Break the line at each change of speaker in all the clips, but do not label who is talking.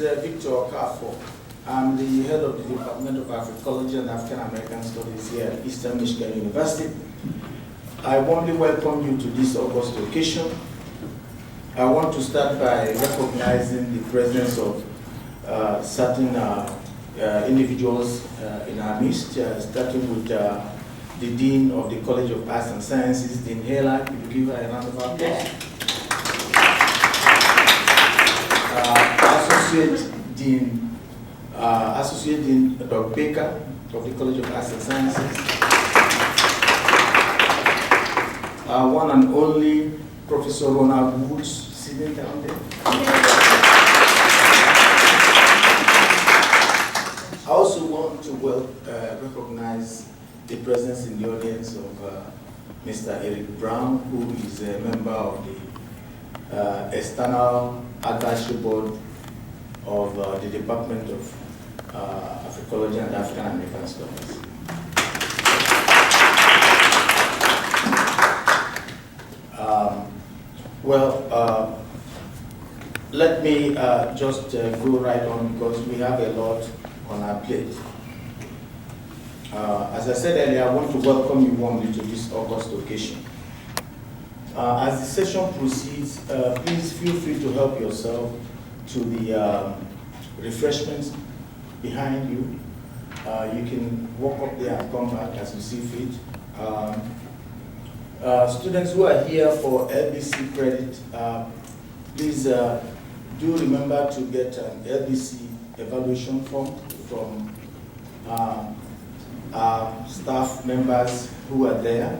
Victor Okafor. I'm the head of the Department of Africology and African American Studies here at Eastern Michigan University. I warmly welcome you to this August occasion. I want to start by recognizing the presence of certain individuals in our midst, starting with the Dean of the College of Arts and Sciences, Dean Hela. Could you give her a round of applause? Associate Dean Dr. Baker of the College of Arts and Sciences. One and only Professor Ronald Woods, sitting down there. I also want to recognize the presence in the audience of Mr. Eric Brown, who is a member of the External Advisory Board of the Department of Africology and African American Studies. Let me just go right on because we have a lot on our plate. As I said earlier, I want to welcome you warmly to this August occasion. As the session proceeds, please feel free to help yourself to the refreshments behind you. You can walk up there and come back as you see fit. Students who are here for LBC credit, please do remember to get an LBC evaluation form from staff members who are there.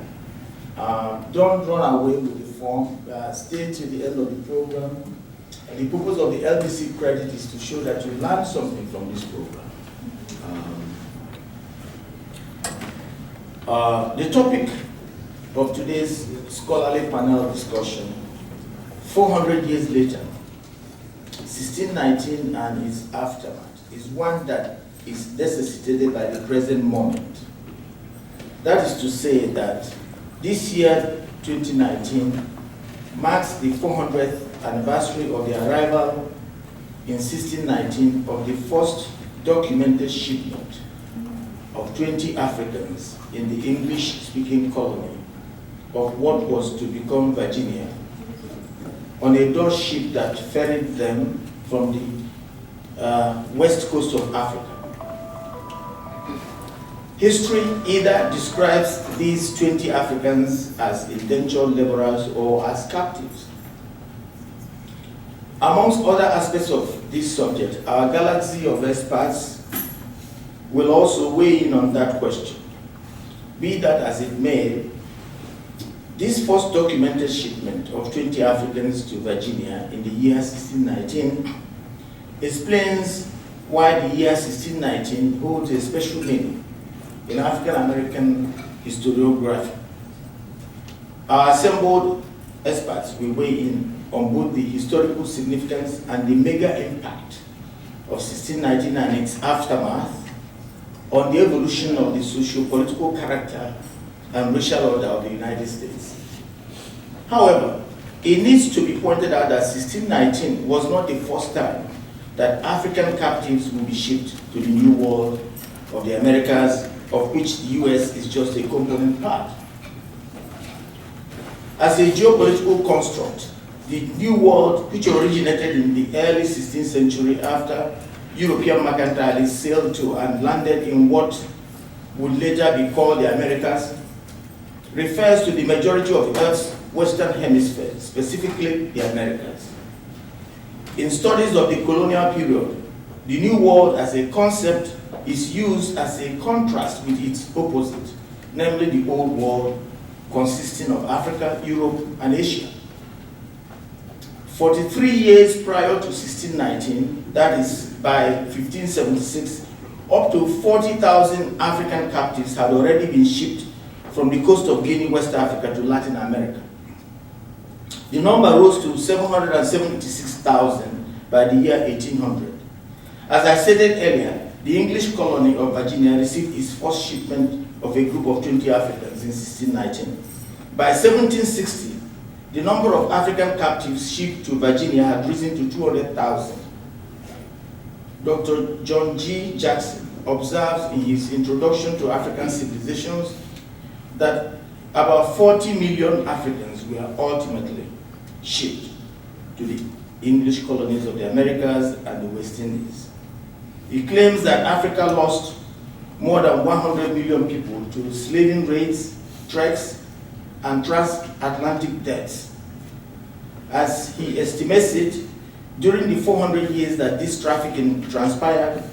Don't run away with the form. Stay till the end of the program. And the purpose of the LBC credit is to show that you learned something from this program. The topic of today's scholarly panel discussion, 400 years later, 1619 and its aftermath, is one that is necessitated by the present moment. That is to say that this year, 2019, marks the 400th anniversary of the arrival in 1619 of the first documented shipment of 20 Africans in the English-speaking colony of what was to become Virginia on a Dutch ship that ferried them from the west coast of Africa. History either describes these 20 Africans as indentured laborers or as captives. Amongst other aspects of this subject, our galaxy of experts will also weigh in on that question. Be that as it may, this first documented shipment of 20 Africans to Virginia in the year 1619 explains why the year 1619 holds a special meaning in African American historiography. Our assembled experts will weigh in on both the historical significance and the mega impact of 1619 and its aftermath on the evolution of the socio-political character and racial order of the United States. However, it needs to be pointed out that 1619 was not the first time that African captives will be shipped to the New World of the Americas, of which the US is just a component part. As a geopolitical construct, the New World, which originated in the early 16th century after European mercantilists sailed to and landed in what would later be called the Americas, refers to the majority of Earth's Western Hemisphere, specifically the Americas. In studies of the colonial period, the New World as a concept is used as a contrast with its opposite, namely the Old World, consisting of Africa, Europe, and Asia. 43 years prior to 1619, that is by 1576, up to 40,000 African captives had already been shipped from the coast of Guinea, West Africa, to Latin America. The number rose to 776,000 by the year 1800. As I stated earlier, the English colony of Virginia received its first shipment of a group of 20 Africans in 1619. By 1760, the number of African captives shipped to Virginia had risen to 200,000. Dr. John G. Jackson observes in his Introduction to African Civilizations that about 40 million Africans were ultimately shipped to the English colonies of the Americas and the West Indies. He claims that Africa lost more than 100 million people to slaving raids, treks, and transatlantic deaths. As he estimates it, during the 400 years that this trafficking transpired,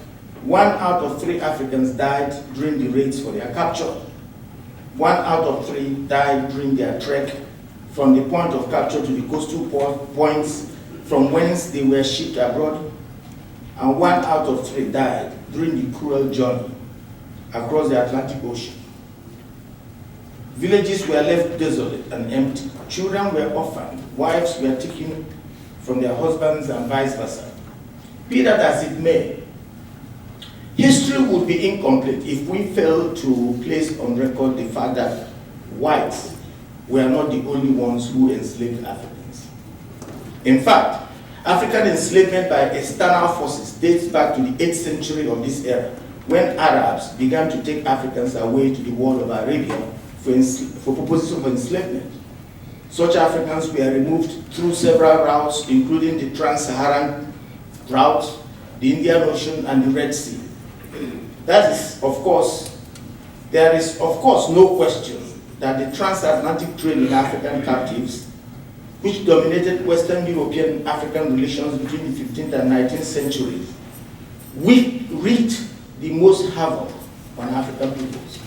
1 out of 3 Africans died during the raids for their capture. 1 out of 3 died during their trek from the point of capture to the coastal points from whence they were shipped abroad, and 1 out of 3 died during the cruel journey across the Atlantic Ocean. Villages were left desolate and empty. Children were orphaned. Wives were taken from their husbands and vice versa. Be that as it may, history would be incomplete if we fail to place on record the fact that whites were not the only ones who enslaved Africans. In fact, African enslavement by external forces dates back to the 8th century of this era, when Arabs began to take Africans away to the world of Arabia for purposes of enslavement. Such Africans were removed through several routes, including the Trans-Saharan route, the Indian Ocean, and the Red Sea. There is, of course, no question that the transatlantic trade in African captives, which dominated Western European-African relations between the 15th and 19th centuries, wreaked the most havoc on African peoples.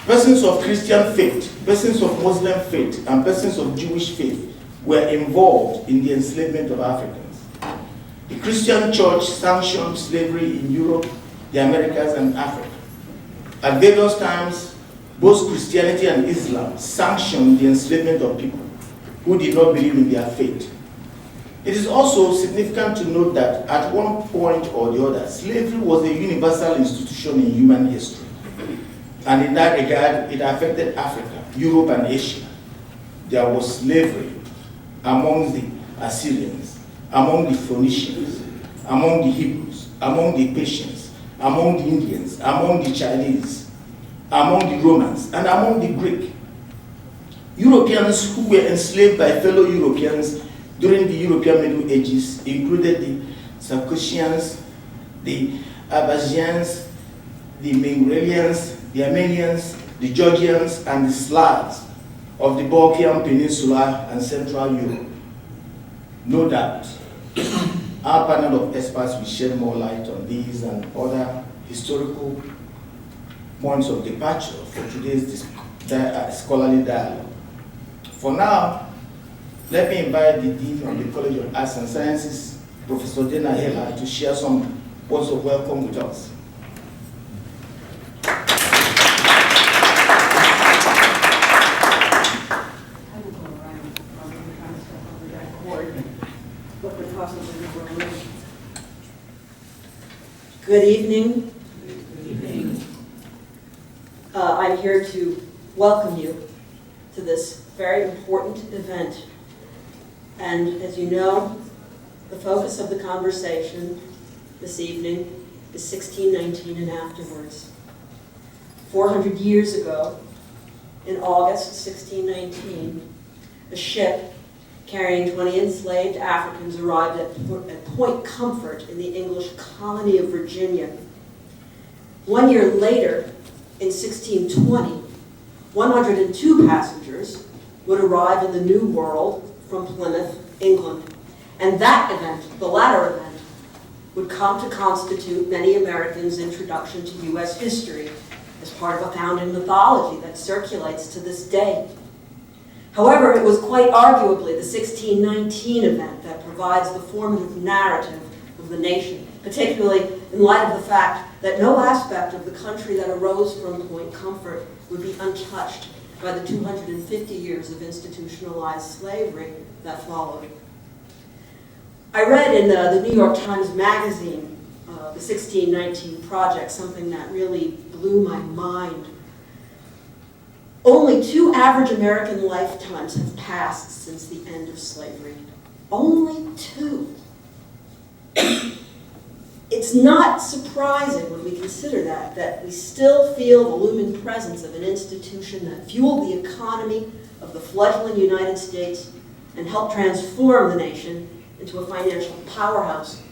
Persons of Christian faith, persons of Muslim faith, and persons of Jewish faith were involved in the enslavement of Africans. The Christian church sanctioned slavery in Europe, the Americas, and Africa. At various times, both Christianity and Islam sanctioned the enslavement of people who did not believe in their faith. It is also significant to note that at one point or the other, slavery was a universal institution in human history. And in that regard, it affected Africa, Europe, and Asia. There was slavery among the Assyrians, among the Phoenicians, among the Hebrews, among the Persians, among the Indians, among the Chinese, among the Romans, and among the Greek. Europeans who were enslaved by fellow Europeans during the European Middle Ages included the Sarkisians, the Abasians, the Mingrelians, the Armenians, the Georgians, and the Slavs of the Balkan Peninsula and Central Europe. No doubt, our panel of experts will shed more light on these and other historical points of departure for today's scholarly dialogue. For now, let me invite the Dean of the College of Arts and Sciences, Professor Dana Hela, to share some words of welcome with us.
Good evening. Good evening. I'm here to welcome you to this very important event. And as you know, the focus of the conversation this evening is 1619 and afterwards. 400 years ago, in August 1619, a ship carrying 20 enslaved Africans arrived at Point Comfort in the English colony of Virginia. 1 year later, in 1620, 102 passengers would arrive in the New World from Plymouth, England. And that event, the latter event, would come to constitute many Americans' introduction to U.S. history as part of a founding mythology that circulates to this day. However, it was quite arguably the 1619 event that provides the formative narrative of the nation, particularly in light of the fact that no aspect of the country that arose from Point Comfort would be untouched by the 250 years of institutionalized slavery that followed. I read in the New York Times Magazine, the 1619 Project, something that really blew my mind. Only 2 average American lifetimes have passed since the end of slavery. Only 2. It's not surprising when we consider that we still feel the looming presence of an institution that fueled the economy of the fledgling United States and helped transform the nation into a financial powerhouse.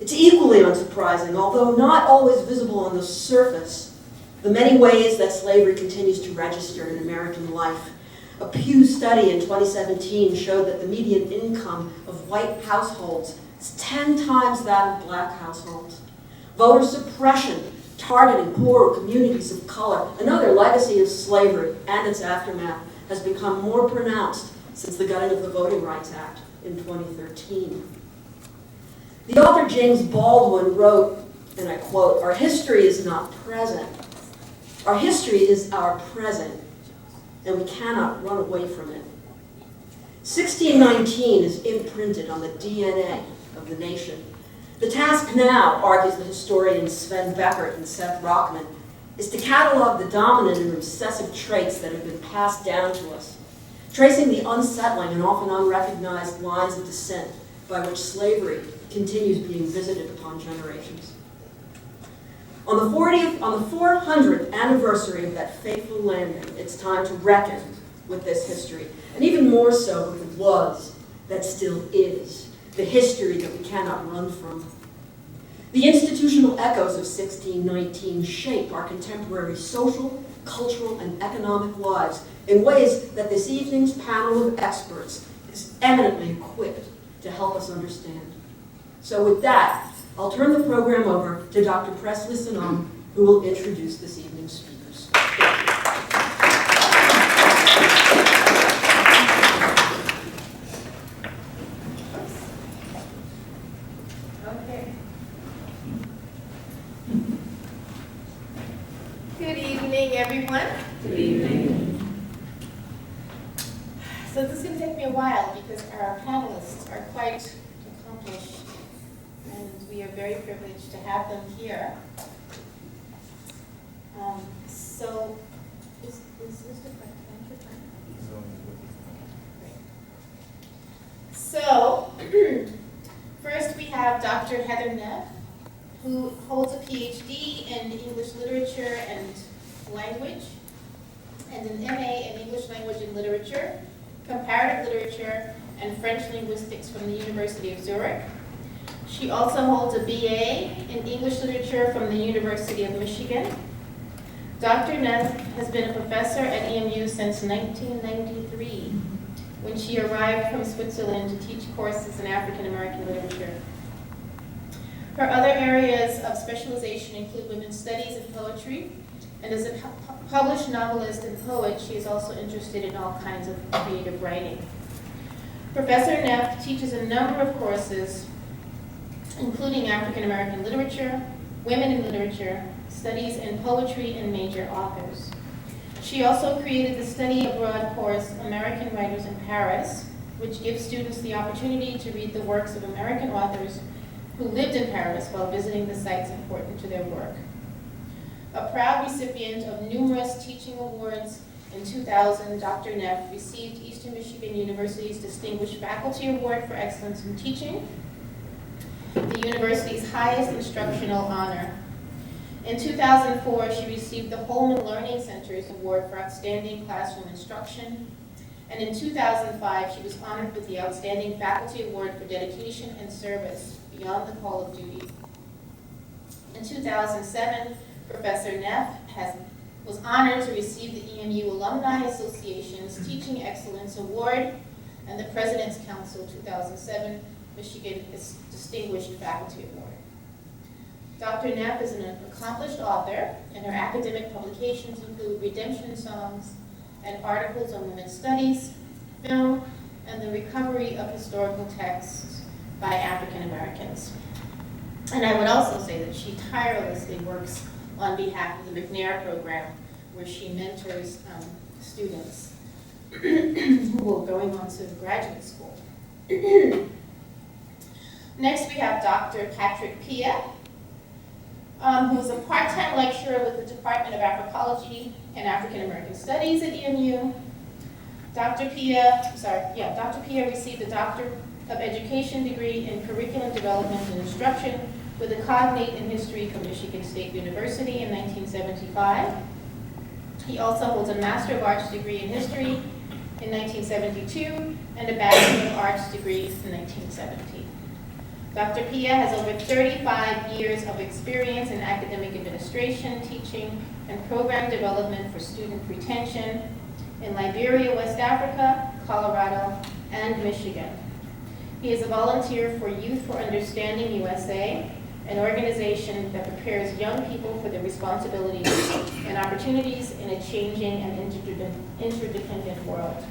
It's equally unsurprising, although not always visible on the surface, the many ways that slavery continues to register in American life. A Pew study in 2017 showed that the median income of white households is 10 times that of black households. Voter suppression targeting poorer communities of color, another legacy of slavery and its aftermath, has become more pronounced since the gutting of the Voting Rights Act in 2013. The author James Baldwin wrote, and I quote, "Our history is not present. Our history is our present, and we cannot run away from it." 1619 is imprinted on the DNA of the nation. The task now, argues the historians Sven Beckert and Seth Rockman, is to catalog the dominant and recessive traits that have been passed down to us, tracing the unsettling and often unrecognized lines of descent by which slavery continues being visited upon generations. On the 400th anniversary of that fateful landing, it's time to reckon with this history, and even more so with the was that still is, the history that we cannot run from. The institutional echoes of 1619 shape our contemporary social, cultural, and economic lives in ways that this evening's panel of experts is eminently equipped to help us understand. So with that, I'll turn the program over to Dr. Presley Sanam, who will introduce this evening's speakers.
Okay. Good evening, everyone.
Good evening.
So this is going to take me a while because our panelists are quite accomplished, and we are very privileged to have them here. So, is Mr. Frank? So, first we have Dr. Heather Neff, who holds a PhD in English Literature and Language, and an MA in English Language and Literature, Comparative Literature, and French Linguistics from the University of Zurich. She also holds a BA in English Literature from the University of Michigan. Dr. Neff has been a professor at EMU since 1993, when she arrived from Switzerland to teach courses in African American literature. Her other areas of specialization include women's studies and poetry, and as a published novelist and poet, she is also interested in all kinds of creative writing. Professor Neff teaches a number of courses, including African American literature, women in literature, studies in poetry, and major authors. She also created the study abroad course, American Writers in Paris, which gives students the opportunity to read the works of American authors who lived in Paris while visiting the sites important to their work. A proud recipient of numerous teaching awards, in 2000, Dr. Neff received Eastern Michigan University's Distinguished Faculty Award for Excellence in Teaching, the university's highest instructional honor. In 2004, she received the Holman Learning Center's Award for Outstanding Classroom Instruction, and in 2005, she was honored with the Outstanding Faculty Award for Dedication and Service Beyond the Call of Duty. In 2007, Professor Neff was honored to receive the EMU Alumni Association's Teaching Excellence Award and the President's Council 2007 Michigan Distinguished Faculty Award. Dr. Neff is an accomplished author, and her academic publications include Redemption Songs and articles on women's studies, film, and the recovery of historical texts by African Americans. And I would also say that she tirelessly works on behalf of the McNair program, where she mentors students who are going on to graduate school. Next, we have Dr. Patrick Pia, who is a part-time lecturer with the Department of Africology and African American Studies at EMU. Dr. Pia received a Doctor of Education degree in Curriculum Development and Instruction with a cognate in history from Michigan State University in 1975. He also holds a Master of Arts degree in history in 1972 and a Bachelor of Arts degree in 1970. Dr. Pia has over 35 years of experience in academic administration, teaching, and program development for student retention in Liberia, West Africa, Colorado, and Michigan. He is a volunteer for Youth for Understanding USA, an organization that prepares young people for their responsibilities and opportunities in a changing and interdependent world.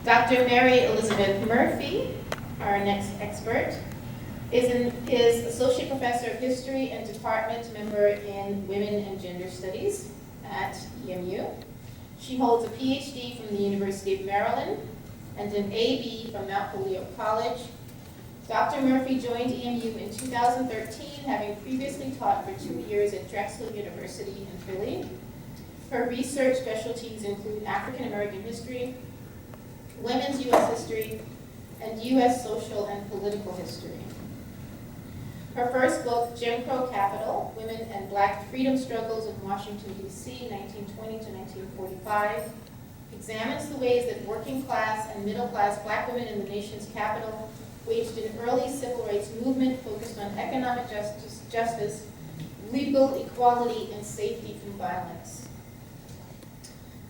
Dr. Mary Elizabeth Murphy, our next expert, is Associate Professor of History and Department Member in Women and Gender Studies at EMU. She holds a PhD from the University of Maryland and an AB from Mount Holyoke College. Dr. Murphy joined EMU in 2013, having previously taught for 2 years at Drexel University in Philly. Her research specialties include African American history, women's U.S. history, and U.S. social and political history. Her first book, Jim Crow Capital, Women and Black Freedom Struggles in Washington, D.C., 1920 to 1945, examines the ways that working class and middle class Black women in the nation's capital waged an early civil rights movement focused on economic justice, legal equality, and safety from violence.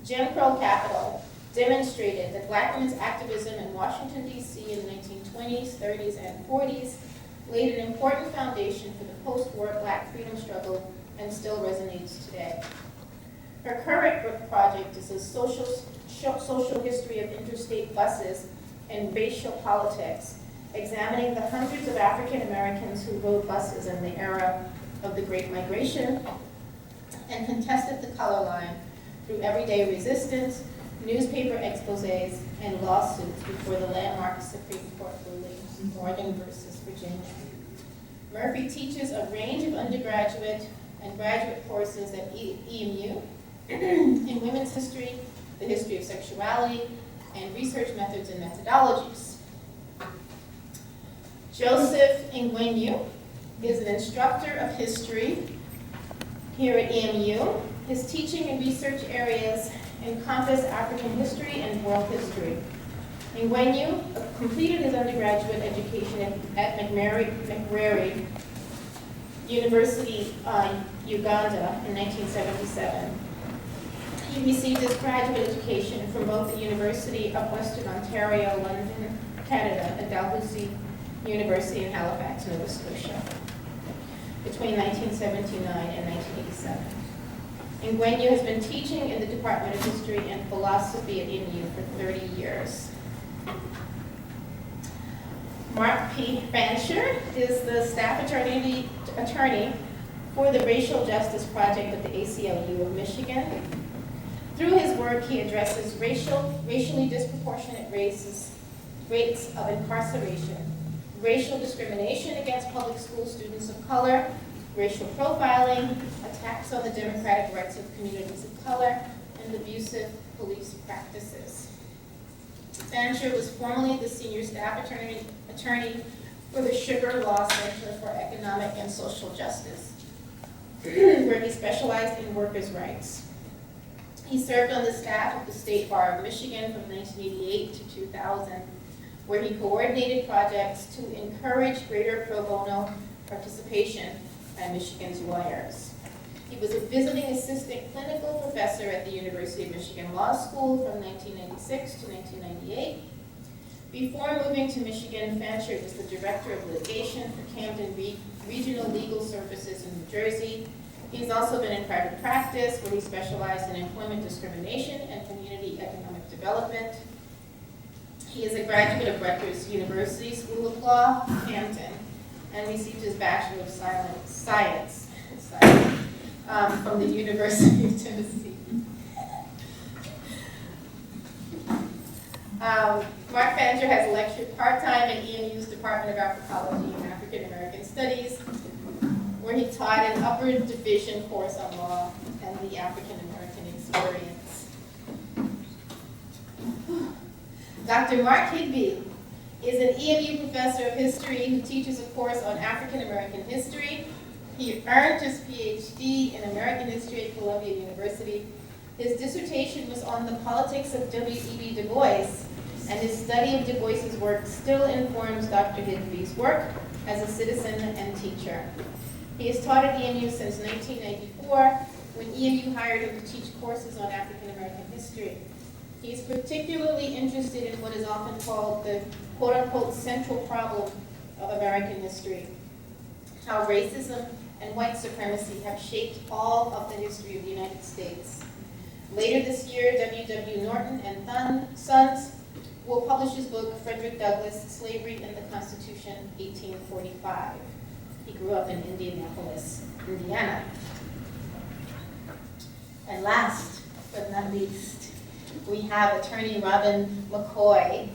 Jim Crow Capital demonstrated that Black women's activism in Washington, D.C. in the 1920s, 30s, and 40s laid an important foundation for the post-war Black freedom struggle and still resonates today. Her current book project is a social history of interstate buses and racial politics, examining the hundreds of African Americans who rode buses in the era of the Great Migration and contested the color line through everyday resistance, newspaper exposés, and lawsuits before the landmark Supreme Court ruling, Morgan versus Virginia. Murphy teaches a range of undergraduate and graduate courses at EMU in women's history, the history of sexuality, and research methods and methodologies. Joseph Ngwenyu is an instructor of history here at EMU. His teaching and research areas encompass African history and world history. Ngwenyu completed his undergraduate education at Makerere University, Uganda in 1977. He received his graduate education from both the University of Western Ontario, London, Canada, and Dalhousie University in Halifax, Nova Scotia, between 1979 and 1987. Ngwenyu has been teaching in the Department of History and Philosophy at EMU for 30 years. Mark P. Fancher is the staff attorney for the Racial Justice Project at the ACLU of Michigan. Through his work, he addresses racially disproportionate rates of incarceration, racial discrimination against public school students of color, racial profiling, attacks on the democratic rights of communities of color, and abusive police practices. Fancher was formerly the senior staff attorney for the Sugar Law Center for Economic and Social Justice, where he specialized in workers' rights. He served on the staff of the State Bar of Michigan from 1988 to 2000, where he coordinated projects to encourage greater pro bono participation by Michigan's lawyers. He was a visiting assistant clinical professor at the University of Michigan Law School from 1996 to 1998. Before moving to Michigan, Fancher was the director of litigation for Camden Regional Legal Services in New Jersey. He's also been in private practice, where he specialized in employment discrimination and community economic development. He is a graduate of Rutgers University School of Law, Hampton, and received his Bachelor of Science from the University of Tennessee. Mark Fancher has lectured part-time at EMU's Department of Anthropology and African American Studies, where he taught an upper division course on law and the African American experience. Dr. Mark Higby is an EMU professor of history who teaches a course on African American history. He earned his PhD in American history at Columbia University. His dissertation was on the politics of W.E.B. Du Bois, and his study of Du Bois's work still informs Dr. Higbee's work as a citizen and teacher. He has taught at EMU since 1994, when EMU hired him to teach courses on African American history. He is particularly interested in what is often called the quote-unquote central problem of American history, how racism and white supremacy have shaped all of the history of the United States. Later this year, W.W. Norton and Sons will publish his book, Frederick Douglass, Slavery and the Constitution, 1845. He grew up in Indianapolis, Indiana. And last but not least, we have attorney Robin McCoy,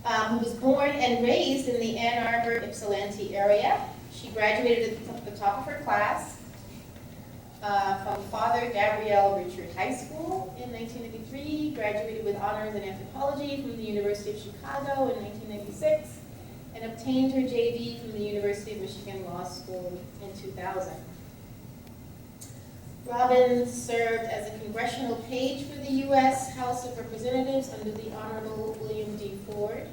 who was born and raised in the Ann Arbor, Ypsilanti area. She graduated at the top of her class from Father Gabriel Richard High School in 1993, graduated with honors in anthropology from the University of Chicago in 1996, and obtained her JD from the University of Michigan Law School in 2000. Robin served as a congressional page for the U.S. House of Representatives under the Honorable William D. Ford.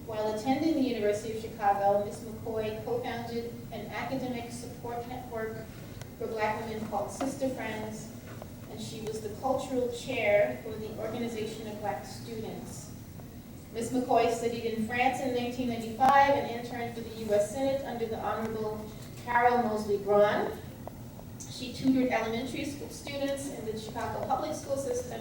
While attending the University of Chicago, Ms. McCoy co-founded an academic support network for Black women called Sister Friends, and she was the cultural chair for the Organization of Black Students. Ms. McCoy studied in France in 1995 and interned for the U.S. Senate under the Honorable Carol Mosley Braun. She tutored elementary school students in the Chicago public school system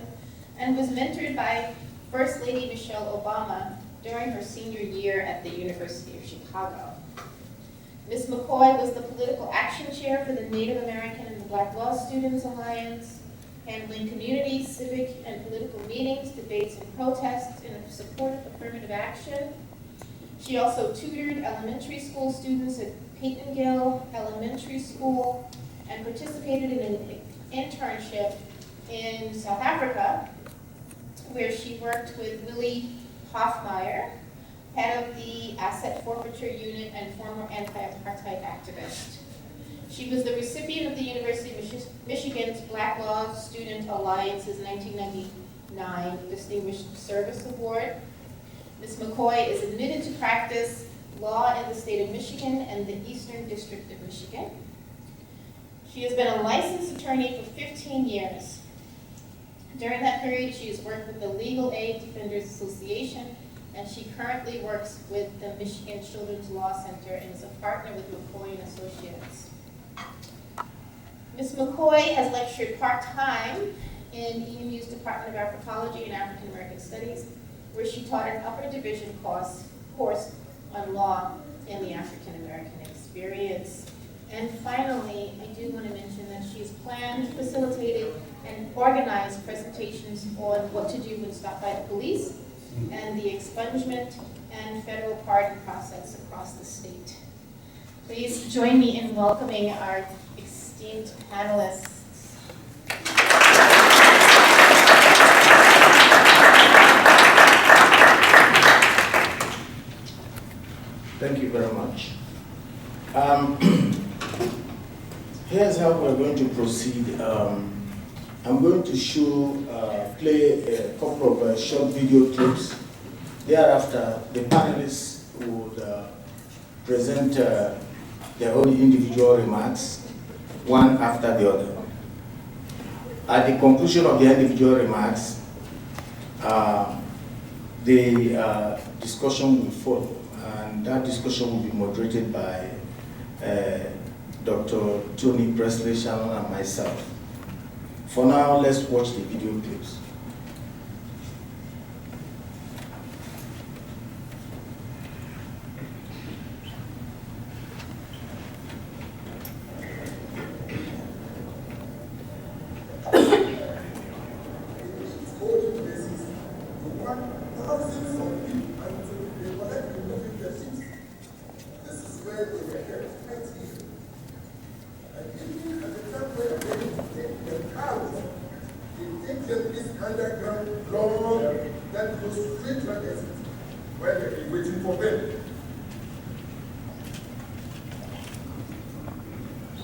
and was mentored by First Lady Michelle Obama during her senior year at the University of Chicago. Ms. McCoy was the political action chair for the Native American and the Black Law Students Alliance, handling community, civic, and political meetings, debates, and protests in support of affirmative action. She also tutored elementary school students at Peytonville Elementary School and participated in an internship in South Africa, where she worked with Willie Hofmeyr, head of the Asset Forfeiture Unit and former anti-apartheid activist. She was the recipient of the University of Michigan's Black Law Student Alliance's 1999 Distinguished Service Award. Ms. McCoy is admitted to practice law in the state of Michigan and the Eastern District of Michigan. She has been a licensed attorney for 15 years. During that period, she has worked with the Legal Aid Defenders Association, and she currently works with the Michigan Children's Law Center and is a partner with McCoy & Associates. Ms. McCoy has lectured part-time in EMU's Department of Anthropology and African American Studies, where she taught an upper division course on law in the African American experience. And finally, I do want to mention that she's planned, facilitated, and organized presentations on what to do when stopped by the police and the expungement and federal pardon process across the state. Please join me in welcoming our esteemed panelists.
Thank you very much. Here's how we're going to proceed. I'm going to play a couple of short video clips. Thereafter, the panelists would present their own individual remarks, one after the other. At the conclusion of the individual remarks, the discussion will follow, and that discussion will be moderated by Dr. Tony Presley Shannon and myself. For now, let's watch the video clips.
This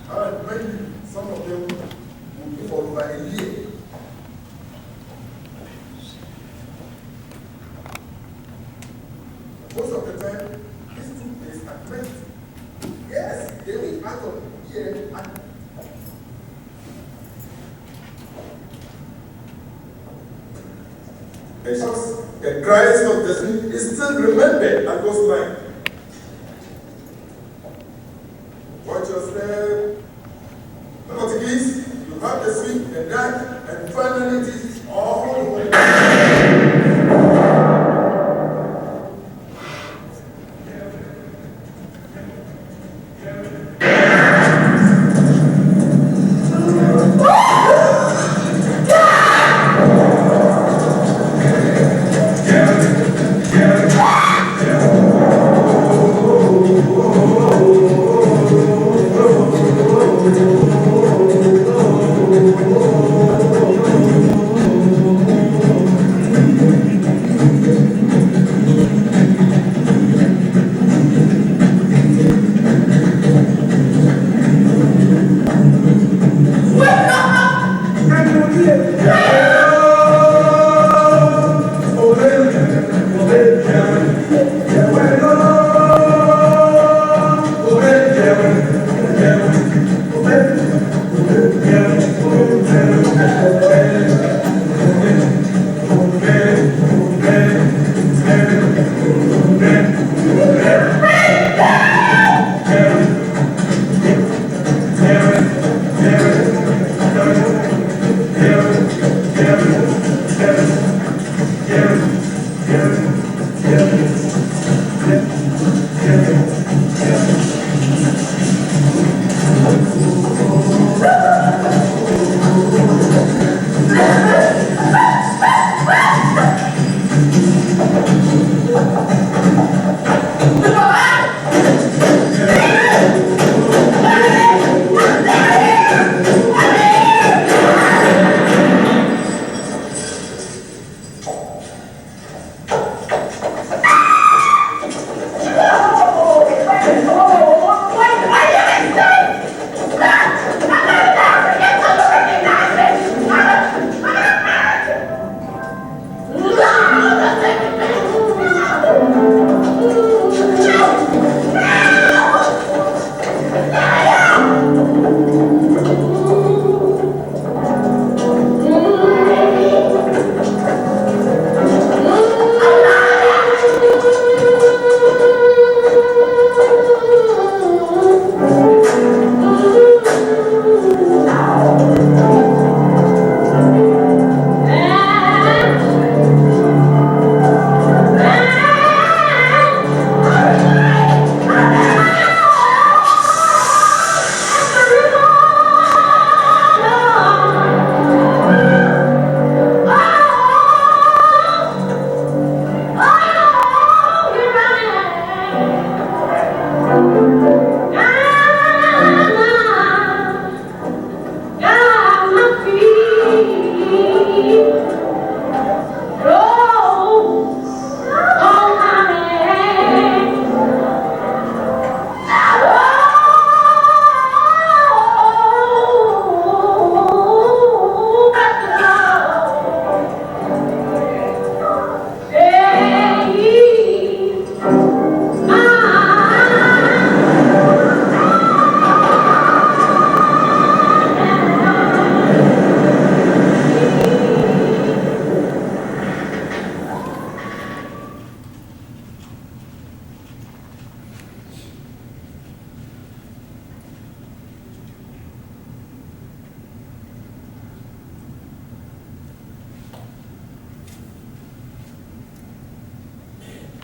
Maybe some of them will be for over a year. Most of the time, these 2 days are meant. Yes, they will act on here and because the Christ of destiny is still remembered at God's mind. Watch yourself. Portuguese, you have the sweet and that, and finally it is all the way.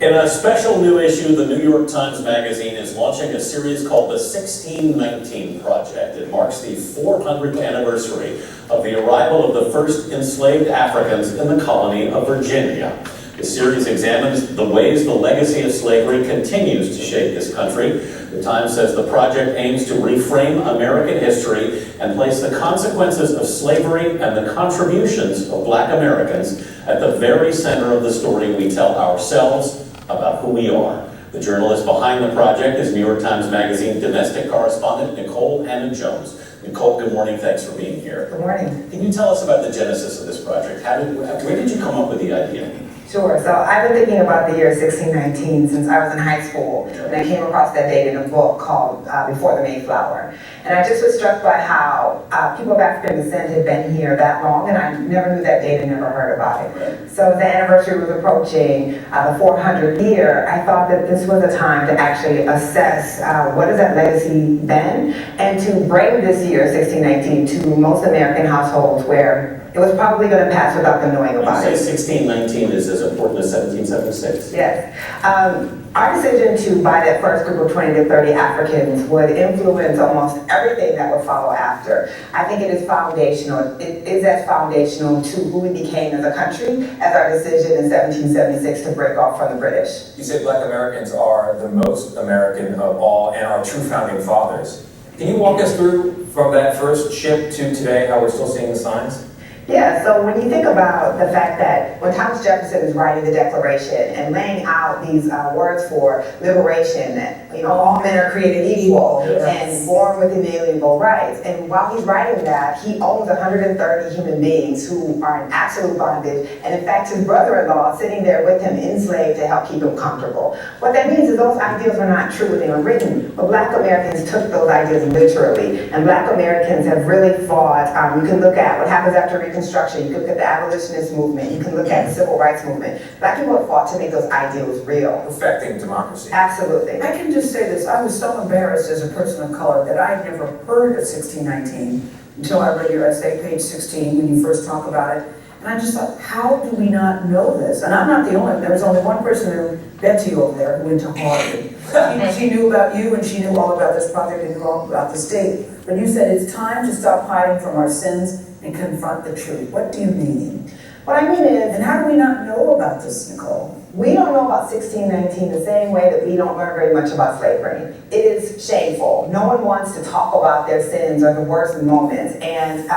In a special new issue, the New York Times Magazine is launching a series called the 1619 Project. It marks the 400th anniversary of the arrival of the first enslaved Africans in the colony of Virginia. The series examines the ways the legacy of slavery continues to shape this country. The Times says the project aims to reframe American history and place the consequences of slavery and the contributions of Black Americans at the very center of the story we tell ourselves about who we are. The journalist behind the project is New York Times Magazine domestic correspondent Nicole Hammond-Jones. Nicole, good morning. Thanks for being here.
Good morning.
Can you tell us about the genesis of this project? Where did you come up with the idea?
Sure. So I've been thinking about the year 1619 since I was in high school, and I came across that date in a book called Before the Mayflower. And I just was struck by how people of African descent had been here that long, and I never knew that date and never heard about it. So as the anniversary was approaching the 400th year, I thought that this was a time to actually assess what has that legacy been, and to bring this year, 1619, to most American households where it was probably going to pass without them knowing about it.
You say 1619 is as important as 1776.
Yes. Our decision to buy that first group of 20 to 30 Africans would influence almost everything that would follow after. I think it is foundational. It is as foundational to who we became as a country as our decision in 1776 to break off from the British.
You said Black Americans are the most American of all and our true founding fathers. Can you walk us through from that first ship to today, how we're still seeing the signs?
Yeah, so when you think about the fact that when Thomas Jefferson is writing the Declaration and laying out these words for liberation, that all men are created equal and born with inalienable rights, and while he's writing that, he owns 130 human beings who are in absolute bondage, and in fact his brother-in-law sitting there with him enslaved to help keep him comfortable. What that means is those ideas were not true when they were written, but Black Americans took those ideas literally, and Black Americans have really fought. You can look at what happens after Reconstruction. You can look at the abolitionist movement. You can look at the civil rights movement. Black people have fought to make those ideals real.
Affecting democracy.
Absolutely.
I can just say this, I was so embarrassed as a person of color that I had never heard of 1619 until I read your essay, page 16, when you first talk about it. And I just thought, how do we not know this? And I'm not the only, there was only one person who, Betsy over there, who went to Harvard. She knew about you and she knew all about this project and knew all about the state. But you said it's time to stop hiding from our sins and confront the truth. What do you mean?
What I mean is,
And how do we not know about this, Nicole?
we don't know about 1619 the same way that we don't learn very much about slavery. It is shameful. No one wants to talk about their sins or the worst moments. And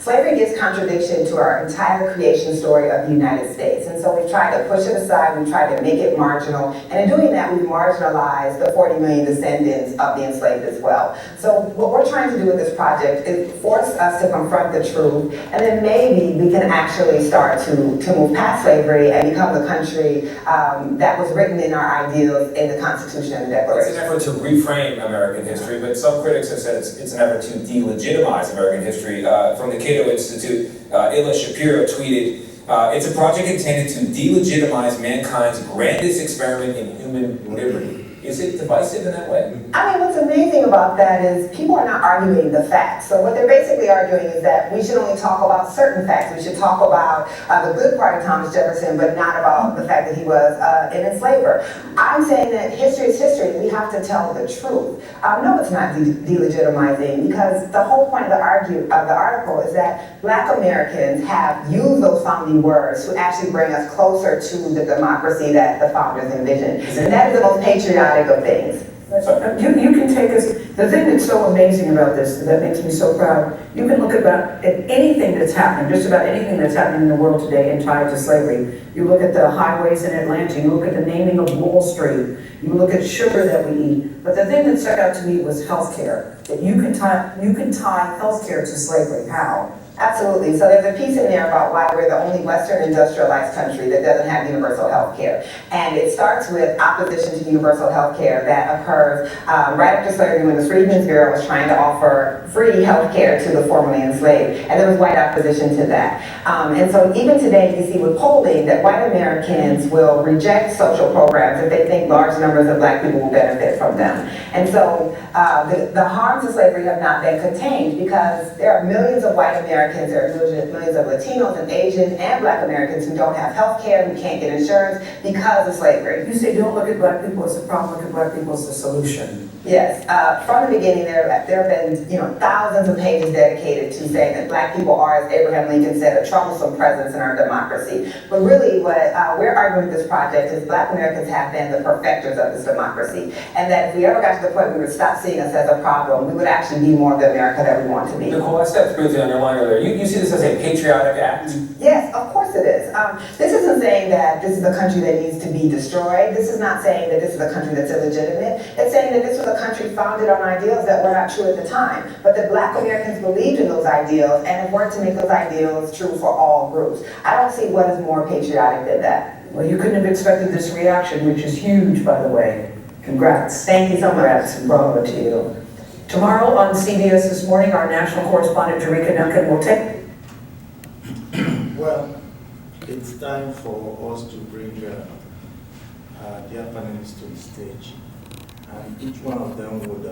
slavery gives contradiction to our entire creation story of the United States. And so we try to push it aside, we try to make it marginal. And in doing that, we marginalize the 40 million descendants of the enslaved as well. So what we're trying to do with this project is force us to confront the truth. And then maybe we can actually start to move past slavery and become the country that was written in our ideals in the Constitution and the
It's an
Declaration.
effort to reframe American history, but some critics have said it's an effort to delegitimize American history. From the Cato Institute, Illa Shapiro tweeted, it's a project intended to delegitimize mankind's grandest experiment in human liberty. Is it divisive in that way?
I mean, what's amazing about that is people are not arguing the facts. So what they're basically arguing is that we should only talk about certain facts. We should talk about the good part of Thomas Jefferson, but not about the fact that he was an enslaver. I'm saying that history is history. We have to tell the truth. No, it's not delegitimizing, because the whole point of the article is that Black Americans have used those founding words to actually bring us closer to the democracy that the founders envisioned. And that is the most patriotic of things.
You can take us, the thing that's so amazing about this, that makes me so proud, you can look at anything that's happening, just about anything that's happening in the world today and tie it to slavery. You look at the highways in Atlanta, you look at the naming of Wall Street, you look at sugar that we eat. But the thing that stuck out to me was healthcare, that you can tie healthcare to slavery. How?
Absolutely. So there's a piece in there about why we're the only Western industrialized country that doesn't have universal health care. And it starts with opposition to universal health care that occurs right after slavery, when the Freedmen's Bureau was trying to offer free health care to the formerly enslaved. And there was white opposition to that. And so even today, you see with polling that white Americans will reject social programs if they think large numbers of Black people will benefit from them. And so the harms of slavery have not been contained, because there are millions of white Americans, there are millions of Latinos and Asians and Black Americans who don't have health care, who can't get insurance because of slavery.
You say don't look at Black people as a problem, look at Black people as a solution.
Yes, from the beginning there have been thousands of pages dedicated to saying that Black people are, as Abraham Lincoln said, a troublesome presence in our democracy. But really what we're arguing with this project is Black Americans have been the perfecters of this democracy, and that if we ever got to the point where we would stop seeing us as a problem, we would actually be more of the America that we want to be.
Nicole, I stepped briefly on your line earlier unclear. You see this as a patriotic act?
Yes, of course it is. This isn't saying that this is a country that needs to be destroyed. This is not saying that this is a country that's illegitimate. It's saying that this was a country founded on ideals that were not true at the time, but that Black Americans believed in those ideals and have worked to make those ideals true for all groups. I don't see what is more patriotic than that.
Well, you couldn't have expected this reaction, which is huge, by the way. Congrats.
Thank you so much.
Congrats and bravo to you. Tomorrow on CBS This Morning, our national correspondent, Jerika Duncan, will take...
Well, it's time for us to bring their panelists to the stage. And each one of them would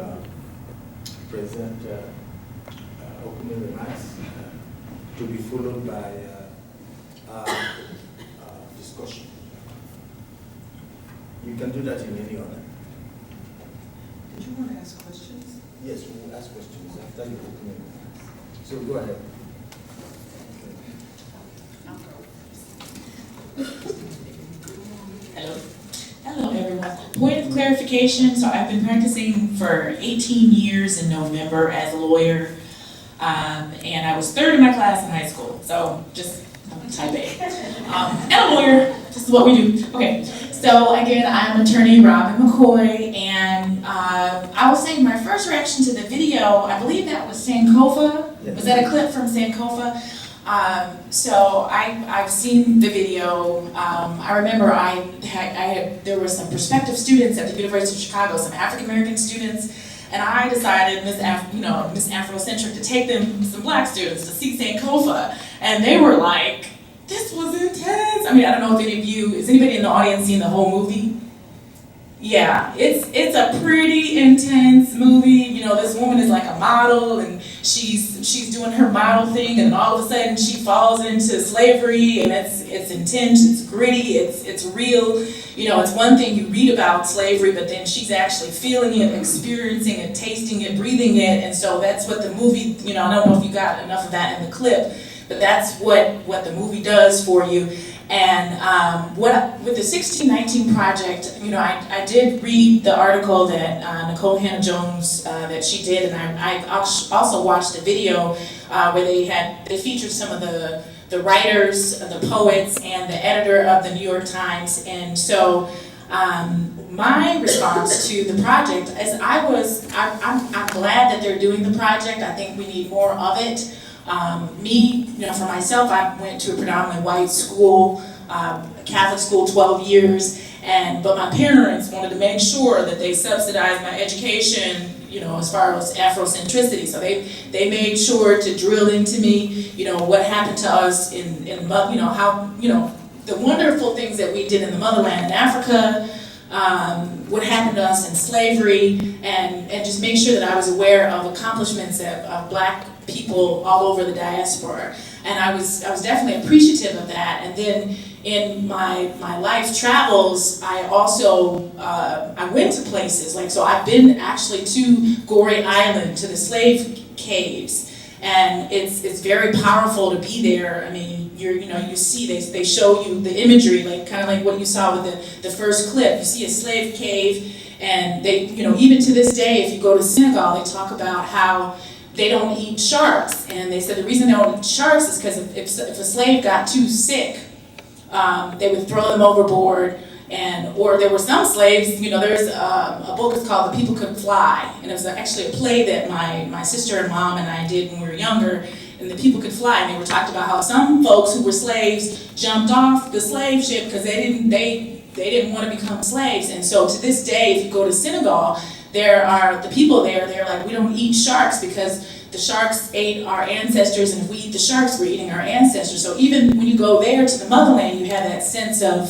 present opening remarks to be followed by discussion. You can do that in any order.
Did you want to ask questions?
Yes, we will ask questions after your opening remarks. So go ahead.
Hello, everyone. Point of clarification, so I've been practicing for 18 years in November as a lawyer, and I was third in my class in high school, so just type A. And a lawyer, this is what we do. Okay, so again, I'm attorney Robin McCoy, and I will say my first reaction to the video, I believe that was Sankofa.
Yes.
Was that a clip from Sankofa? So I've seen the video. I remember there were some prospective students at the University of Chicago, some African American students, and I decided, Miss Afrocentric, to take them, some Black students, to see Sankofa, and they were like, "This was intense." I mean, I don't know if is anybody in the audience seen the whole movie? Yeah, it's a pretty intense movie. You know, this woman is like a model, and she's doing her model thing, and all of a sudden she falls into slavery, and it's intense, it's gritty, it's real. You know, it's one thing you read about slavery, but then she's actually feeling it, experiencing it, tasting it, breathing it, and so that's what the movie, you know, I don't know if you got enough of that in the clip, but that's what the movie does for you. And with the 1619 Project, you know, I did read the article that Nicole Hannah-Jones that she did, and I also watched a video where they featured some of the writers, the poets, and the editor of the New York Times. And so my response to the project is I'm glad that they're doing the project. I think we need more of it. You know, for myself, I went to a predominantly white school, Catholic school, 12 years, but my parents wanted to make sure that they subsidized my education, you know, as far as Afrocentricity. So they made sure to drill into me, you know, what happened to us in you know, how, you know, the wonderful things that we did in the motherland in Africa, what happened to us in slavery, and just make sure that I was aware of accomplishments of Black people all over the diaspora. And I was definitely appreciative of that. And then in my life travels, I also, I went to places, like, so I've been actually to Goree Island, to the slave caves. And it's very powerful to be there. I mean, you see, they show you the imagery, like kind of like what you saw with the first clip. You see a slave cave, and they, you know, even to this day, if you go to Senegal, they talk about how they don't eat sharks. And they said the reason they don't eat sharks is because if a slave got too sick, they would throw them overboard. Or there were some slaves, you know, there's a book is called The People Could Fly, and it was actually a play that my sister and mom and I did when we were younger, and The People Could Fly, and they were talked about how some folks who were slaves jumped off the slave ship because they didn't want to become slaves. And so to this day, if you go to Senegal, there are the people there, they're like, we don't eat sharks because the sharks ate our ancestors, and if we eat the sharks, we're eating our ancestors. So even when you go there to the motherland, you have that sense of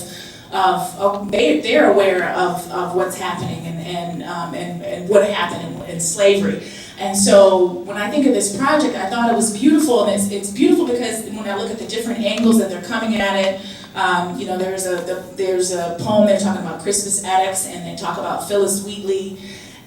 they're aware of what's happening and what happened in slavery. And so when I think of this project, I thought it was beautiful, and it's beautiful because when I look at the different angles that they're coming at it, you know, there's a poem they're talking about Crispus Attucks, and they talk about Phyllis Wheatley,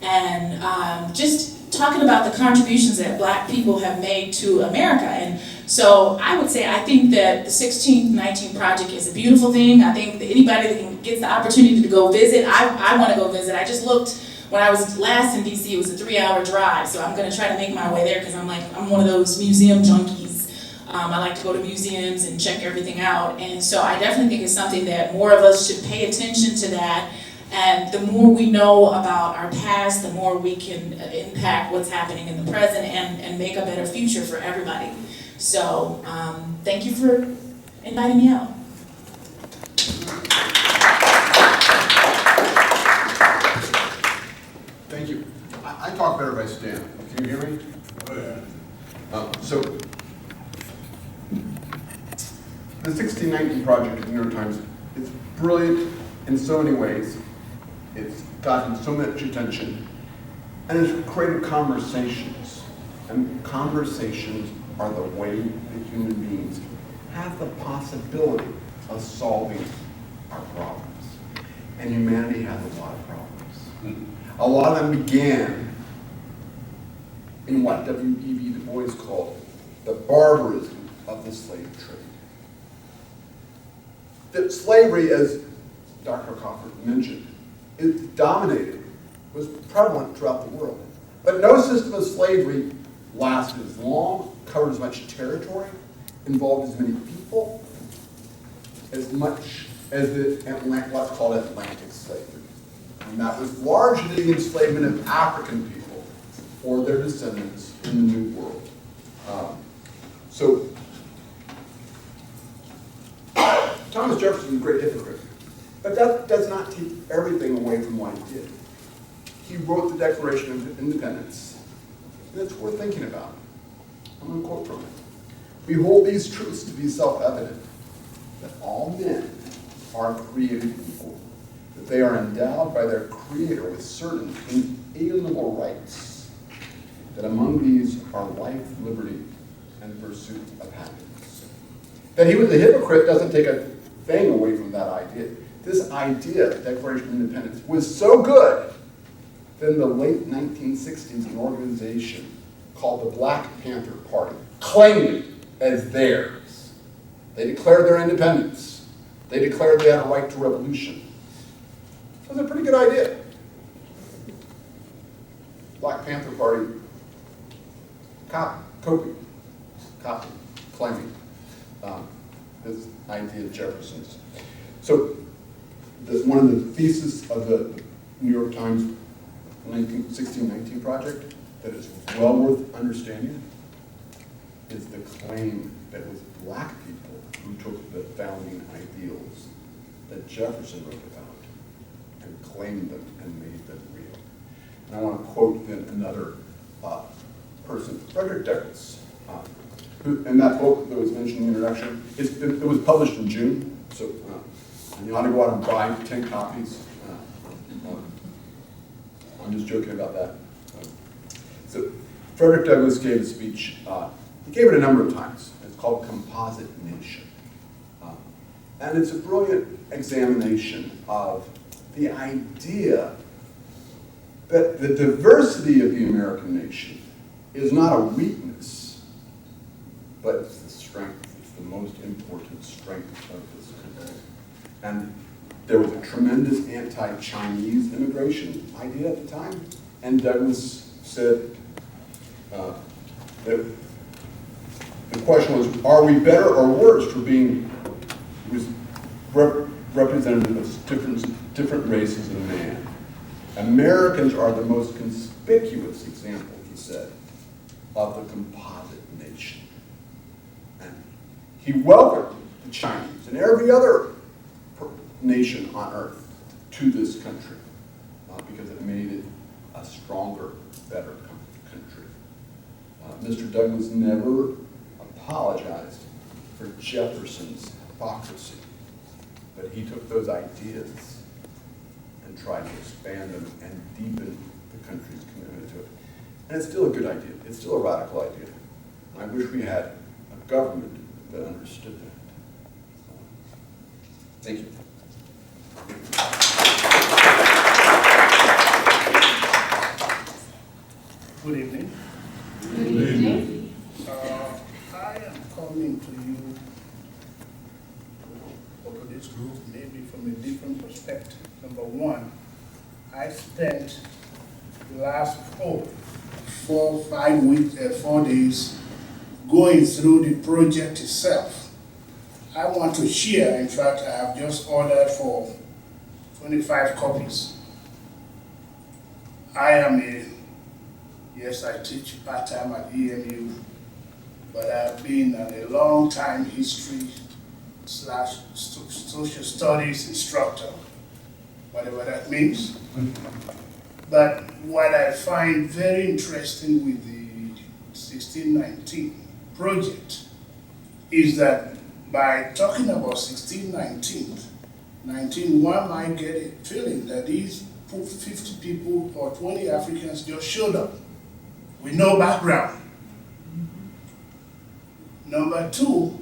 and just talking about the contributions that Black people have made to America. And so I would say I think that the 1619 Project is a beautiful thing. I think that anybody that gets the opportunity to go visit, I want to go visit. I just looked, when I was last in DC, it was a 3-hour drive, so I'm going to try to make my way there because I'm one of those museum junkies. I like to go to museums and check everything out. And so I definitely think it's something that more of us should pay attention to that. And the more we know about our past, the more we can impact what's happening in the present and make a better future for everybody. So thank you for inviting me out.
Thank you. I talk better if I stand. Can you hear me? Oh, yeah. So, the 1619 project at the New York Times, it's brilliant in so many ways. It's gotten so much attention, and it's created conversations. And conversations are the way that human beings have the possibility of solving our problems. And humanity has a lot of problems. A lot of them began in what W.E.B. Du Bois called the barbarism of the slave trade. That slavery, as Dr. Crawford mentioned, it dominated, was prevalent throughout the world. But no system of slavery lasted as long, covered as much territory, involved as many people, as much as what's called Atlantic slavery. And that was largely the enslavement of African people or their descendants in the New World. So, Thomas Jefferson was a great hypocrite, but that does not take everything away from what he did. He wrote the Declaration of Independence, and it's worth thinking about. I'm going to quote from it. "We hold these truths to be self-evident, that all men are created equal, that they are endowed by their Creator with certain inalienable rights, that among these are life, liberty, and pursuit of happiness." That he was a hypocrite doesn't take a thing away from that idea. This idea, the Declaration of Independence, was so good that in the late 1960s, an organization called the Black Panther Party claimed it as theirs. They declared their independence. They declared they had a right to revolution. It was a pretty good idea. Black Panther Party claiming this idea of Jefferson's. So, one of the theses of the New York Times 1619 project that is well worth understanding is the claim that it was black people who took the founding ideals that Jefferson wrote about and claimed them and made them real. And I want to quote then another person, Frederick Douglass, who, in that book that was mentioned in the introduction, it was published in June, so and you ought to go out and buy 10 copies. I'm just joking about that. So Frederick Douglass gave a speech. He gave it a number of times. It's called Composite Nation. And it's a brilliant examination of the idea that the diversity of the American nation is not a weakness, but it's the strength. It's the most important strength of this country. And there was a tremendous anti-Chinese immigration idea at the time, and Douglass said that the question was, are we better or worse for being representatives of different races of man? Americans are the most conspicuous example, he said, of the composite nation. And he welcomed the Chinese and every other nation on earth to this country because it made it a stronger, better country. Mr. Douglass never apologized for Jefferson's hypocrisy, but he took those ideas and tried to expand them and deepen the country's commitment to it. And it's still a good idea. It's still a radical idea. I wish we had a government that understood that. Thank you.
Good evening.
Good evening.
I am coming to you, or to this group, maybe from a different perspective. Number one, I spent the last 4 days going through the project itself, I want to share. In fact, I have just ordered for 25 copies. Yes, I teach part-time at EMU, but I've been a long time history / social studies instructor, whatever that means. But what I find very interesting with the 1619 project is that by talking about 1619, one might get a feeling that these 50 people or 20 Africans just showed up with no background. Number two,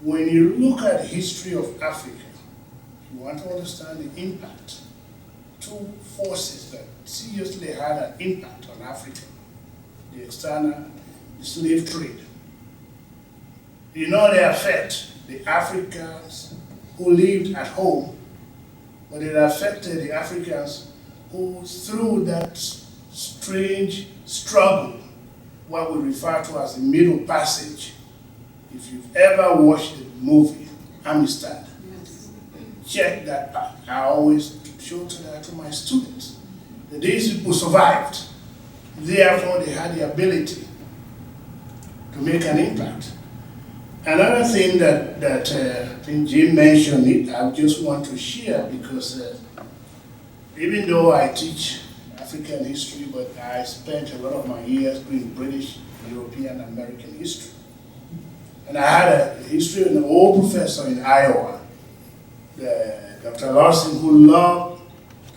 when you look at the history of Africa, you want to understand the impact. Two forces that seriously had an impact on Africa: the external, the slave trade. You know, they affect the Africans who lived at home, but it affected the Africans who, through that strange struggle, what we refer to as the Middle Passage. If you've ever watched the movie Amistad, check that part. I always show that to my students, that these people survived. Therefore, they had the ability to make an impact. Another thing that I think Jim mentioned, I just want to share, because even though I teach African history, but I spent a lot of my years doing British, European, American history. And I had a history, an old professor in Iowa, Dr. Larson, who loved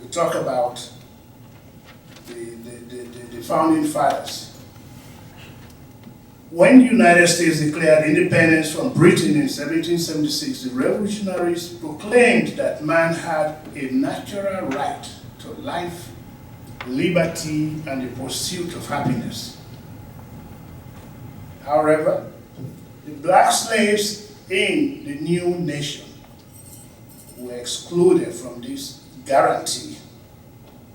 to talk about the founding fathers. When the United States declared independence from Britain in 1776, the revolutionaries proclaimed that man had a natural right to life, liberty, and the pursuit of happiness. However, the black slaves in the new nation were excluded from this guarantee.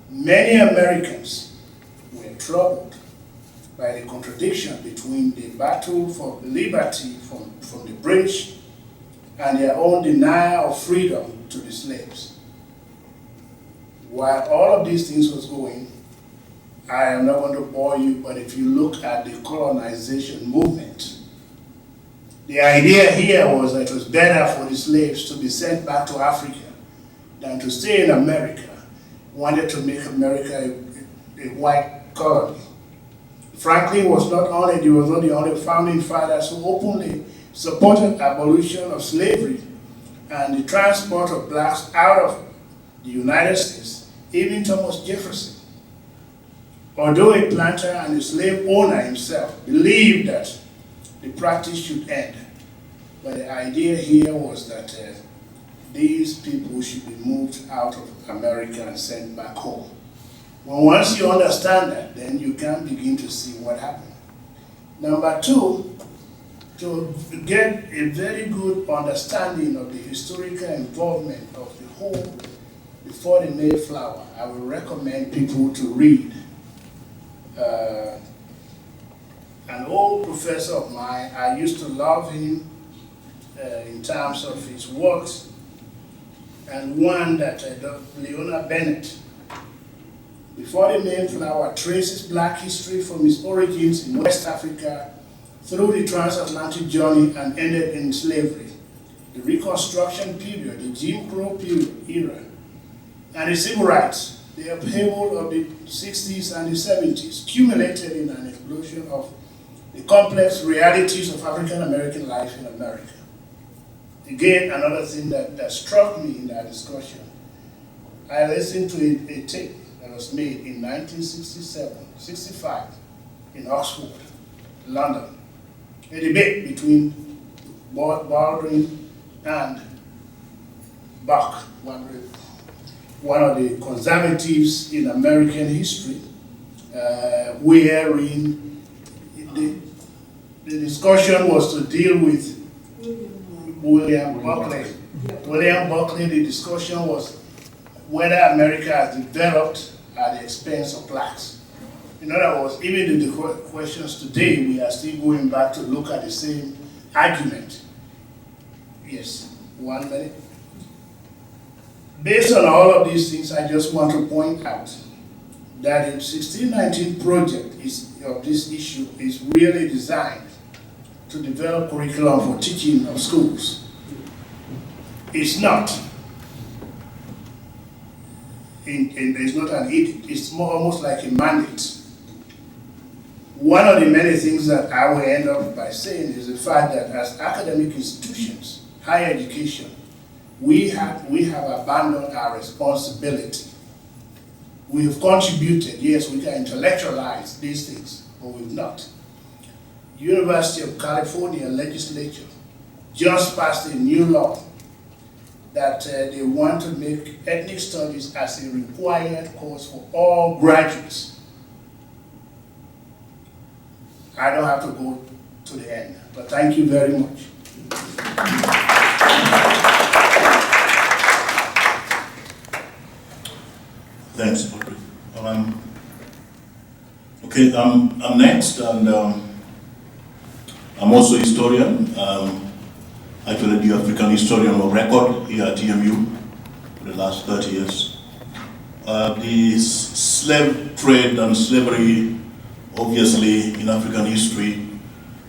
Many Americans were troubled by the contradiction between the battle for liberty from the British and their own denial of freedom to the slaves. While all of these things was going, I am not going to bore you, but if you look at the colonization movement, the idea here was that it was better for the slaves to be sent back to Africa than to stay in America. Wanted to make America a white colony. Franklin was not not the only founding fathers who openly supported abolition of slavery and the transport of blacks out of the United States. Even Thomas Jefferson, although a planter and a slave owner himself, believed that the practice should end. But the idea here was that these people should be moved out of America and sent back home. Well, once you understand that, then you can begin to see what happened. Number two, to get a very good understanding of the historical involvement of the whole before the Mayflower, I would recommend people to read an old professor of mine. I used to love him in terms of his works, and one that Leona Bennett, before the Mayflower, traces black history from its origins in West Africa through the transatlantic journey and ended in slavery, the Reconstruction period, the Jim Crow era, and the civil rights, the upheaval of the 60s and the 70s, culminated in an explosion of the complex realities of African American life in America. Again, another thing that struck me in that discussion, I listened to a tape that was made in 1965 in Oxford, London, a debate between Baldwin and Buck, one of the conservatives in American history, wherein the discussion was to deal with William Buckley. William Buckley, the discussion was whether America has developed at the expense of blacks. In other words, even in the questions today, we are still going back to look at the same argument. Yes, 1 minute. Based on all of these things, I just want to point out that the 1619 project of this issue is really designed to develop curriculum for teaching of schools. It's not. It's not an edict. It's more almost like a mandate. One of the many things that I will end up by saying is the fact that as academic institutions, higher education, we have abandoned our responsibility. We have contributed, yes, we can intellectualize these things, but we've not. University of California legislature just passed a new law that they want to make ethnic studies as a required course for all graduates. I don't have to go to the end, but thank you very much.
Thanks, Patrick. Okay, I'm next, and I'm also a historian. Actually, the African historian of record here at TMU for the last 30 years. The slave trade and slavery, obviously, in African history,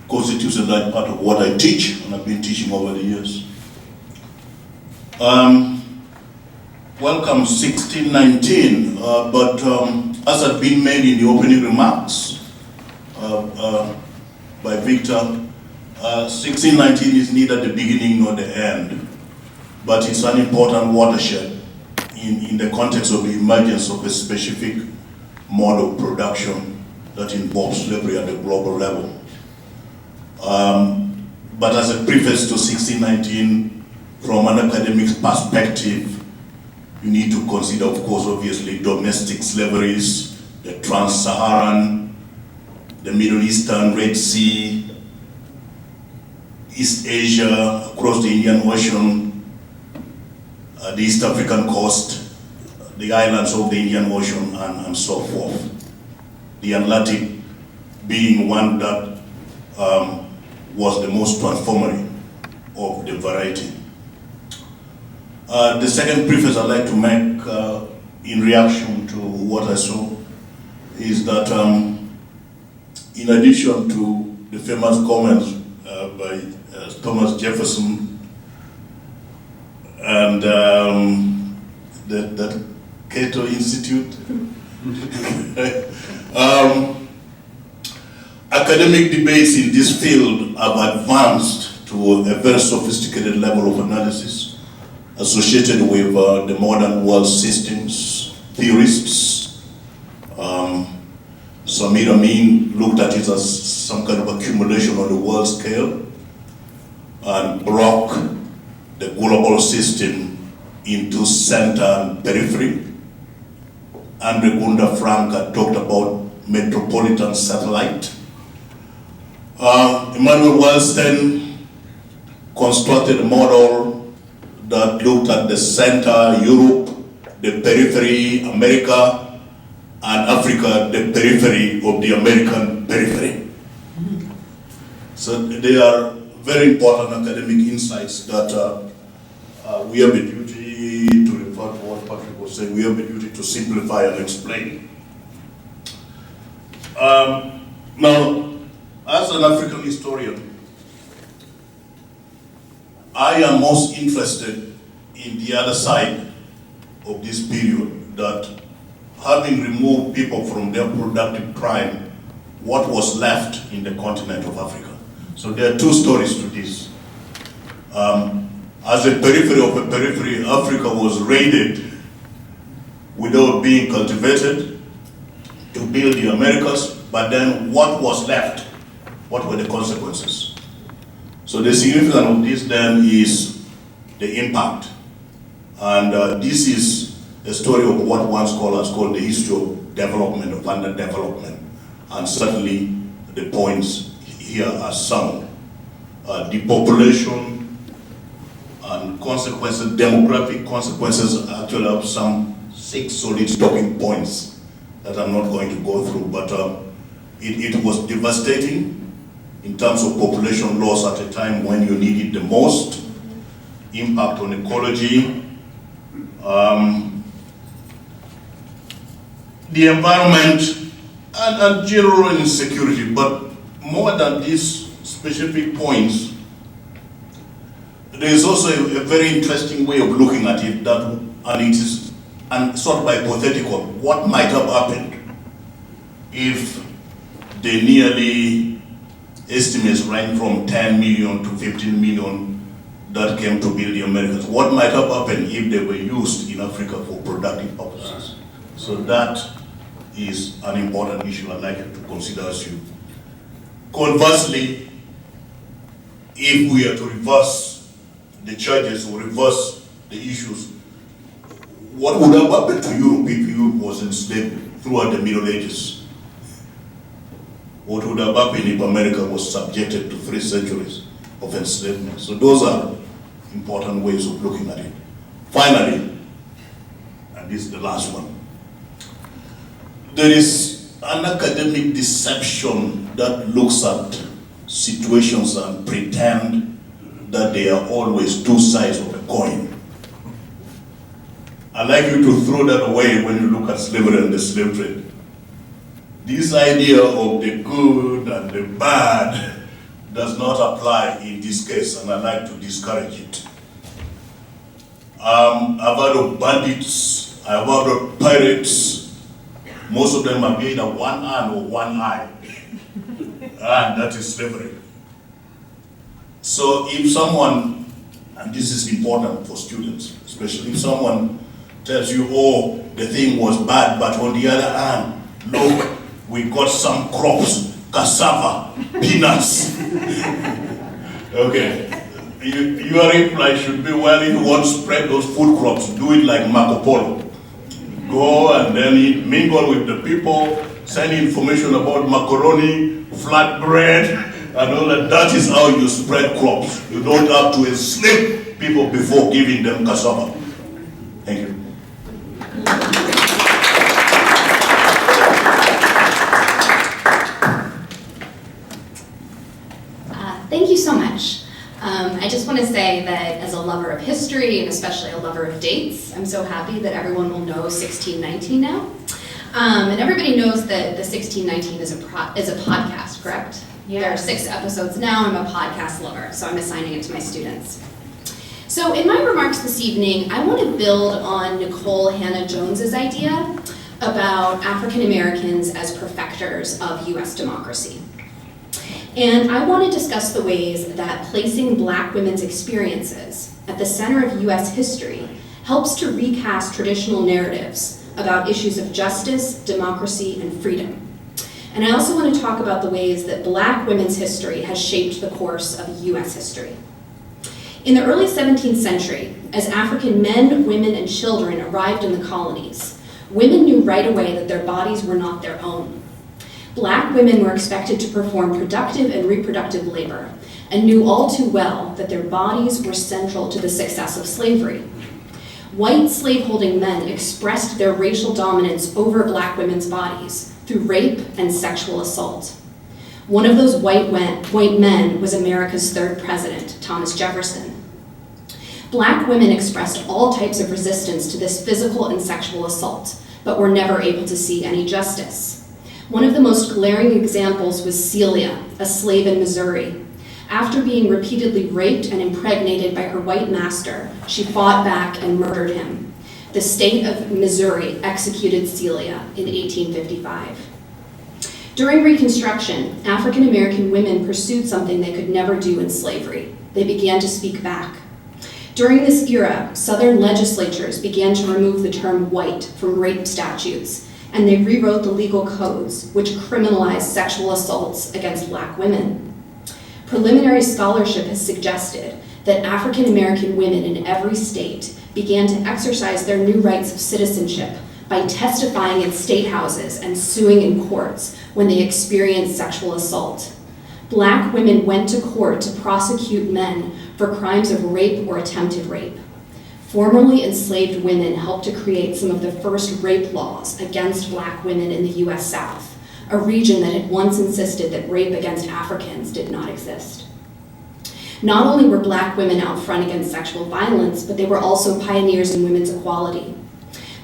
constitutes a large part of what I teach, and I've been teaching over the years. Welcome 1619, but as had been made in the opening remarks by Victor, 1619 is neither the beginning nor the end, but it's an important watershed in the context of the emergence of a specific mode of production that involves slavery at the global level. But as a preface to 1619, from an academic perspective, you need to consider, of course, obviously, domestic slaveries, the Trans-Saharan, the Middle Eastern, Red Sea, East Asia, across the Indian Ocean, the East African coast, the islands of the Indian Ocean, and so forth. The Atlantic being one that was the most transformative of the variety. The second preface I'd like to make in reaction to what I saw is that in addition to the famous comments by Thomas Jefferson and that Cato Institute, academic debates in this field have advanced to a very sophisticated level of analysis associated with the modern world systems. Theorists, Samir Amin looked at it as some kind of accumulation on the world scale, and broke the global system into center and periphery. Andre Gunda Franca talked about metropolitan satellite. Emmanuel Wellston constructed a model that looked at the center, Europe, the periphery, America, and Africa, the periphery of the American periphery. So they are very important academic insights that we have a duty to refer to what Patrick was saying. We have a duty to simplify and explain. Now, as an African historian, I am most interested in the other side of this period, that having removed people from their productive prime, what was left in the continent of Africa. So there are two stories to this. As a periphery of a periphery, Africa was raided without being cultivated to build the Americas, but then what was left? What were the consequences? So the significance of this then is the impact. And this is a story of what one scholar has called the history of development, of underdevelopment. And certainly the points here are some. Depopulation and consequences, demographic consequences, actually have some 6 solid talking points that I'm not going to go through, but it was devastating in terms of population loss at a time when you need it the most, impact on ecology, the environment, and general insecurity. But more than these specific points, there is also a very interesting way of looking at it, and it is sort of hypothetical. What might have happened if the nearly estimates range from 10 million to 15 million that came to build the Americas? What might have happened if they were used in Africa for productive purposes? So that is an important issue I'd like you to consider as you. Conversely, if we are to reverse the charges or reverse the issues, what would have happened to Europe if Europe was enslaved throughout the Middle Ages? What would have happened if America was subjected to 3 centuries of enslavement? So those are important ways of looking at it. Finally, and this is the last one, there is an academic deception that looks at situations and pretend that they are always 2 sides of a coin. I'd like you to throw that away when you look at slavery and the slave trade. This idea of the good and the bad does not apply in this case, and I'd like to discourage it. I've heard of bandits, I've heard of pirates. Most of them are either one hand or one eye, and that is slavery. So if someone, and this is important for students, especially if someone tells you, oh, the thing was bad, but on the other hand, look, we got some crops, cassava, peanuts. Okay, your reply should be, well, if you want to spread those food crops, do it like Marco Polo. Go and then mingle with the people, send information about macaroni, flatbread, and all that. That is how you spread crops. You don't have to enslave people before giving them cassava. Thank you.
Thank you so much. I just want to say that as a lover of history and especially a lover of dates, I'm so happy that everyone will know 1619 now. And everybody knows that the 1619 is a podcast, correct?
Yes.
There are 6 episodes now. I'm a podcast lover, so I'm assigning it to my students. So in my remarks this evening, I want to build on Nicole Hannah-Jones's idea about African Americans as perfecters of U.S. democracy. And I want to discuss the ways that placing Black women's experiences at the center of U.S. history helps to recast traditional narratives about issues of justice, democracy, and freedom. And I also want to talk about the ways that Black women's history has shaped the course of U.S. history. In the early 17th century, as African men, women, and children arrived in the colonies, women knew right away that their bodies were not their own. Black women were expected to perform productive and reproductive labor, and knew all too well that their bodies were central to the success of slavery. White slaveholding men expressed their racial dominance over Black women's bodies through rape and sexual assault. One of those white men was America's 3rd president, Thomas Jefferson. Black women expressed all types of resistance to this physical and sexual assault, but were never able to see any justice. One of the most glaring examples was Celia, a slave in Missouri. After being repeatedly raped and impregnated by her white master, she fought back and murdered him. The state of Missouri executed Celia in 1855. During Reconstruction, African American women pursued something they could never do in slavery. They began to speak back. During this era, Southern legislatures began to remove the term white from rape statutes, and they rewrote the legal codes which criminalized sexual assaults against Black women. Preliminary scholarship has suggested that African American women in every state began to exercise their new rights of citizenship by testifying in state houses and suing in courts when they experienced sexual assault. Black women went to court to prosecute men for crimes of rape or attempted rape. Formerly enslaved women helped to create some of the first rape laws against black women in the US South, a region that had once insisted that rape against Africans did not exist. Not only were black women out front against sexual violence, but they were also pioneers in women's equality.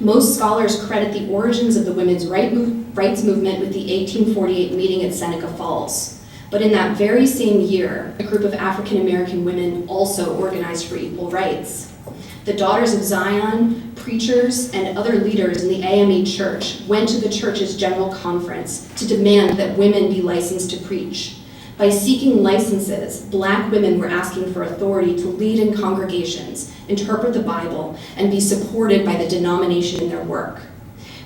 Most scholars credit the origins of the women's rights movement with the 1848 meeting at Seneca Falls. But in that very same year, a group of African American women also organized for equal rights. The Daughters of Zion, preachers, and other leaders in the AME Church went to the church's general conference to demand that women be licensed to preach. By seeking licenses, black women were asking for authority to lead in congregations, interpret the Bible, and be supported by the denomination in their work.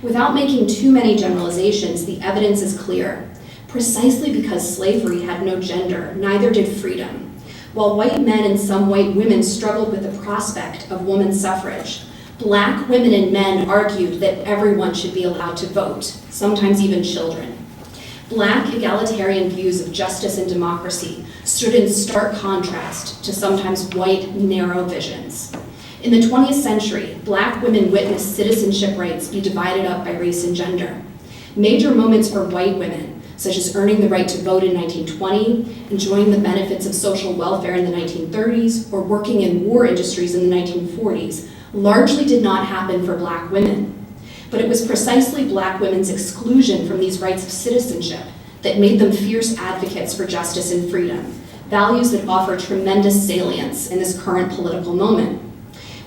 Without making too many generalizations, the evidence is clear. Precisely because slavery had no gender, neither did freedom. While white men and some white women struggled with the prospect of women's suffrage, black women and men argued that everyone should be allowed to vote, sometimes even children. Black egalitarian views of justice and democracy stood in stark contrast to sometimes white, narrow visions. In the 20th century, black women witnessed citizenship rights be divided up by race and gender. Major moments for white women, such as earning the right to vote in 1920, enjoying the benefits of social welfare in the 1930s, or working in war industries in the 1940s, largely did not happen for black women. But it was precisely black women's exclusion from these rights of citizenship that made them fierce advocates for justice and freedom, values that offer tremendous salience in this current political moment.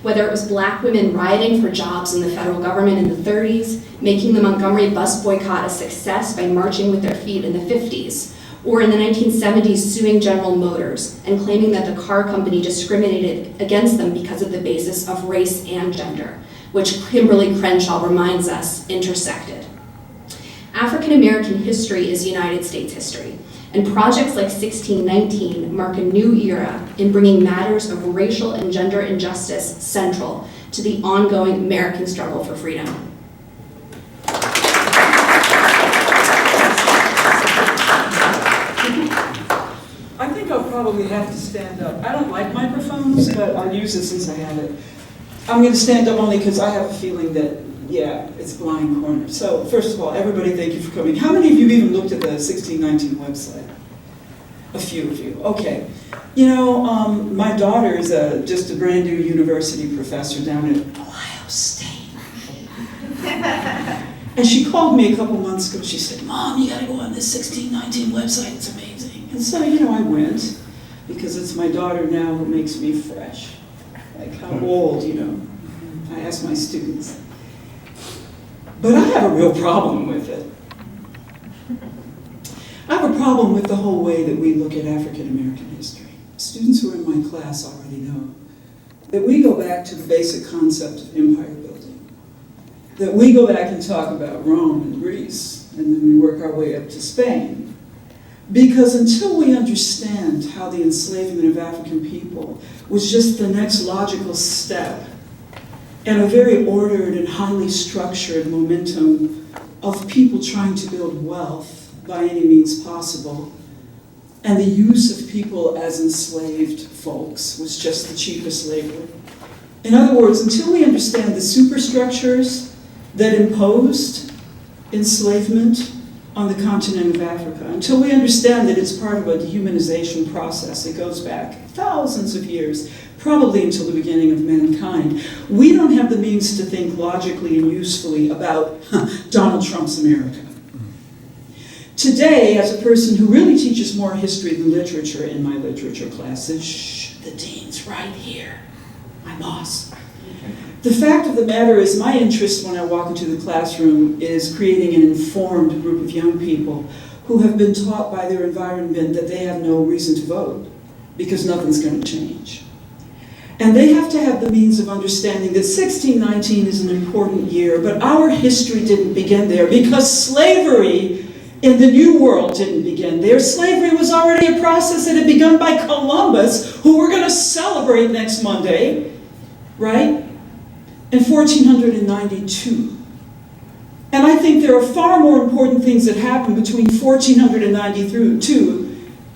Whether it was black women rioting for jobs in the federal government in the 30s, making the Montgomery bus boycott a success by marching with their feet in the 50s, or in the 1970s suing General Motors and claiming that the car company discriminated against them because of the basis of race and gender, which Kimberly Crenshaw reminds us intersected. African American history is United States history, and projects like 1619 mark a new era in bringing matters of racial and gender injustice central to the ongoing American struggle for freedom.
I think I'll probably have to stand up. I don't like microphones, but I'll use it since I have it. I'm going to stand up only because I have a feeling that, yeah, it's blind corner. So first of all, everybody, thank you for coming. How many of you even looked at the 1619 website? A few of you, okay. You know, my daughter is just a brand new university professor down at Ohio State. And she called me a couple months ago. She said, Mom, you gotta go on this 1619 website, it's amazing. And so, you know, I went, because it's my daughter now who makes me fresh. Like, how old, you know? I ask my students. But I have a real problem with it. I have a problem with the whole way that we look at African American history. Students who are in my class already know that we go back to the basic concept of empire building. That we go back and talk about Rome and Greece, and then we work our way up to Spain. Because until we understand how the enslavement of African people was just the next logical step and a very ordered and highly structured momentum of people trying to build wealth by any means possible, and the use of people as enslaved folks was just the cheapest labor. In other words, until we understand the superstructures that imposed enslavement on the continent of Africa, until we understand that it's part of a dehumanization process that goes back thousands of years, probably until the beginning of mankind, we don't have the means to think logically and usefully about Donald Trump's America. Today, as a person who really teaches more history than literature in my literature classes, the dean's right here, my boss. The fact of the matter is, my interest when I walk into the classroom is creating an informed group of young people who have been taught by their environment that they have no reason to vote because nothing's going to change. And they have to have the means of understanding that 1619 is an important year, but our history didn't begin there because slavery in the New World didn't begin there. Slavery was already a process that had begun by Columbus, who we're going to celebrate next Monday, right? In 1492. And I think there are far more important things that happened between 1492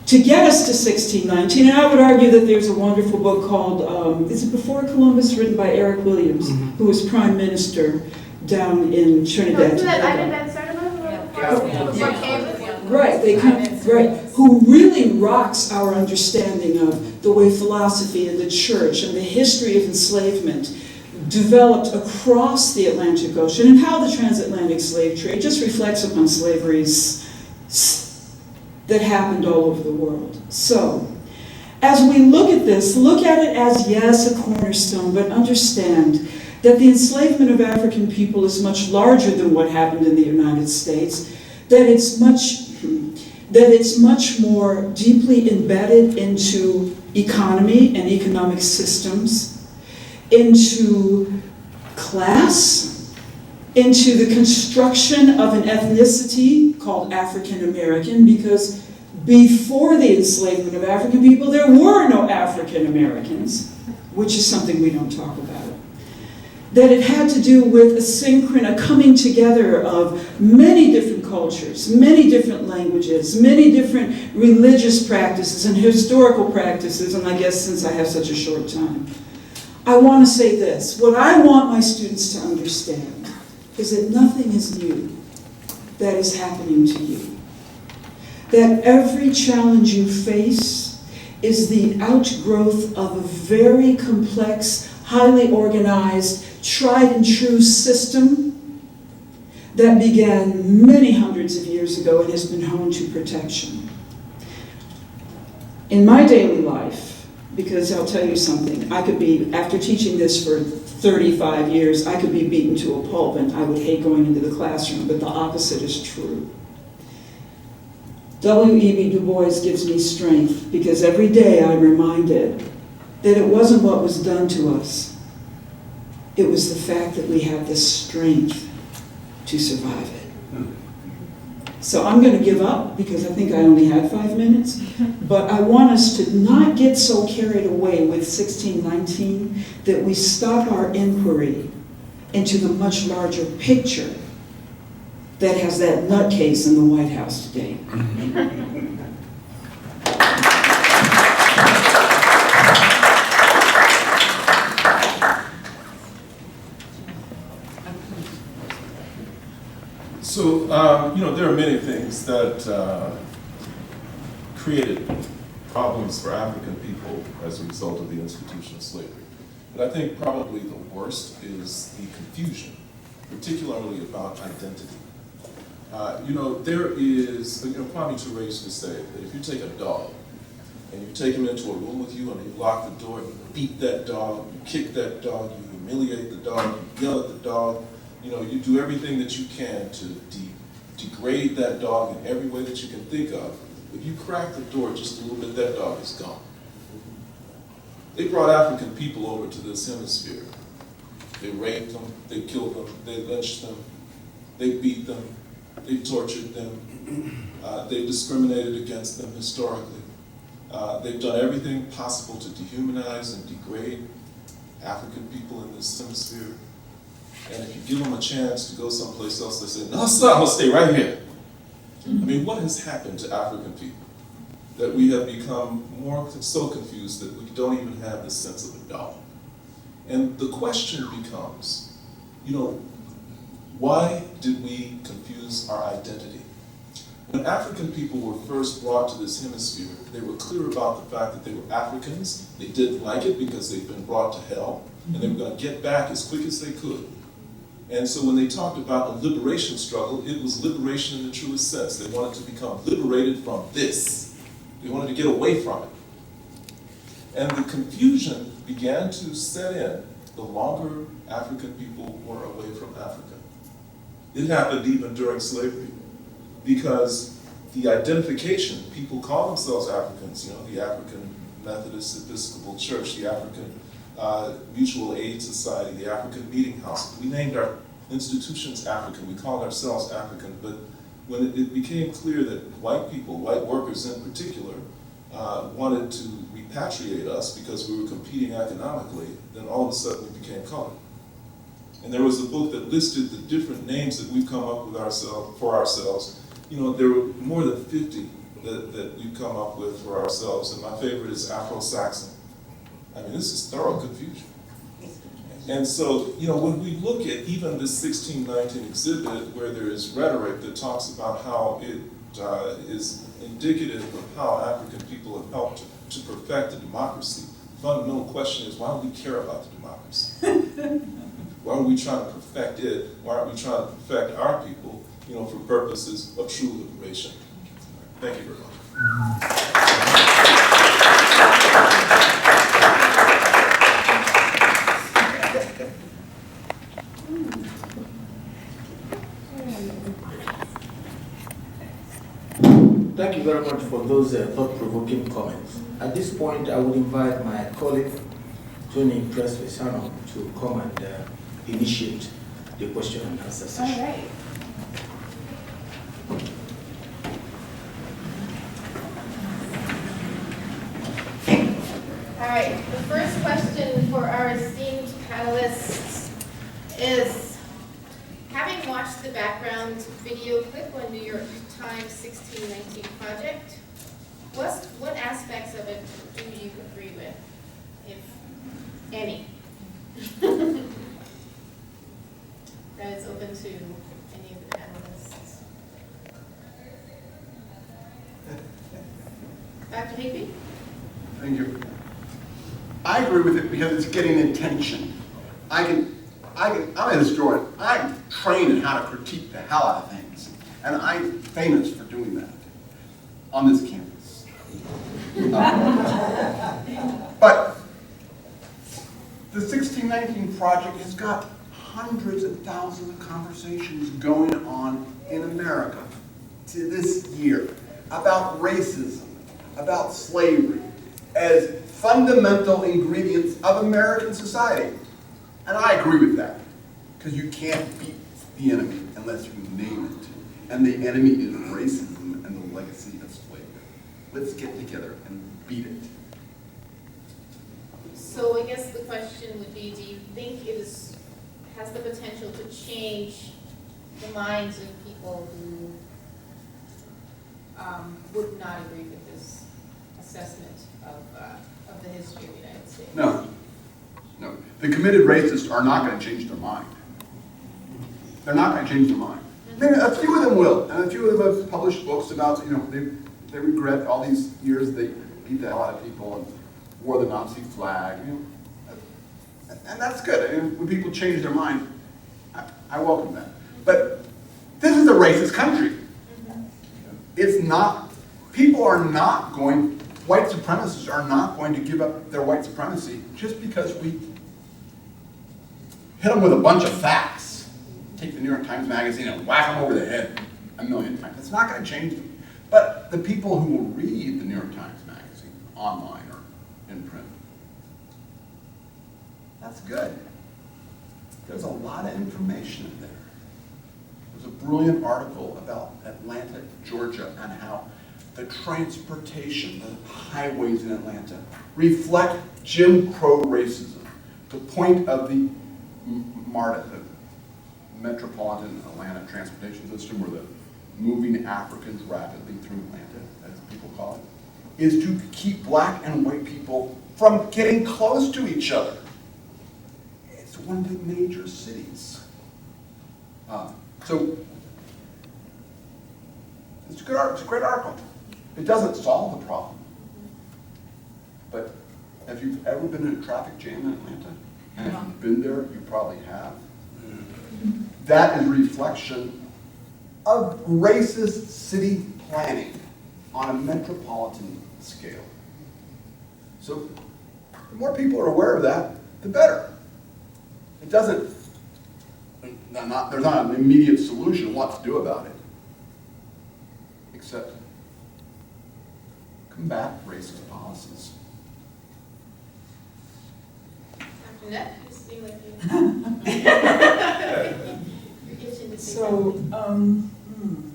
to get us to 1619. And I would argue that there's a wonderful book called, is it Before Columbus, written by Eric Williams, who was prime minister down in Trinidad. Right, they come, right, who really rocks our understanding of the way philosophy and the church and the history of enslavement developed across the Atlantic Ocean, and how the transatlantic slave trade just reflects upon slaveries that happened all over the world. So, as we look at this, look at it as, yes, a cornerstone, but understand that the enslavement of African people is much larger than what happened in the United States, that it's much more deeply embedded into economy and economic systems, into class, into the construction of an ethnicity called African American, because before the enslavement of African people, there were no African Americans, which is something we don't talk about. That it had to do with a coming together of many different cultures, many different languages, many different religious practices and historical practices, and I guess since I have such a short time, I want to say this. What I want my students to understand is that nothing is new that is happening to you. That every challenge you face is the outgrowth of a very complex, highly organized, tried and true system that began many hundreds of years ago and has been honed to perfection. In my daily life, because I'll tell you something, I could be, after teaching this for 35 years, I could be beaten to a pulp and I would hate going into the classroom, but the opposite is true. W.E.B. Du Bois gives me strength because every day I'm reminded that it wasn't what was done to us. It was the fact that we have the strength to survive it. So I'm going to give up because I think I only had 5 minutes. But I want us to not get so carried away with 1619 that we stop our inquiry into the much larger picture that has that nutcase in the White House today.
So, there are many things that created problems for African people as a result of the institution of slavery. But I think probably the worst is the confusion, particularly about identity. There is, Kwame Ture used to say that if you take a dog and you take him into a room with you and you lock the door, you beat that dog, you kick that dog, you humiliate the dog, you yell at the dog, you do everything that you can to degrade that dog in every way that you can think of. If you crack the door just a little bit, that dog is gone. They brought African people over to this hemisphere. They raped them, they killed them, they lynched them, they beat them, they tortured them, they discriminated against them historically. They've done everything possible to dehumanize and degrade African people in this hemisphere. And if you give them a chance to go someplace else, they say, no, sir, I'm gonna stay right here. I mean, what has happened to African people that we have become so confused that we don't even have the sense of a dog? And the question becomes, why did we confuse our identity? When African people were first brought to this hemisphere, they were clear about the fact that they were Africans. They didn't like it because they'd been brought to hell, and they were going to get back as quick as they could. And so when they talked about a liberation struggle, it was liberation in the truest sense. They wanted to become liberated from this. They wanted to get away from it. And the confusion began to set in the longer African people were away from Africa. It happened even during slavery, because the identification, people call themselves Africans, the African Methodist Episcopal Church, the African Mutual Aid Society, the African Meeting House. We named our institutions African, we called ourselves African, but when it became clear that white people, white workers in particular, wanted to repatriate us because we were competing economically, then all of a sudden we became colored. And there was a book that listed the different names that we've come up with for ourselves. There were more than 50 that we've come up with for ourselves, and my favorite is Afro-Saxon. I mean, this is thorough confusion. And so, you know, when we look at even this 1619 exhibit, where there is rhetoric that talks about how it is indicative of how African people have helped to perfect the democracy, the fundamental question is, why do we care about the democracy? Why are we trying to perfect it? Why aren't we trying to perfect our people, you know, for purposes of true liberation? Thank you very much.
Thank you very much for those thought-provoking comments. At this point, I would invite my colleague, Tony Press-Vesano, to come and initiate the question and answer session.
All right. All right, the first question for our esteemed panelists is, having watched the background video clip on New York Times 1619 project, what aspects of it do you agree with, if any? That is open to any of the panelists. Dr. Higby?
Thank you. I agree with it because it's getting attention. I'm a historian. I'm trained in how to critique the hell out of things. And I'm famous for doing that on this campus. But the 1619 project has got hundreds of thousands of conversations going on in America to this year about racism, about slavery, as fundamental ingredients of American society. And I agree with that, because you can't beat the enemy unless you name it. And the enemy is racism and the legacy of slavery. Let's get together and beat it.
So I guess the question would be, do you think it has the potential to change the minds of people who would not agree with this assessment of the history of the United States?
No. The committed racists are not going to change their mind. They're not going to change their mind. Maybe a few of them will, and a few of them have published books about, you know, they regret all these years they beat the hell out of people and wore the Nazi flag, you know. And that's good. I mean, when people change their mind, I welcome that. But this is a racist country. It's not, people are not going, white supremacists are not going to give up their white supremacy just because we hit them with a bunch of facts. Take the New York Times Magazine and whack them over the head a million times. It's not going to change them. But the people who will read the New York Times Magazine online or in print, that's good. There's a lot of information in there. There's a brilliant article about Atlanta, Georgia, and how the transportation, the highways in Atlanta, reflect Jim Crow racism. The point of the MARTA, the Metropolitan Atlanta Transportation System, or the moving Africans rapidly through Atlanta, as people call it, is to keep black and white people from getting close to each other. It's one of the major cities. So it's a great article. It doesn't solve the problem. But if you've ever been in a traffic jam in Atlanta, and if you've been there, you probably have. That is a reflection of racist city planning on a metropolitan scale. So the more people are aware of that, the better. It doesn't, there's not an immediate solution what to do about it, except combat racist policies.
After that, you seem like you're itching to say
So,
something.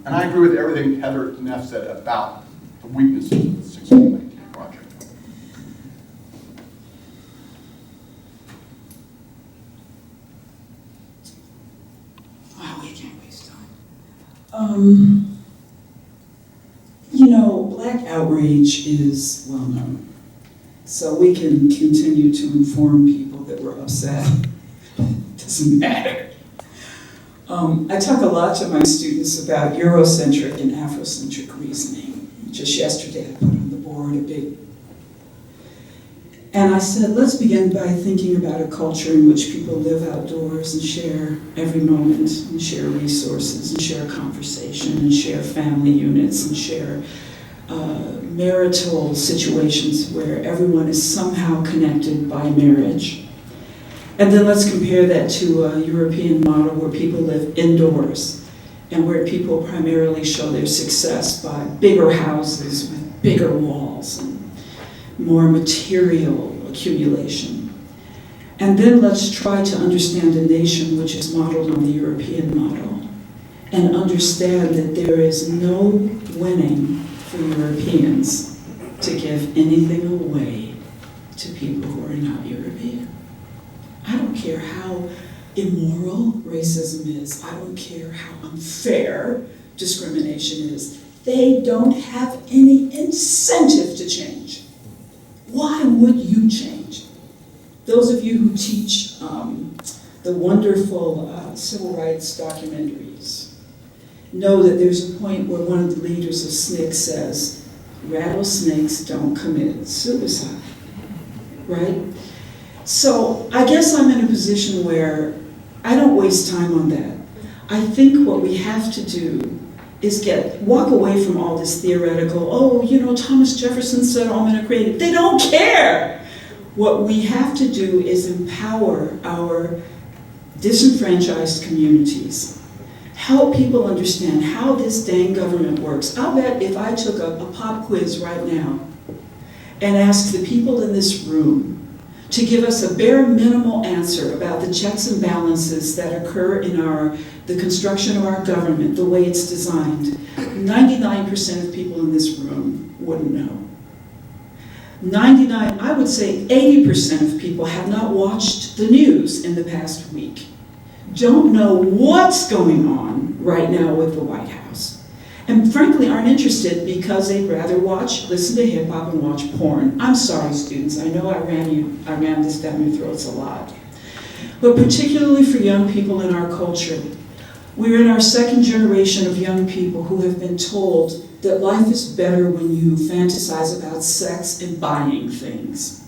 And I agree with everything Heather Neff said about the weaknesses of the 1619 project.
Wow, we can't waste time. You know, that outrage is well known. So we can continue to inform people that we're upset. Doesn't matter. I talk a lot to my students about Eurocentric and Afrocentric reasoning. Just yesterday I put on the board a big, and I said, let's begin by thinking about a culture in which people live outdoors and share every moment, and share resources, and share conversation, and share family units, and share marital situations where everyone is somehow connected by marriage. And then let's compare that to a European model where people live indoors and where people primarily show their success by bigger houses with bigger walls and more material accumulation. And then let's try to understand a nation which is modeled on the European model and understand that there is no winning for Europeans to give anything away to people who are not European. I don't care how immoral racism is. I don't care how unfair discrimination is. They don't have any incentive to change. Why would you change? Those of you who teach the wonderful civil rights documentaries know that there's a point where one of the leaders of SNCC says, rattlesnakes don't commit suicide, right? So I guess I'm in a position where I don't waste time on that. I think what we have to do is walk away from all this theoretical, oh, you know, Thomas Jefferson said all men are created. They don't care. What we have to do is empower our disenfranchised communities. Help people understand how this dang government works. I'll bet if I took a pop quiz right now and asked the people in this room to give us a bare minimal answer about the checks and balances that occur in the construction of our government, the way it's designed, 99% of people in this room wouldn't know. I would say 80% of people have not watched the news in the past week, don't know what's going on right now with the White House, and frankly aren't interested because they'd rather listen to hip hop and watch porn. I'm sorry, students, I know I ran this down your throats a lot. But particularly for young people in our culture, we're in our second generation of young people who have been told that life is better when you fantasize about sex and buying things.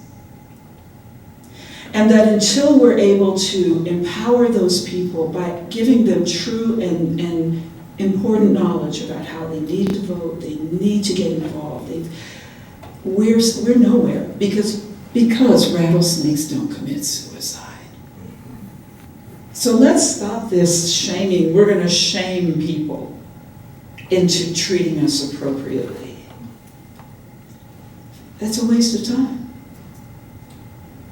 And that until we're able to empower those people by giving them true and important knowledge about how they need to vote, they need to get involved, we're nowhere because rattlesnakes don't commit suicide. So let's stop this shaming. We're going to shame people into treating us appropriately. That's a waste of time.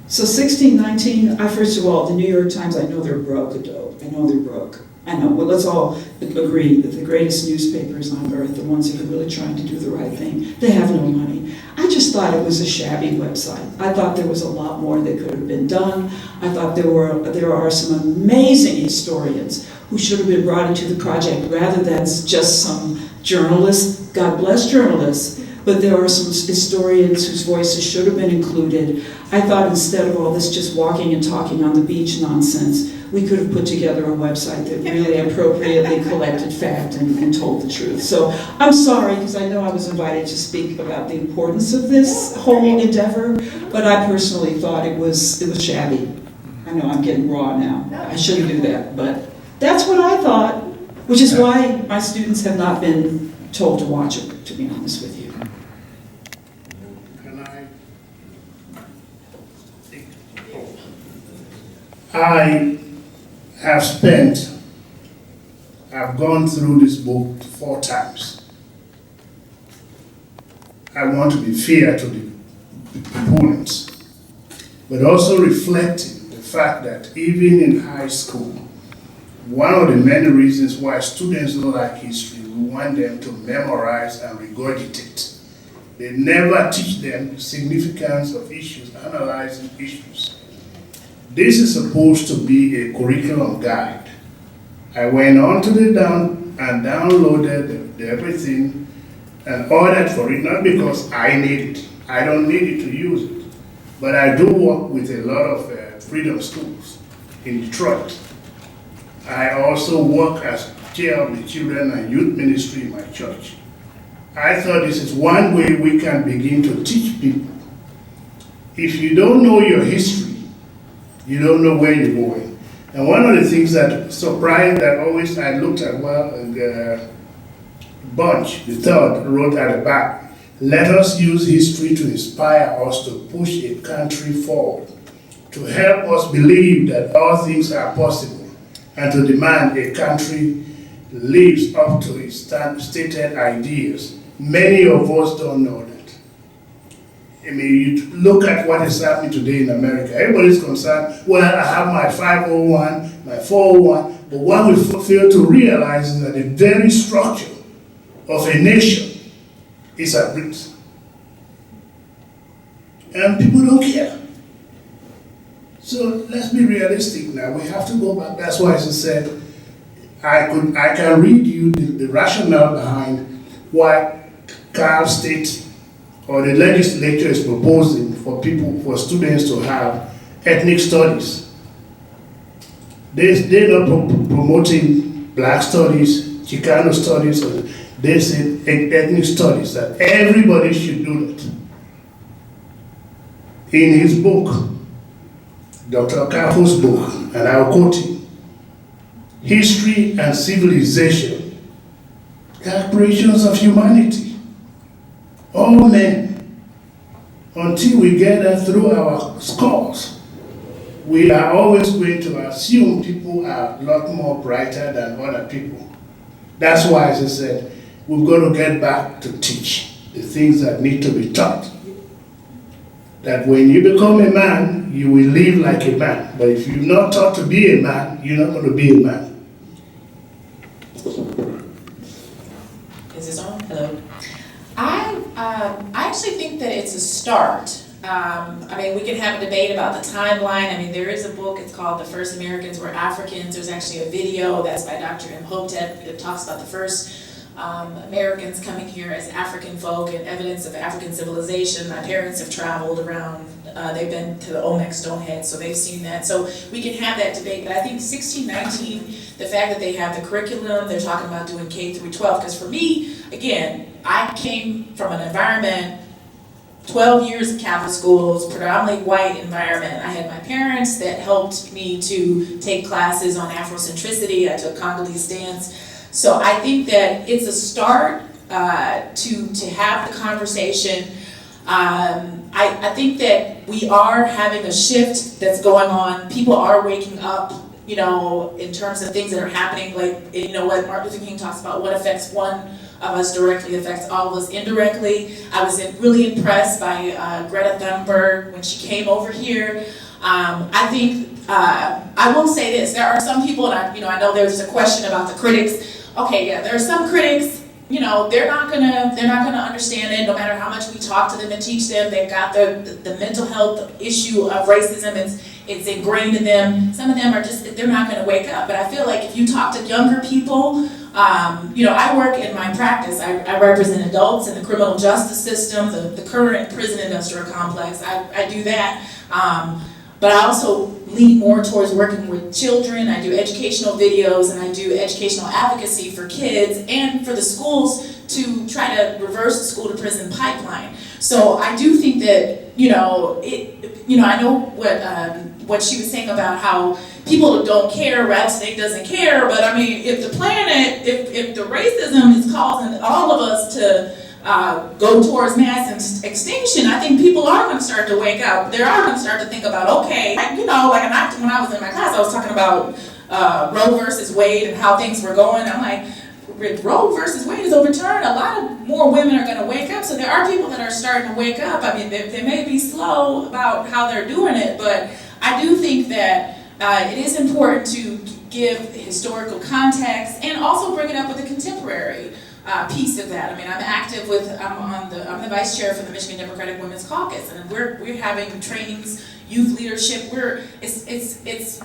So 1619, first of all, the New York Times, I know they're broke, Adobe. I know they're broke. I know, well, let's all agree that the greatest newspapers on earth, the ones that are really trying to do the right thing, they have no money. I just thought it was a shabby website. I thought there was a lot more that could have been done. I thought there are some amazing historians who should have been brought into the project rather than just some journalists. God bless journalists. But there are some historians whose voices should have been included. I thought instead of all this just walking and talking on the beach nonsense, we could have put together a website that really appropriately collected fact and told the truth. So I'm sorry, because I know I was invited to speak about the importance of this whole endeavor, but I personally thought it was shabby. I know I'm getting raw now. I shouldn't do that, but that's what I thought, which is why my students have not been told to watch it, to be honest with you.
I have gone through this book 4 times. I want to be fair to the opponents, but also reflecting the fact that even in high school, one of the many reasons why students don't like history, we want them to memorize and regurgitate. They never teach them the significance of issues, analyzing issues. This is supposed to be a curriculum guide. I went on to the downloaded everything and ordered for it, not because I need it. I don't need it to use it. But I do work with a lot of freedom schools in Detroit. I also work as chair of the children and youth ministry in my church. I thought this is one way we can begin to teach people. If you don't know your history, you don't know where you're going. And one of the things that surprised that always I looked at, Bunch, the third, wrote at the back, let us use history to inspire us to push a country forward, to help us believe that all things are possible, and to demand a country lives up to its stated ideas. Many of us don't know that. I mean, you look at what is happening today in America. Everybody's concerned, well, I have my 501, my 401, but what we fail to realize is that the very structure of a nation is at risk. And people don't care. So let's be realistic now. We have to go back. That's why I said, I can read you the rationale behind why Cal State or the legislature is proposing for students to have ethnic studies. They're not promoting black studies, Chicano studies, or they say ethnic studies, that everybody should do that. In his book, Dr. Okafor's book, and I'll quote him, History and Civilization, the aspirations of humanity, all men, until we get that through our scores, we are always going to assume people are a lot more brighter than other people. That's why, as I said, we've got to get back to teach the things that need to be taught. That when you become a man, you will live like a man. But if you're not taught to be a man, you're not going to be a man.
Is this on? Hello. I actually think that it's a start. I mean, we can have a debate about the timeline. I mean, there is a book, it's called The First Americans Were Africans. There's actually a video that's by Dr. Imhotep that talks about the first Americans coming here as African folk and evidence of African civilization. My parents have traveled around, they've been to the Olmec Stonehenge, so they've seen that. So we can have that debate, but I think 1619, the fact that they have the curriculum, they're talking about doing K through 12, because for me, again, I came from an environment, 12 years of Catholic schools, predominantly white environment. I had my parents that helped me to take classes on Afrocentricity. I took Congolese dance. So I think that it's a start to have the conversation. I think that we are having a shift that's going on. People are waking up, you know, in terms of things that are happening, like, you know, what Martin Luther King talks about, what affects one of us directly affects all of us indirectly. I was really impressed by Greta Thunberg when she came over here. I think, I will say this, there are some people, and I know there's a question about the critics. Okay, yeah, there are some critics, you know, they're not gonna understand it no matter how much we talk to them and teach them. They've got the mental health issue of racism, it's ingrained in them. Some of them are just, they're not gonna wake up. But I feel like if you talk to younger people, you know, I work in my practice, I represent adults in the criminal justice system, the current prison industrial complex, I do that. But I also lean more towards working with children. I do educational videos and I do educational advocacy for kids and for the schools to try to reverse the school to prison pipeline. So I do think that, you know, I know what she was saying about how people don't care, Rap Snake doesn't care, but I mean, if the planet, if the racism is causing all of us to go towards mass extinction, I think people are going to start to wake up. They are going to start to think about, okay, you know, like when I was in my class, I was talking about Roe versus Wade and how things were going. I'm like, if Roe versus Wade is overturned, a lot of more women are going to wake up. So there are people that are starting to wake up. I mean, they may be slow about how they're doing it, but I do think that it is important to give historical context and also bring it up with the contemporary piece of that. I mean, I'm the vice chair for the Michigan Democratic Women's Caucus, and we're having trainings, youth leadership.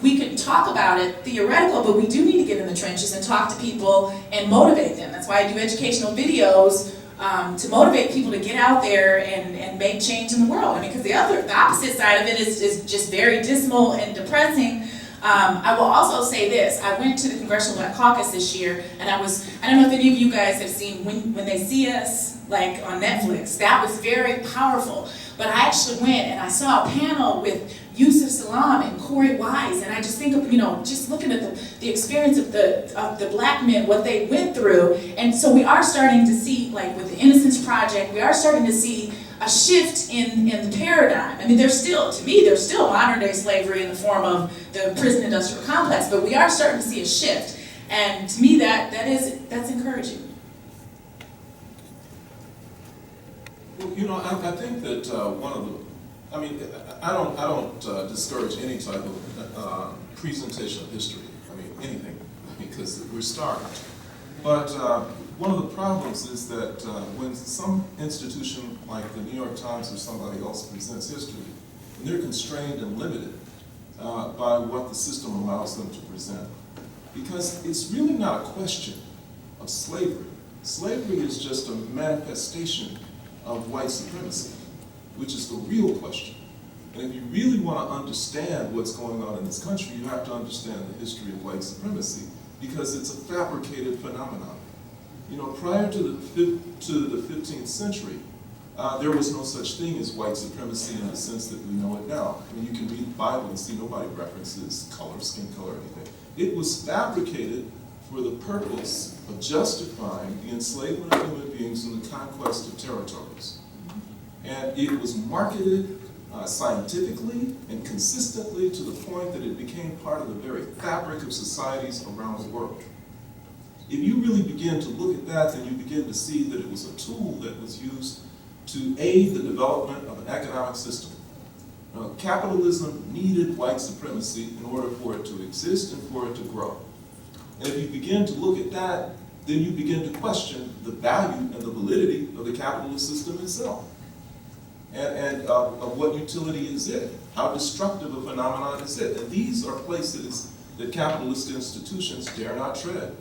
We can talk about it theoretical, but we do need to get in the trenches and talk to people and motivate them. That's why I do educational videos to motivate people to get out there and make change in the world. I mean, because the opposite side of it is just very dismal and depressing. I will also say this, I went to the Congressional Black Caucus this year, and I don't know if any of you guys have seen When They See Us, like on Netflix. That was very powerful. But I actually went and I saw a panel with Yusuf Salaam and Corey Wise, and I just think of, just looking at the experience of the black men, what they went through. And so we are starting to see, like with the Innocence Project, we are starting to see a shift in the paradigm. I mean, there's still modern day slavery in the form of the prison industrial complex, but we are starting to see a shift. And to me, that's encouraging.
Well, I think that I don't discourage any type of presentation of history. I mean, anything, because we're starting. But one of the problems is that when some institution like the New York Times or somebody else presents history, and they're constrained and limited by what the system allows them to present. Because it's really not a question of slavery. Slavery is just a manifestation of white supremacy, which is the real question. And if you really want to understand what's going on in this country, you have to understand the history of white supremacy, because it's a fabricated phenomenon. Prior to the 15th century, there was no such thing as white supremacy in the sense that we know it now. I mean, you can read the Bible and see nobody references color, skin color, anything. It was fabricated for the purpose of justifying the enslavement of human beings and the conquest of territories. And it was marketed scientifically and consistently to the point that it became part of the very fabric of societies around the world. If you really begin to look at that, then you begin to see that it was a tool that was used to aid the development of an economic system. Capitalism needed white supremacy in order for it to exist and for it to grow. And if you begin to look at that, then you begin to question the value and the validity of the capitalist system itself. And of what utility is it? How destructive a phenomenon is it? And these are places that capitalist institutions dare not tread.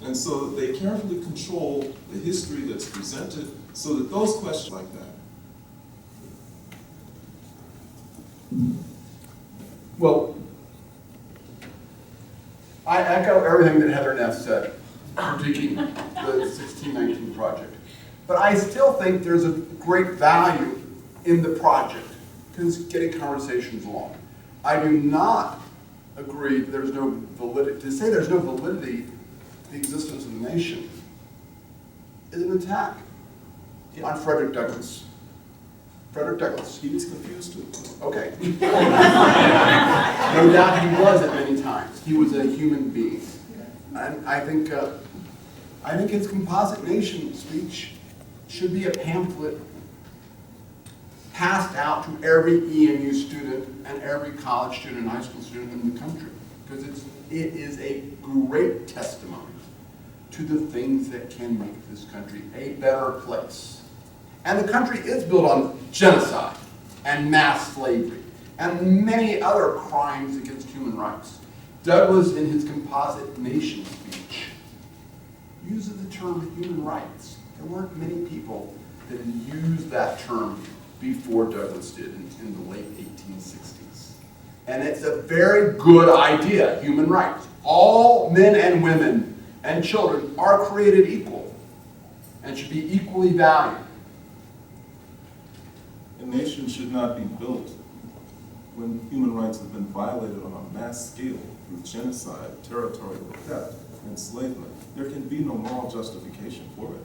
And so they carefully control the history that's presented so that those questions like that.
Well, I echo everything that Heather Neff said, critiquing the 1619 project. But I still think there's a great value in the project, because getting conversations along. I do not agree that there's no validity. To say there's no validity to the existence of the nation is an attack on Frederick Douglass. Frederick Douglass.
He was confused too.
Okay. No doubt he was at many times. He was a human being. And I think his Composite Nation speech should be a pamphlet passed out to every EMU student and every college student and high school student in the country, because it is a great testimony to the things that can make this country a better place. And the country is built on genocide and mass slavery and many other crimes against human rights. Douglass, in his Composite Nation speech, uses the term human rights. There weren't many people that had used that term before Douglass did in the late 1860s. And it's a very good idea, human rights. All men and women and children are created equal and should be equally valued.
A nation should not be built when human rights have been violated on a mass scale through genocide, territorial theft, enslavement. There can be no moral justification for it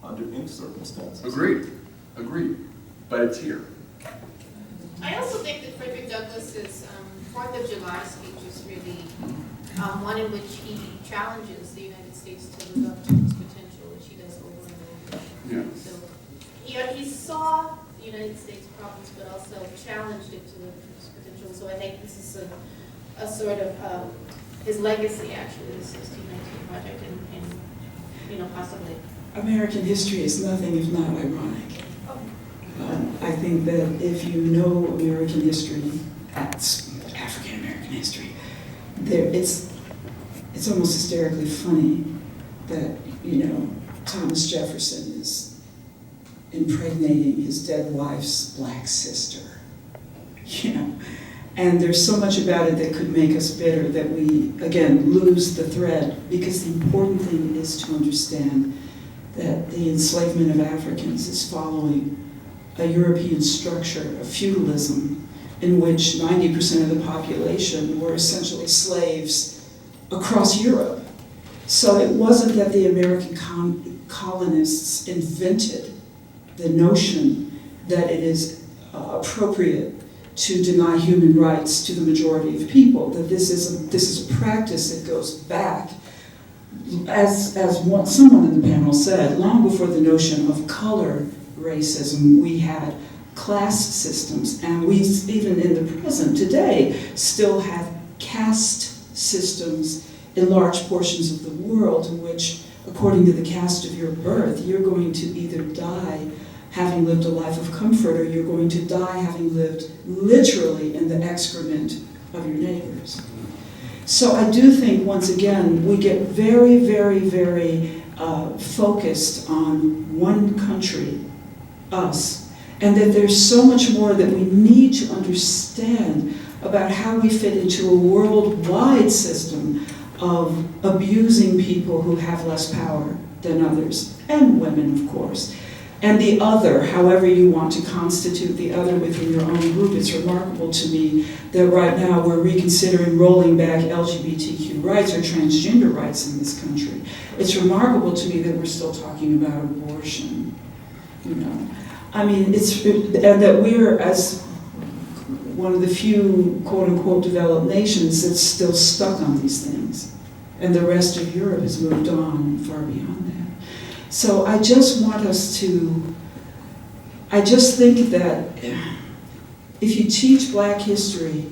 under any circumstances.
Agreed. But it's here.
I also think that Frederick Douglass's 4th of July speech is really one in which he challenges the United States to live up to its potential, which he does over and over.
Yeah.
So he saw the United States problems, but also challenged it to live up to its potential. So I think this is a sort of his legacy, actually, the 1619 project, and possibly.
American history is nothing if not ironic. I think that if you know American history, African American history, it's almost hysterically funny that Thomas Jefferson is impregnating his dead wife's black sister. You know, and there's so much about it that could make us bitter that we, again, lose the thread, because the important thing is to understand that the enslavement of Africans is following a European structure of feudalism in which 90% of the population were essentially slaves across Europe. So it wasn't that the American colonists invented the notion that it is appropriate to deny human rights to the majority of people, that this is a practice that goes back, as someone in the panel said, long before the notion of color racism. We had class systems, and we, even in the present today, still have caste systems in large portions of the world in which, according to the caste of your birth, you're going to either die having lived a life of comfort, or you're going to die having lived literally in the excrement of your neighbors. So I do think, once again, we get very, very, very focused on one country, us, and that there's so much more that we need to understand about how we fit into a worldwide system of abusing people who have less power than others, and women, of course. And the other, however you want to constitute the other within your own group. It's remarkable to me that right now we're reconsidering rolling back LGBTQ rights or transgender rights in this country. It's remarkable to me that we're still talking about abortion, you know. I mean, and that we're, as one of the few quote-unquote developed nations, that's still stuck on these things. And the rest of Europe has moved on far beyond that. So I just want us to, I just think that if you teach Black history,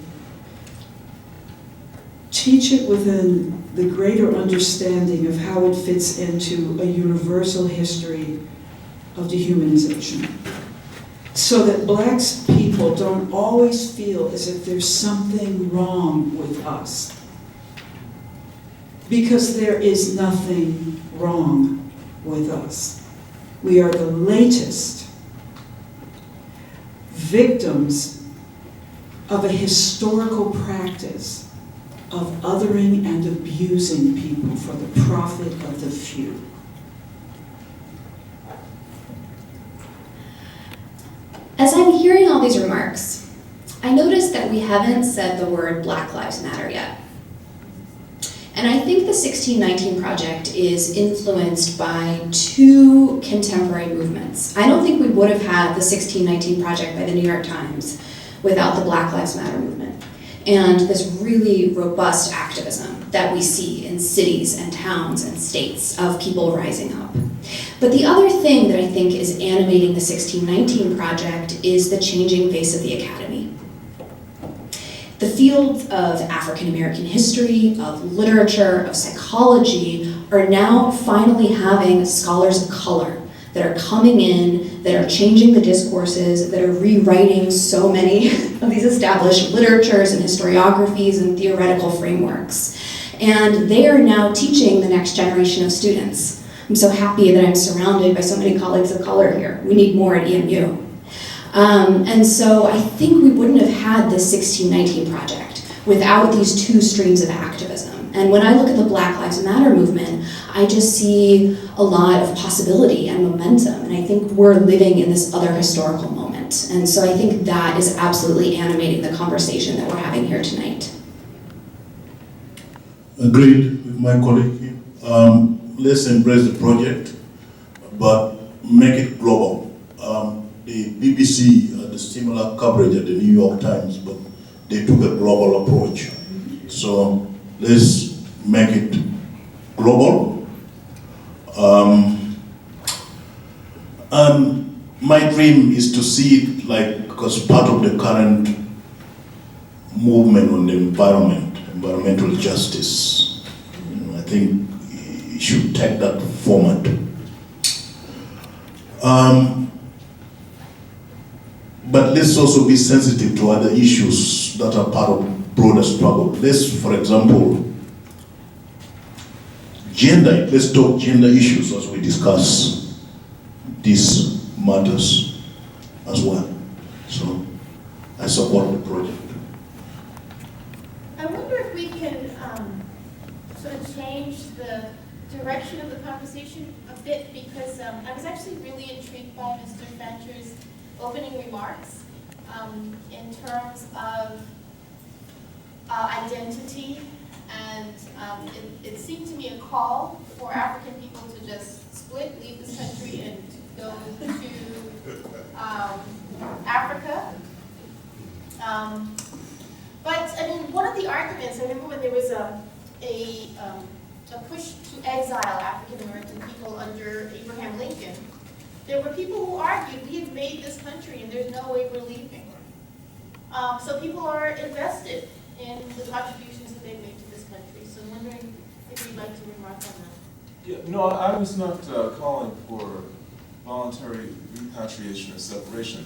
teach it within the greater understanding of how it fits into a universal history of dehumanization. So that Black people don't always feel as if there's something wrong with us. Because there is nothing wrong with us. We are the latest victims of a historical practice of othering and abusing people for the profit of the few.
As I'm hearing all these remarks, I noticed that we haven't said the word Black Lives Matter yet. And I think the 1619 Project is influenced by two contemporary movements. I don't think we would have had the 1619 Project by the New York Times without the Black Lives Matter movement and this really robust activism that we see in cities and towns and states of people rising up. But the other thing that I think is animating the 1619 Project is the changing face of the academy. The fields of African American history, of literature, of psychology are now finally having scholars of color that are coming in, that are changing the discourses, that are rewriting so many of these established literatures and historiographies and theoretical frameworks. And they are now teaching the next generation of students. I'm so happy that I'm surrounded by so many colleagues of color here. We need more at EMU. And so I think we wouldn't have had this 1619 Project without these two streams of activism. And when I look at the Black Lives Matter movement, I just see a lot of possibility and momentum. And I think we're living in this other historical moment. And so I think that is absolutely animating the conversation that we're having here tonight.
Agreed with my colleague here. Let's embrace the project, but make it global. The BBC had a similar coverage at the New York Times, but they took a global approach. So let's make it global. And my dream is to see it like as part of the current movement on the environmental justice. I think it should take that format. But let's also be sensitive to other issues that are part of broader struggle. Let's, for example, gender. Let's talk gender issues as we discuss this matters as well. So I support the project.
I wonder if we can sort of change the direction of the conversation a bit, because I was actually really intrigued by Mr. Thatcher's opening remarks in terms of identity, and it seemed to me a call for African people to just split, leave this country, and go to Africa. But I mean, one of the arguments, I remember when there was a push to exile African American people under Abraham Lincoln, there were people who argued, we have made this country and there's no way we're leaving. So people are invested in the contributions that they've made to this country. So I'm wondering if you'd like to remark on that.
Yeah, no, I was not calling for voluntary repatriation or separation,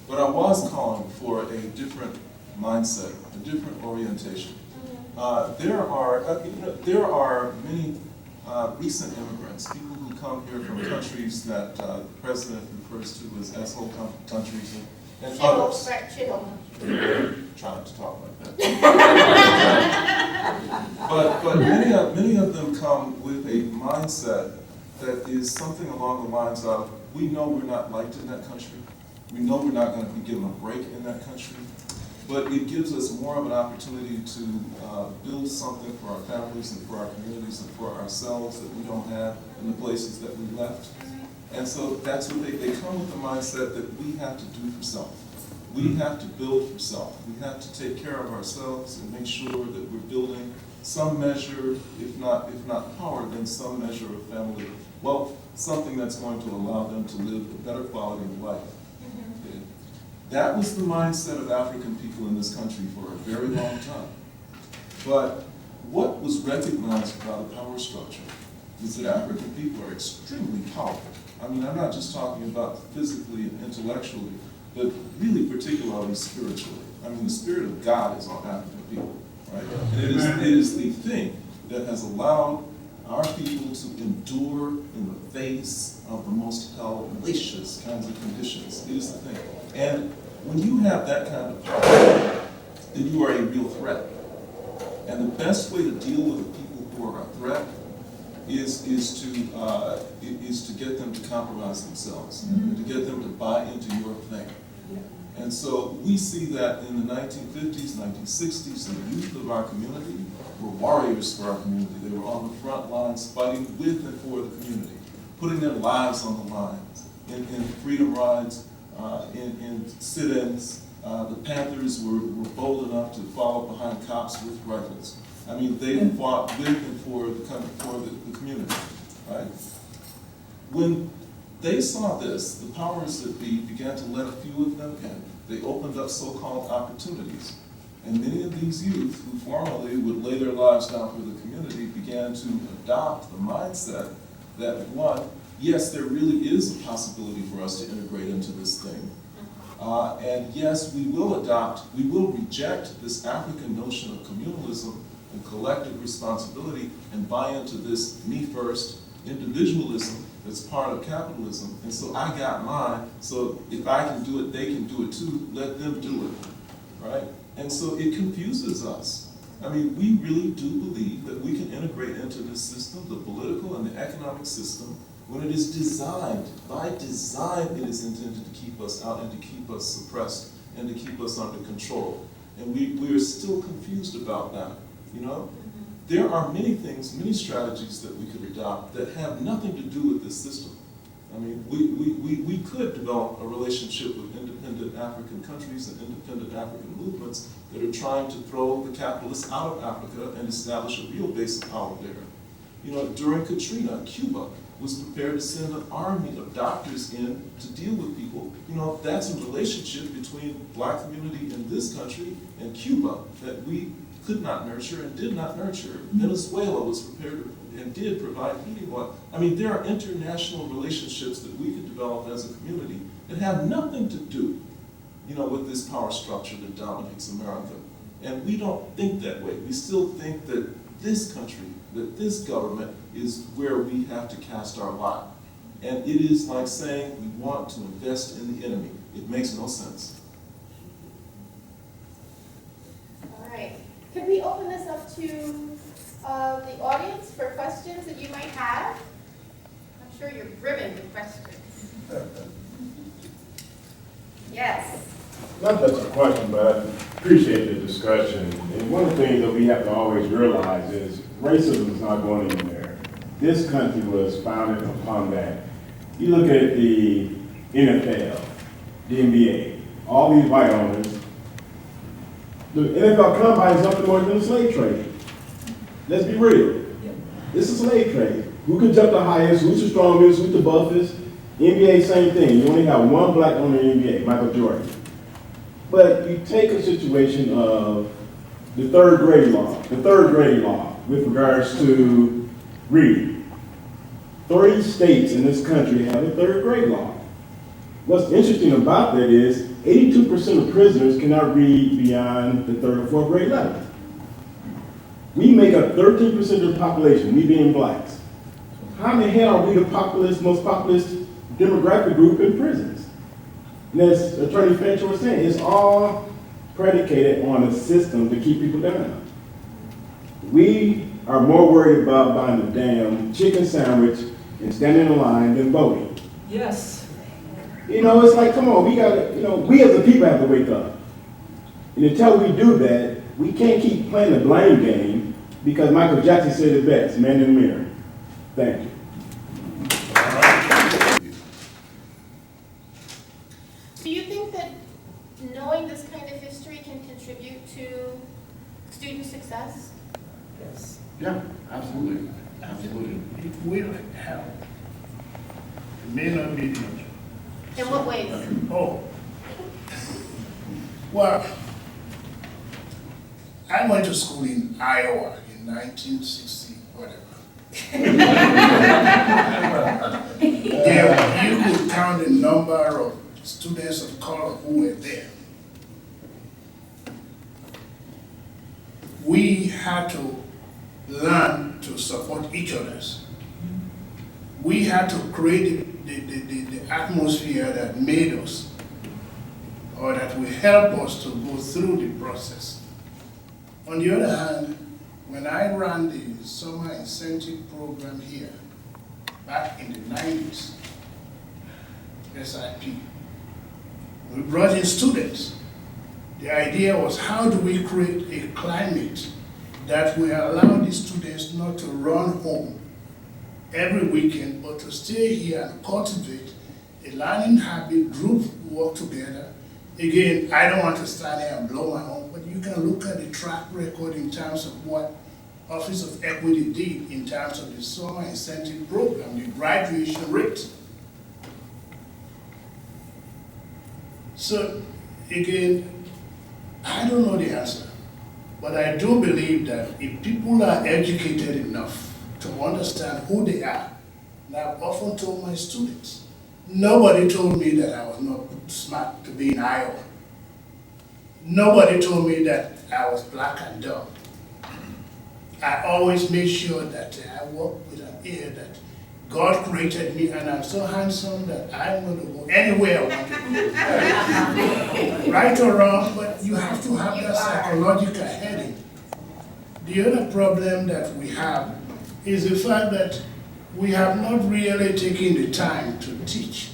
but I was calling for a different mindset, a different orientation. There are many recent immigrants, people who come here from countries that the president refers to as asshole countries and others. Trying to talk like that. but many of them come with a mindset that is something along the lines of, we know we're not liked in that country. We know we're not going to be given a break in that country. But it gives us more of an opportunity to build something for our families and for our communities and for ourselves that we don't have in the places that we left. And so that's what they come with the mindset that we have to do for self. We have to build for self. We have to take care of ourselves and make sure that we're building some measure, if not power, then some measure of family wealth, something that's going to allow them to live a better quality of life. That was the mindset of African people in this country for a very long time. But what was recognized about the power structure is that African people are extremely powerful. I mean, I'm not just talking about physically and intellectually, but really particularly spiritually. I mean, the spirit of God is on African people, right? And it is the thing that has allowed our people to endure in the face of the most hellacious kinds of conditions. It is the thing. And when you have that kind of power, then you are a real threat. And the best way to deal with the people who are a threat is to get them to compromise themselves, and to get them to buy into your thing. And so we see that in the 1950s, 1960s, the youth of our community were warriors for our community. They were on the front lines fighting with and for the community, putting their lives on the line in freedom rides, in sit-ins. The Panthers were bold enough to follow behind cops with rifles. I mean, they fought with and for the community, right? When they saw this, the powers that be began to let a few of them in. They opened up so-called opportunities. And many of these youth who formerly would lay their lives down for the community began to adopt the mindset that, one, yes, there really is a possibility for us to integrate into this thing. And yes, we will reject this African notion of communalism and collective responsibility and buy into this me first individualism that's part of capitalism. And so I got mine, so if I can do it, they can do it too, let them do it, right? And so it confuses us. I mean, we really do believe that we can integrate into this system, the political and the economic system, when it is designed. By design, it is intended to keep us out and to keep us suppressed and to keep us under control. And we are still confused about that, you know? There are many things, many strategies that we could adopt that have nothing to do with this system. I mean, we could develop a relationship with independent African countries and independent African movements that are trying to throw the capitalists out of Africa and establish a real base of power there. You know, during Katrina, Cuba was prepared to send an army of doctors in to deal with people. You know, that's a relationship between black community in this country and Cuba that we could not nurture and did not nurture. Venezuela was prepared and did provide heating oil. I mean, there are international relationships that we could develop as a community that have nothing to do, you know, with this power structure that dominates America. And we don't think that way. We still think that this country, that this government is where we have to cast our lot. And it is like saying we want to invest in the enemy. It makes no sense.
All right. Could we open this up to the audience for questions that you might have? I'm sure you're brimming with questions. Yes.
Not just a question, but I appreciate the discussion. And one of the things that we have to always realize is racism is not going anywhere. This country was founded upon that. You look at the NFL, the NBA, all these white owners. The NFL Combine is nothing more than a slave trade. Let's be real. This is a slave trade. Who can jump the highest, who's the strongest, who's the buffest? NBA, same thing. You only got one black owner in the NBA, Michael Jordan. But you take a situation of the third grade law with regards to reading. 30 states in this country have a third grade law. What's interesting about that is 82% of prisoners cannot read beyond the third or fourth grade level. We make up 13% of the population, we being blacks. How in the hell are we the most populous demographic group in prisons? And as Attorney Fancher was saying, it's all predicated on a system to keep people down. We are more worried about buying a damn chicken sandwich and standing in line than voting.
Yes.
You know, it's like, come on, we gotta, we as a people have to wake up. And until we do that, we can't keep playing the blame game because Michael Jackson said it best, man in the mirror. Thank you.
Do you think that knowing this kind of history can contribute to student success?
Yes. Yeah, absolutely. Absolutely. It will help. It may not be the
In what ways?
Well, I went to school in Iowa in 1960, whatever. There, you could count the number of students of color who were there. We had to learn to support each other. We had to create the atmosphere that made us, or that will help us to go through the process. On the other hand, when I ran the summer incentive program here, back in the 90s, SIP, we brought in students. The idea was, how do we create a climate that will allow the students not to run home every weekend, but to stay here and cultivate a learning habit, group work together. Again, I don't want to stand here and blow my horn, but you can look at the track record in terms of what Office of Equity did in terms of the summer incentive program, the graduation rate. So, again, I don't know the answer, but I do believe that if people are educated enough to understand who they are, and I've often told my students, nobody told me that I was not smart to be in Iowa. Nobody told me that I was black and dumb. I always made sure that I walk with an ear that God created me, and I'm so handsome that I'm going to go anywhere I want to go. Right or wrong, but you have to have that psychological heading. The other problem that we have is the fact that we have not really taken the time to teach.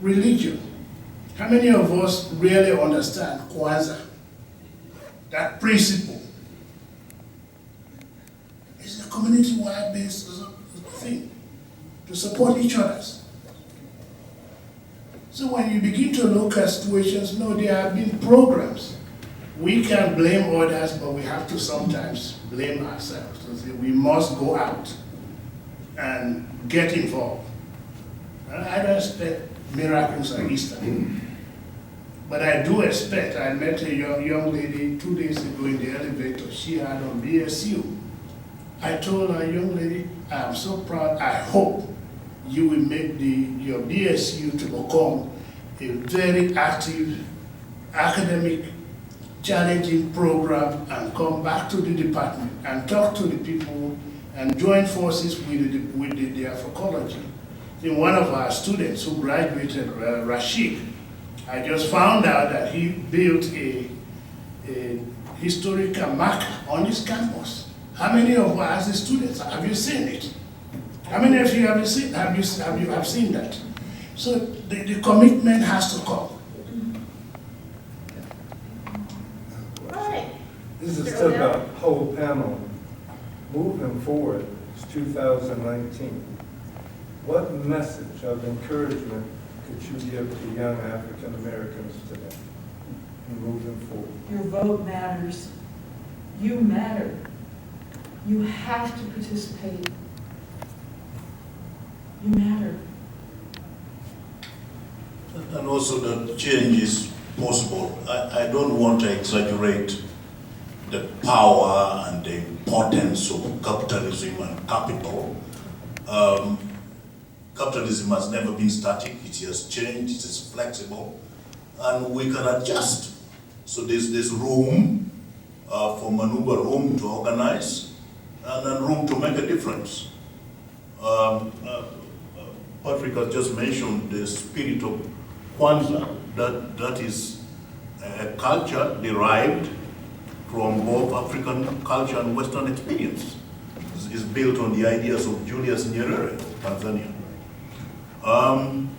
Religion. How many of us really understand Kwanzaa? That principle. It's a community-wide based thing to support each other. So when you begin to look at situations, no, there have been programs. We can blame others, but we have to sometimes blame ourselves. So say we must go out and get involved. I don't expect miracles at Easter, but I do expect. I met a young lady 2 days ago in the elevator. She had on BSU. I told her, young lady, I am so proud. I hope you will make your BSU to become a very active, academic, challenging program, and come back to the department and talk to the people and join forces with the faculty in one of our students who graduated, Rashid, I just found out that he built a historical marker on his campus. How many of us as students have you seen it? How many of you have seen that? So the commitment has to come.
All right.
This is to the whole panel. Moving forward, it's 2019. What message of encouragement could you give to young African Americans today in moving forward?
Your vote matters. You matter. You have to participate. You matter.
And also that change is possible. I don't want to exaggerate the power and the importance of capitalism and capital. Capitalism has never been static, it has changed, it is flexible, and we can adjust. So there's room for maneuver, room to organize, and then room to make a difference. Patrick has just mentioned the spirit of Kwanzaa, that is a culture derived from both African culture and Western experience. It's built on the ideas of Julius Nyerere of Tanzania. And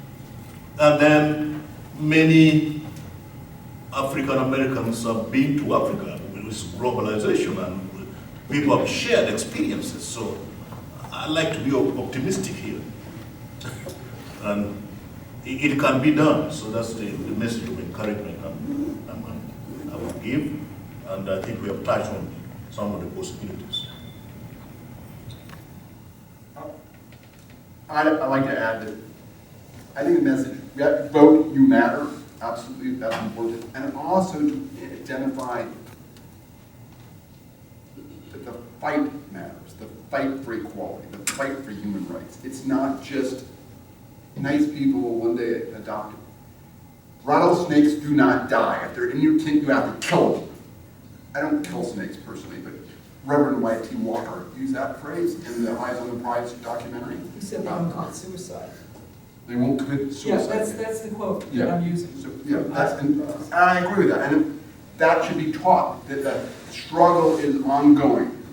then many African Americans have been to Africa with globalization, and people have shared experiences. So I like to be optimistic here. And it can be done. So that's the message of encouragement I will give. And I think we have touched on some of the possibilities.
I'd like to add that I think the message, vote, you matter, absolutely, that's important. And also to identify that the fight matters, the fight for equality, the fight for human rights. It's not just nice people will one day adopt it. Rattlesnakes do not die. If they're in your tent, you have to kill them. I don't kill snakes personally, but Reverend White T. Walker used that phrase in the Eyes on the Prize documentary.
He said they won't commit suicide.
They won't commit suicide.
Yeah, that's the quote that I'm using.
So, and I agree with that. And that should be taught, that the struggle is ongoing.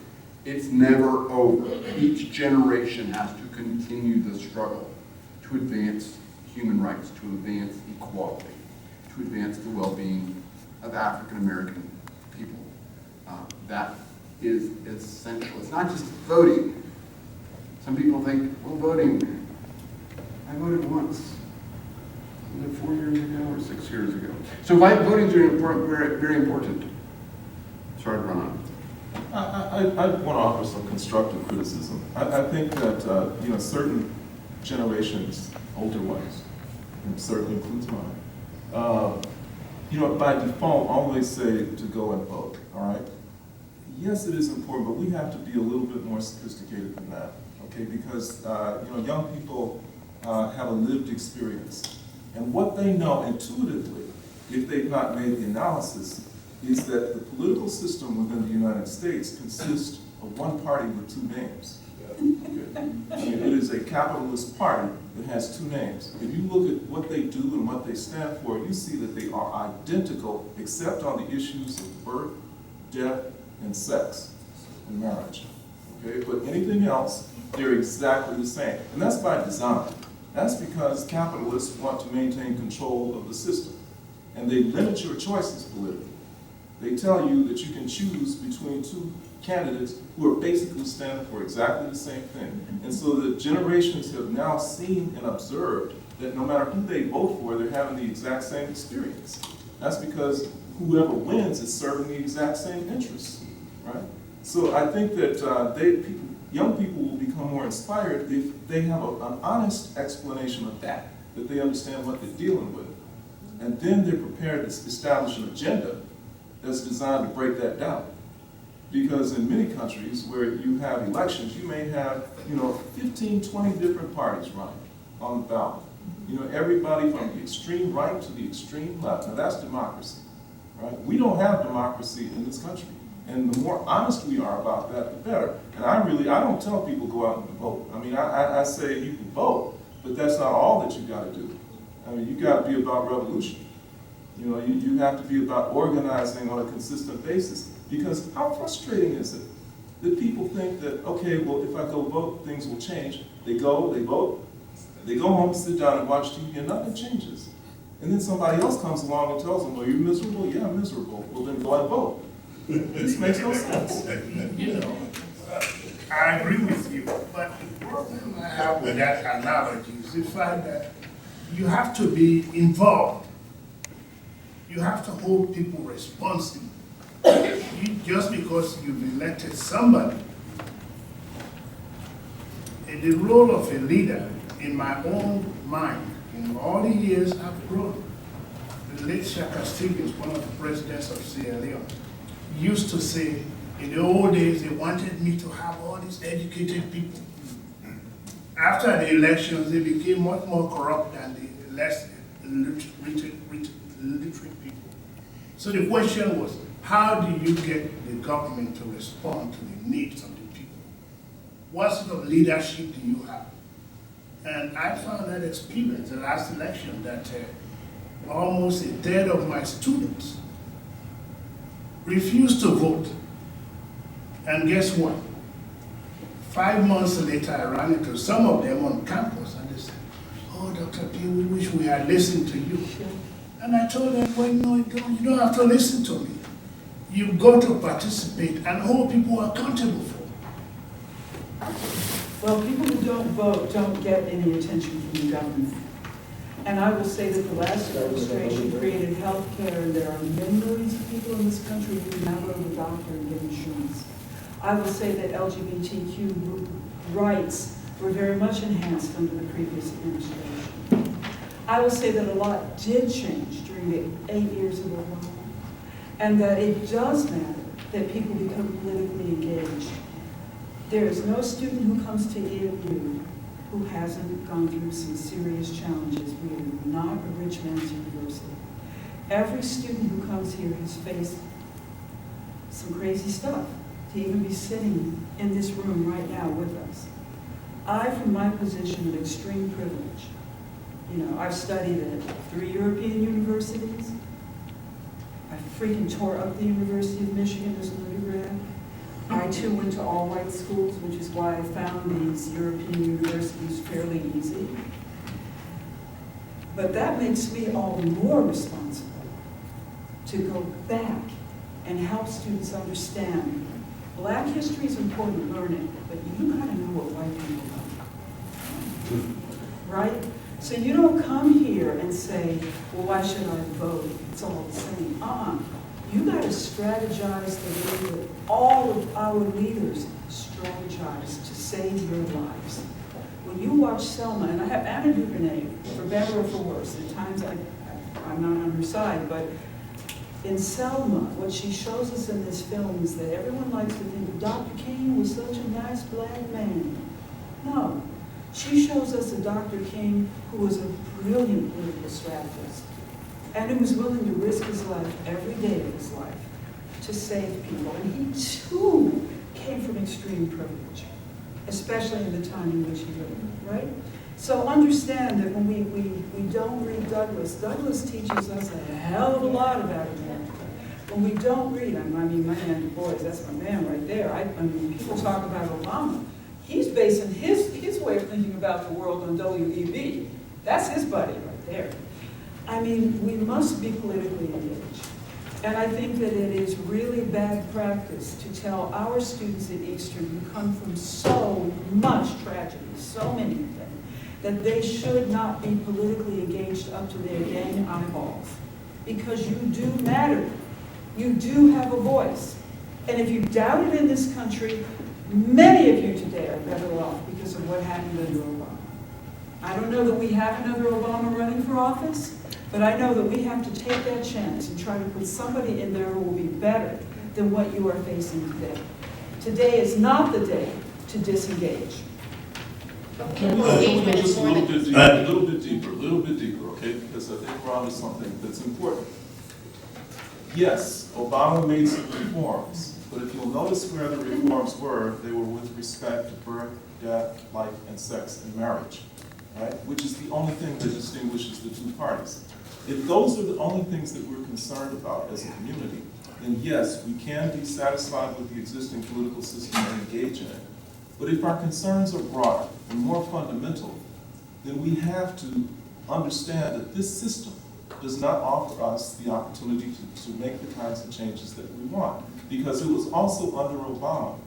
It's never over. Each generation has to continue the struggle to advance human rights, to advance equality, to advance the well-being of African American people. That is essential. It's not just voting. Some people think, well, voting, I voted once. Was it 4 years ago or 6 years ago? So voting is very, very important. Sorry to run on.
I want to offer some constructive criticism. I think that certain generations, older ones, and certainly includes mine, by default always say to go and vote, all right? Yes, it is important, but we have to be a little bit more sophisticated than that, okay? Because, young people have a lived experience. And what they know intuitively, if they've not made the analysis, is that the political system within the United States consists of one party with two names. Okay. It is a capitalist party that has two names. If you look at what they do and what they stand for, you see that they are identical except on the issues of birth, death, and sex and marriage. Okay? But anything else, they're exactly the same. And that's by design. That's because capitalists want to maintain control of the system. And they limit your choices politically. They tell you that you can choose between two candidates who are basically standing for exactly the same thing. And so the generations have now seen and observed that no matter who they vote for, they're having the exact same experience. That's because whoever wins is serving the exact same interests, right? So I think that young people will become more inspired if they have an honest explanation of that they understand what they're dealing with. And then they're prepared to establish an agenda that's designed to break that down. Because in many countries where you have elections, you may have, 15, 20 different parties running on the ballot. Everybody from the extreme right to the extreme left. Now that's democracy, right? We don't have democracy in this country. And the more honest we are about that, the better. And I don't tell people go out and vote. I mean, I say you can vote, But that's not all that you gotta do. I mean, you gotta be about revolution. You know, you have to be about organizing on a consistent basis. Because how frustrating is it that people think that, okay, well, if I go vote, things will change. They go, they vote, they go home, sit down and watch TV, and nothing changes. And then somebody else comes along and tells them, well, you're miserable? Yeah, I'm miserable. Well, then go and vote. This makes no sense.
You know, I agree with you, but the problem I have with that analogy is the fact that you have to be involved. You have to hold people responsible. Just because you've elected somebody. In the role of a leader, in my own mind, in all the years I've grown, the late Shaka Stevens, one of the presidents of Sierra Leone, used to say, in the old days, they wanted me to have all these educated people. After the elections, they became much more corrupt than the less literate people. So the question was, how do you get the government to respond to the needs of the people? What sort of leadership do you have? And I found that experience the last election that almost a third of my students refused to vote. And guess what? 5 months later, I ran into some of them on campus and they said, oh, Dr. P, we wish we had listened to you. And I told them, well, no, you don't have to listen to me. You've got to participate and hold people accountable for.
Well, people who don't vote don't get any attention from the government. And I will say that the last administration created health care, and there are millions of people in this country who now go to the doctor and get insurance. I will say that LGBTQ rights were very much enhanced under the previous administration. I will say that a lot did change during the 8 years of Obama, and that it does matter that people become politically engaged. There is no student who comes to EMU who hasn't gone through some serious challenges. We are not a rich man's university. Every student who comes here has faced some crazy stuff to even be sitting in this room right now with us. I, from my position of extreme privilege, you know, I've studied at 3 European universities. I freaking tore up the University of Michigan as an undergrad. I too went to all white schools, which is why I found these European universities fairly easy. But that makes me all the more responsible to go back and help students understand Black history is important, learn it, but you gotta know what white people know. Right? So you don't come here and say, well, why should I vote? It's all the same. You got to strategize the way that all of our leaders strategize to save your lives. When you watch Selma, and I have Anna DuVernay, for better or for worse, at times I'm not on her side, but in Selma, what she shows us in this film is that everyone likes to think Dr. King was such a nice Black man. No. She shows us a Dr. King who was a brilliant political strategist and who was willing to risk his life every day of his life to save people. And he too came from extreme privilege, especially in the time in which he lived, right? So understand that when we don't read Douglass, Douglass teaches us a hell of a lot about America. When we don't read, I mean, my man Du Bois, that's my man right there. I mean, people talk about Obama. He's basing his way of thinking about the world on W.E.B. That's his buddy right there. I mean, we must be politically engaged. And I think that it is really bad practice to tell our students at Eastern who come from so much tragedy, so many of them, that they should not be politically engaged up to their dang eyeballs. Because you do matter. You do have a voice. And if you doubt it in this country, many of you today are better off because of what happened under Obama. I don't know that we have another Obama running for office, but I know that we have to take that chance and try to put somebody in there who will be better than what you are facing today. Today is not the day to disengage.
Can we go just a little bit deeper, okay? Because I think we're on to something that's important. Yes, Obama made some reforms, but if you'll notice where the reforms were, they were with respect to birth, death, life, and sex and marriage. right? Which is the only thing that distinguishes the two parties. If those are the only things that we're concerned about as a community, then yes, we can be satisfied with the existing political system and engage in it. But if our concerns are broader and more fundamental, then we have to understand that this system does not offer us the opportunity to make the kinds of changes that we want. Because it was also under Obama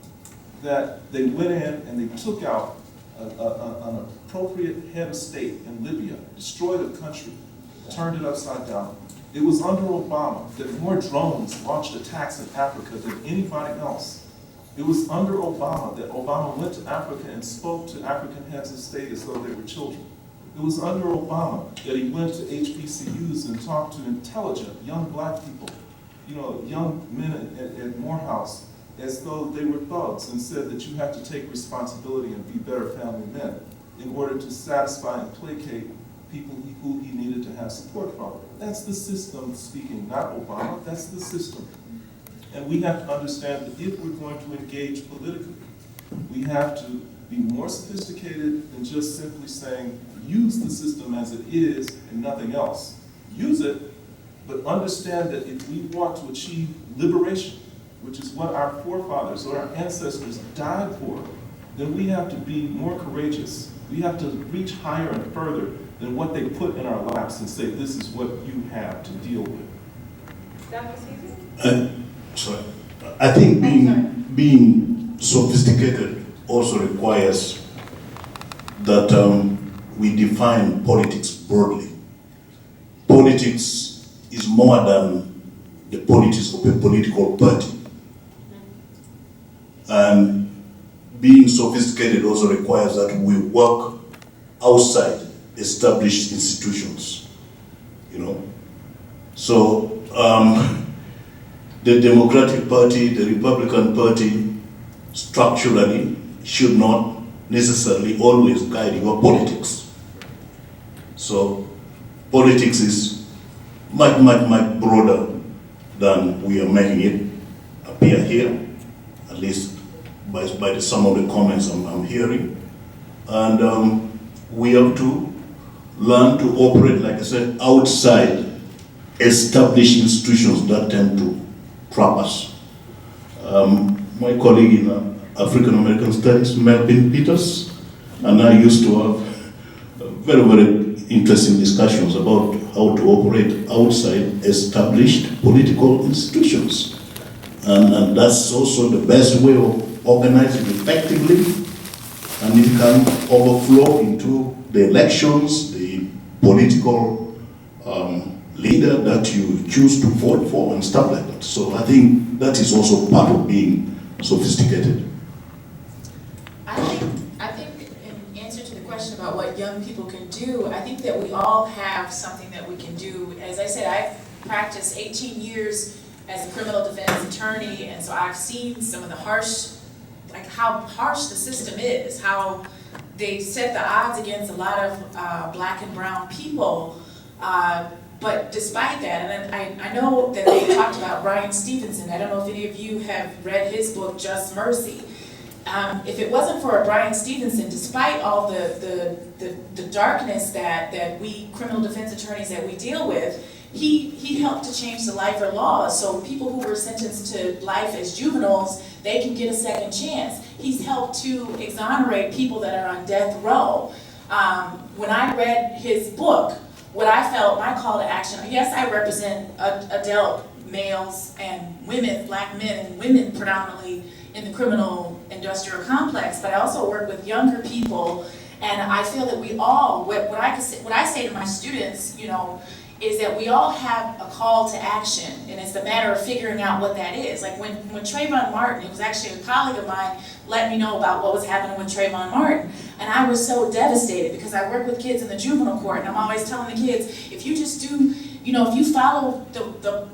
that they went in and they took out an appropriate head of state in Libya, destroyed a country, turned it upside down. It was under Obama that more drones launched attacks in Africa than anybody else. It was under Obama that Obama went to Africa and spoke to African heads of state as though they were children. It was under Obama that he went to HBCUs and talked to intelligent young black people, young men at Morehouse, as though they were thugs, and said that you have to take responsibility and be better family men in order to satisfy and placate people who he needed to have support from. That's the system speaking, not Obama, that's the system. And we have to understand that if we're going to engage politically, we have to be more sophisticated than just simply saying, use the system as it is and nothing else. Use it, but understand that if we want to achieve liberation, which is what our forefathers or our ancestors died for, then we have to be more courageous. We have to reach higher and further than what they put in our laps and say, this is what you have to deal with.
Sorry. I think being sophisticated also requires that we define politics broadly. Politics is more than the politics of a political party. And being sophisticated also requires that we work outside established institutions, So the Democratic Party, the Republican Party, structurally should not necessarily always guide your politics. So politics is much, much, much broader than we are making it appear here, at least by some of the comments I'm hearing. And we have to learn to operate, like I said, outside established institutions that tend to trap us. My colleague in African American Studies, Melvin Peters, and I used to have very, very interesting discussions about how to operate outside established political institutions. And that's also the best way of organizing effectively, and it can overflow into the elections, the political leader that you choose to vote for and stuff like that. So I think that is also part of being sophisticated.
I think in answer to the question about what young people can do, I think that we all have something that we can do. As I said, I've practiced 18 years as a criminal defense attorney, and so I've seen some of the how harsh the system is, how they set the odds against a lot of black and brown people. But despite that, and I know that they talked about Bryan Stevenson. I don't know if any of you have read his book, Just Mercy. If it wasn't for Bryan Stevenson, despite all the darkness that we criminal defense attorneys that we deal with, he helped to change the lifer laws. So people who were sentenced to life as juveniles, they can get a second chance. He's helped to exonerate people that are on death row. When I read his book, what I felt, my call to action, yes, I represent adult males and women, black men and women predominantly in the criminal industrial complex, but I also work with younger people, and I feel that we all, what I say to my students, is that we all have a call to action, and it's a matter of figuring out what that is. Like when Trayvon Martin, it was actually a colleague of mine, let me know about what was happening with Trayvon Martin, and I was so devastated because I work with kids in the juvenile court, and I'm always telling the kids, if you just do, if you follow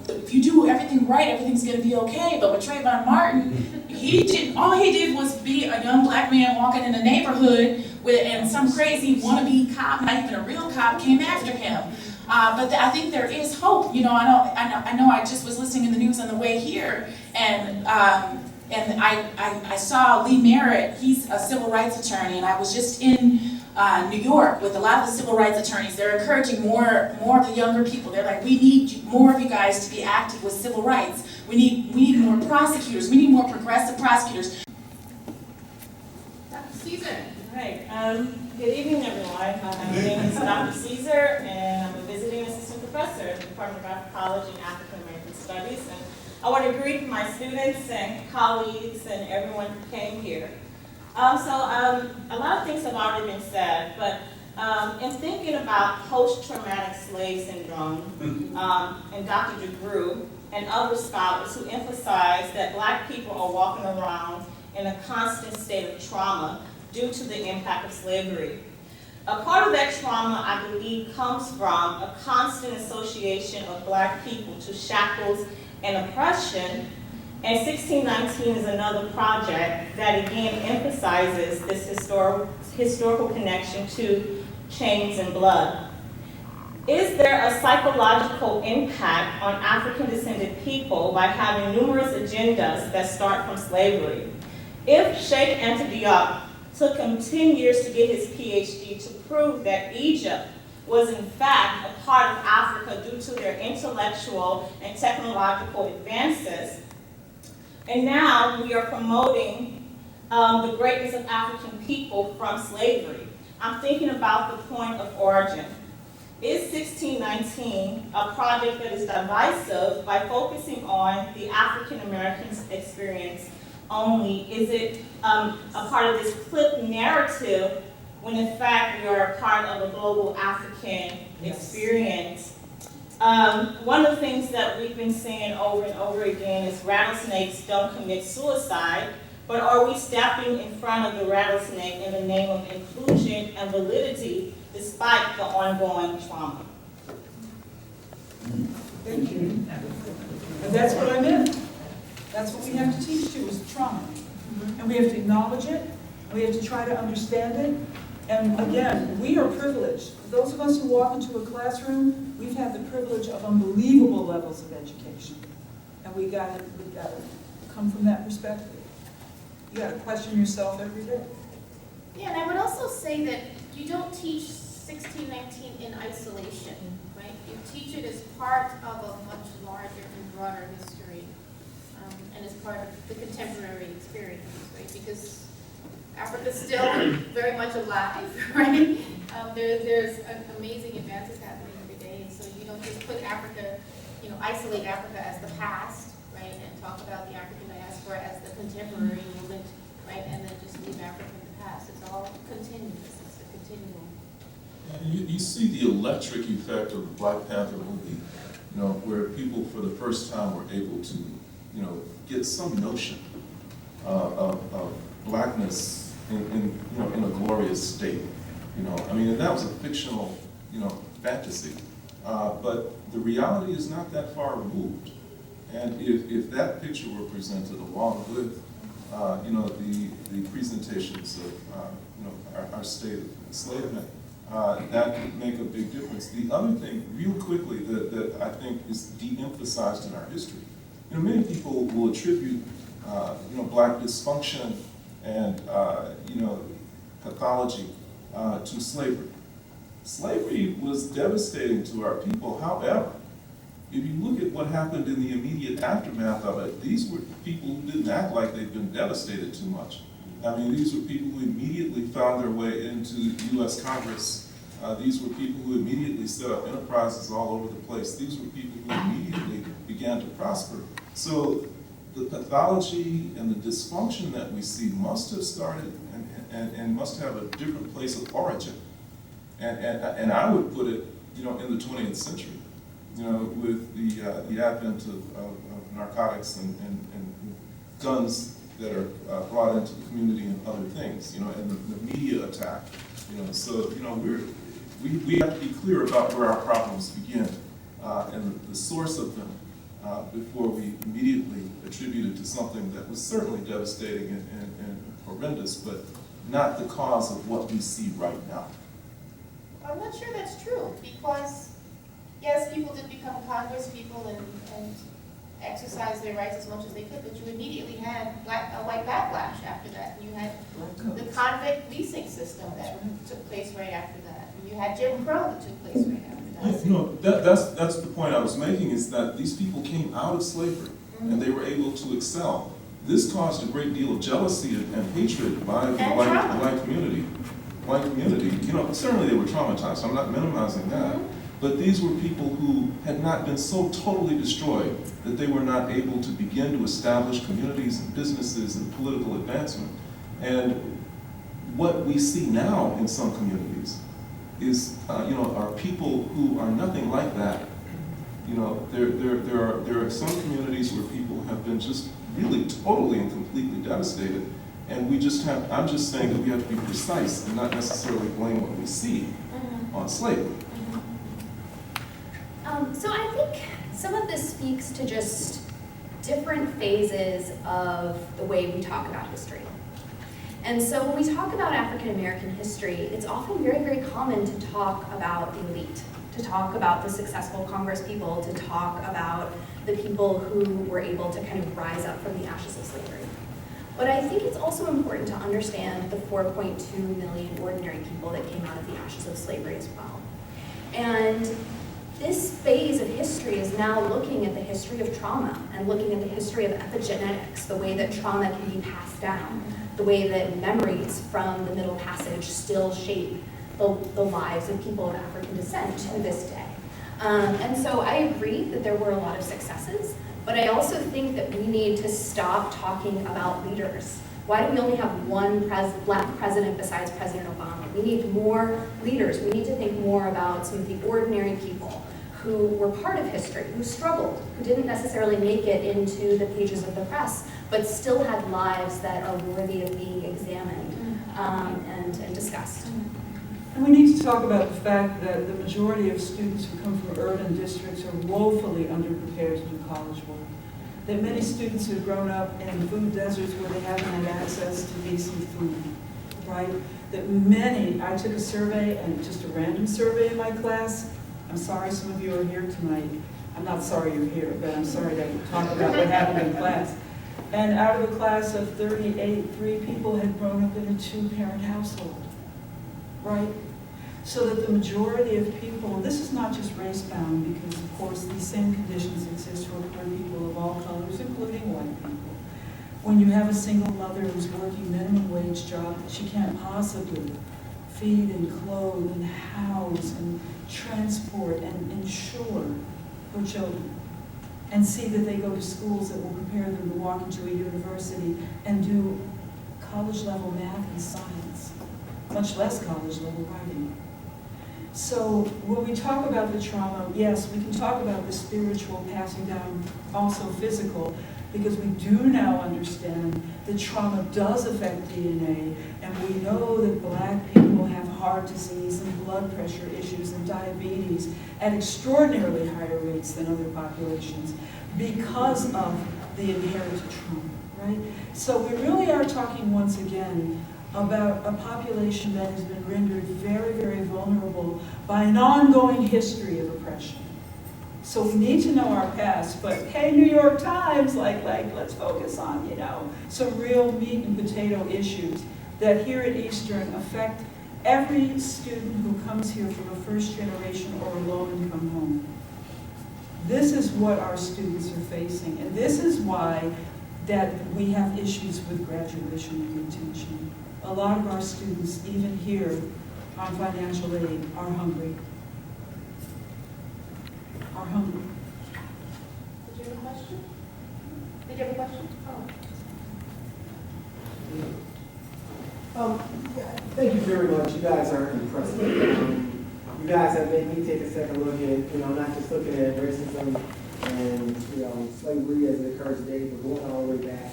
if you do everything right, everything's gonna be okay. But with Trayvon Martin, all he did was be a young black man walking in a neighborhood and some crazy wannabe cop, not even a real cop, came after him. But I think there is hope. I know. I just was listening in the news on the way here, and I saw Lee Merritt. He's a civil rights attorney, and I was just in New York, with a lot of the civil rights attorneys, they're encouraging more of the younger people. They're like, we need more of you guys to be active with civil rights. We need more prosecutors. We need more progressive prosecutors.
Dr. Caesar.
Right. Good evening, everyone. My name is Dr. Caesar, and I'm a visiting assistant professor at the Department of Anthropology and African American Studies. And I want to greet my students and colleagues and everyone who came here. A lot of things have already been said, but in thinking about post-traumatic slave syndrome, and Dr. DeGruy and other scholars who emphasize that Black people are walking around in a constant state of trauma due to the impact of slavery. A part of that trauma, I believe, comes from a constant association of Black people to shackles and oppression. And 1619 is another project that again emphasizes this historical connection to chains and blood. Is there a psychological impact on African descended people by having numerous agendas that start from slavery? If Sheikh Anta Diop took him 10 years to get his PhD to prove that Egypt was in fact a part of Africa due to their intellectual and technological advances, and now we are promoting the greatness of African people from slavery. I'm thinking about the point of origin. Is 1619 a project that is divisive by focusing on the African Americans' experience only? Is it a part of this clip narrative when in fact we are a part of a global African experience? One of the things that we've been saying over and over again is rattlesnakes don't commit suicide, but are we stepping in front of the rattlesnake in the name of inclusion and validity despite the ongoing trauma?
Thank you. And that's what I meant. That's what we have to teach you, is trauma. And we have to acknowledge it, and we have to try to understand it. And again, we are privileged. Those of us who walk into a classroom, we've had the privilege of unbelievable levels of education. And we gotta come from that perspective. You gotta question yourself every day.
Yeah, and I would also say that you don't teach 1619 in isolation, right? You teach it as part of a much larger and broader history, and as part of the contemporary experience, right? Because Africa's still very much alive, right? There's amazing advances happening every day, and so you don't just put Africa, isolate Africa as the past, right? And talk about the African diaspora as the contemporary movement, right? And then just leave Africa in the past. It's all continuous. It's a continuum.
You see the electric effect of the Black Panther movie, where people for the first time were able to, get some notion of Blackness in a glorious state. And that was a fictional, fantasy. But the reality is not that far removed. And if that picture were presented along with, the presentations of, our state of enslavement, that could make a big difference. The other thing, real quickly, that I think is de-emphasized in our history, many people will attribute, Black dysfunction and, pathology to slavery. Slavery was devastating to our people. However, if you look at what happened in the immediate aftermath of it, these were people who didn't act like they'd been devastated too much. These were people who immediately found their way into U.S. Congress. These were people who immediately set up enterprises all over the place. These were people who immediately began to prosper. So the pathology and the dysfunction that we see must have started and must have a different place of origin. And I would put it, in the 20th century, with the advent of narcotics and guns that are brought into the community and other things, and the media attack, So, we have to be clear about where our problems begin and the source of them before we immediately attribute it to something that was certainly devastating and horrendous, but not the cause of what we see right now.
I'm not sure that's true, because yes, people did become Congress people and exercise their rights as much as they could, but you immediately had a white backlash after that. You had the convict leasing system that took place right after that. You had Jim Crow that took place right after that.
You know, that's the point I was making, is that these people came out of slavery and they were able to excel. This caused a great deal of jealousy and hatred by the white community. White community, you know, certainly they were traumatized, so I'm not minimizing that. But these were people who had not been so totally destroyed that they were not able to begin to establish communities and businesses and political advancement. And what we see now in some communities is, you know, are people who are nothing like that. You know, there are some communities where people have been just really totally and completely devastated. And we just have, I'm just saying that we have to be precise and not necessarily blame what we see on slavery.
So I think some of this speaks to just different phases of the way we talk about history. And so when we talk about African American history, it's often very, very common to talk about the elite, to talk about the successful Congress people, to talk about the people who were able to kind of rise up from the ashes of slavery. But I think it's also important to understand the 4.2 million ordinary people that came out of the ashes of slavery as well. And this phase of history is now looking at the history of trauma and looking at the history of epigenetics, the way that trauma can be passed down, the way that memories from the Middle Passage still shape the lives of people of African descent to this day. And so I agree that there were a lot of successes, but I also think that we need to stop talking about leaders. Why do we only have one black president besides President Obama? We need more leaders. We need to think more about some of the ordinary people who were part of history, who struggled, who didn't necessarily make it into the pages of the press, but still had lives that are worthy of being examined and discussed.
And we need to talk about the fact that the majority of students who come from urban districts are woefully underprepared to do college work. That many students have grown up in food deserts where they haven't had access to decent food, right? That many, I took a survey, and just a random survey in my class. I'm sorry some of you are here tonight. I'm not sorry you're here, but I'm sorry to talk about what happened in class. And out of a class of 38, 3 people had grown up in a 2-parent household, right? So that the majority of people, and this is not just race-bound, because of course these same conditions exist for poor people of all colors, including white people. When you have a single mother who's working minimum wage job that she can't possibly feed and clothe and house and transport and insure her children, and see that they go to schools that will prepare them to walk into a university and do college-level math and science, much less college-level writing. So when we talk about the trauma, yes, we can talk about the spiritual passing down, also physical, because we do now understand that trauma does affect DNA, and we know that black people have heart disease and blood pressure issues and diabetes at extraordinarily higher rates than other populations because of the inherited trauma, right? So we really are talking once again about a population that has been rendered very, very vulnerable by an ongoing history of oppression. So we need to know our past, but hey, New York Times, like let's focus on, some real meat and potato issues that here at Eastern affect every student who comes here from a first generation or a low income home. This is what our students are facing, and this is why that we have issues with graduation and retention. A lot of our students, even here on financial aid, are hungry.
Did you have a question? Did you have a question?
Thank you very much. You guys are impressive. You guys have made me take a second look at, not just looking at racism and, slavery as it occurs today, but going all the way back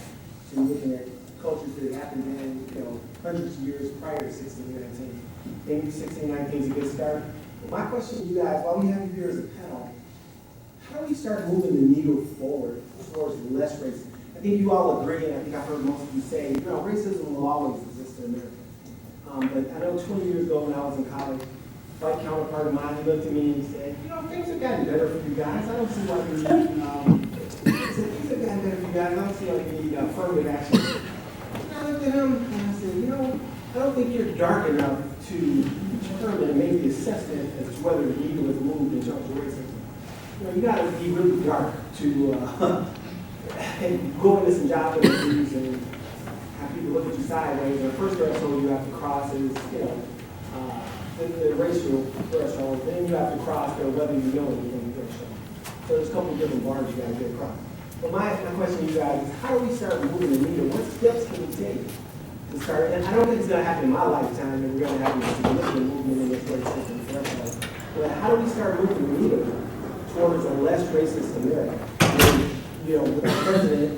to looking at cultures that happened in, hundreds of years prior to 1619. Maybe 1619 is a good start. But my question to you guys, while we have you here as a panel, how do we start moving the needle forward towards less racism? I think you all agree, and I think I've heard most of you say, racism will always exist in America. But I know 20 years ago when I was in college, a white counterpart of mine, he looked at me and he said, things have gotten better for you guys. I don't see why you need affirmative action. And I looked at him and I said, you know, I don't think you're dark enough to determine and make the assessment as to whether the needle is moved in terms of racism. You know, you gotta be really dark to go into some job interviews and have people look at you sideways. And the first threshold you have to cross is, you know, the racial threshold. Then you have to cross the whether you know anything threshold. So there's a couple of different bars you gotta get across. But my question to you guys is, how do we start moving the needle? What steps can we take to start? And I don't think it's gonna happen in my lifetime, and we're gonna have a significant movement in this race system for everybody. But how do we start moving the needle towards a less racist America? And, you know, with the president,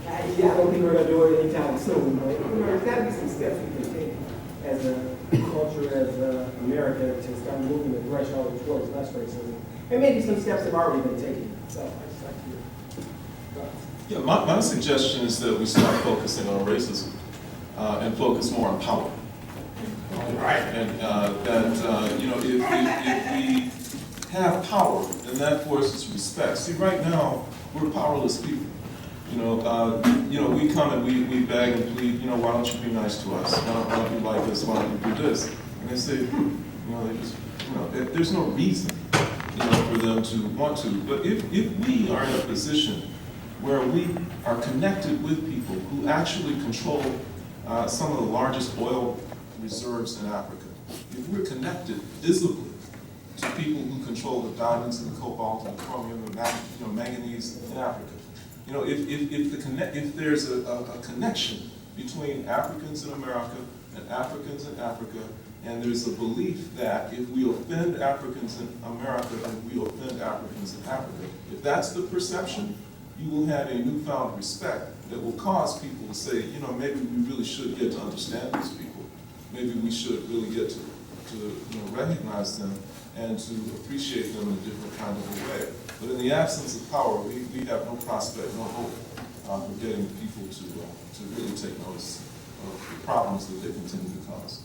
I don't think we're going to do it anytime soon, but you know, there's got to be some steps we can take as a culture, as America, to start moving the threshold towards less racism. And maybe some steps have already been taken. So I just like to hear thoughts.
Yeah, my suggestion is that we start focusing on racism and focus more on power. Right. And that, you know, if we have power, then that forces respect. See, right now, we're powerless people. You know, we come and we beg and plead, you know, why don't you be nice to us? Why don't you like us? Why don't you do this? And they say, you know, they just, you know, there's no reason, you know, for them to want to. But if we are in a position where we are connected with people who actually control some of the largest oil reserves in Africa, if we're connected visibly to people who control the diamonds and the cobalt and the chromium and manganese in Africa, you know, if there's a connection between Africans in America and Africans in Africa, and there's a belief that if we offend Africans in America, then we offend Africans in Africa. If that's the perception, you will have a newfound respect that will cause people to say, you know, maybe we really should get to understand these people. Maybe we should really get to you know, recognize them and to appreciate them in a different kind of a way. But in the absence of power, we have no prospect, no hope for getting people to really take notice of the problems that they continue to cause.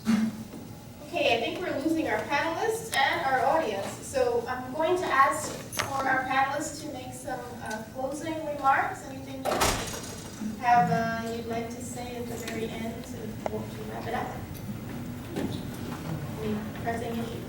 Okay, I think we're losing our panelists and our audience. So I'm going to ask for our panelists to make some closing remarks. Anything you have you'd like to say at the very end to wrap it up? Any pressing issues?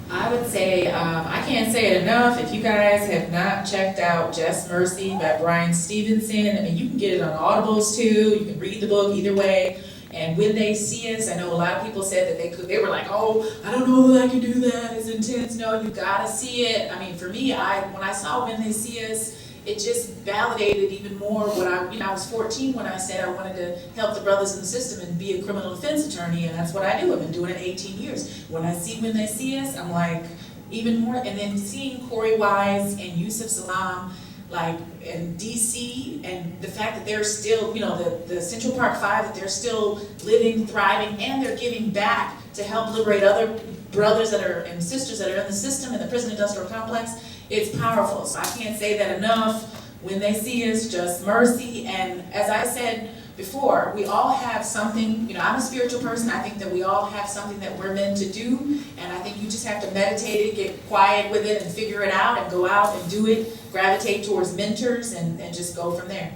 I would say, I can't say it enough, if you guys have not checked out Just Mercy by Brian Stevenson, I mean, you can get it on Audibles too, you can read the book either way. And When They See Us, I know a lot of people said that they were like, oh, I don't know that I can do that, it's intense. No, you gotta see it. I mean, for me, when I saw When They See Us, it just validated even more what I was 14 when I said I wanted to help the brothers in the system and be a criminal defense attorney, and that's what I do. I've been doing it 18 years. When I see When They See Us, I'm like, even more, and then seeing Corey Wise and Yusuf Salaam, like in DC, and the fact that they're still, you know, the Central Park Five, that they're still living, thriving, and they're giving back to help liberate other brothers that are and sisters that are in the system in the prison industrial complex. It's powerful. So I can't say that enough. When They See Us, Just Mercy, and as I said before, we all have something, you know, I'm a spiritual person. I think that we all have something that we're meant to do, and I think you just have to meditate it, get quiet with it, and figure it out, and go out and do it, gravitate towards mentors, and just go from there.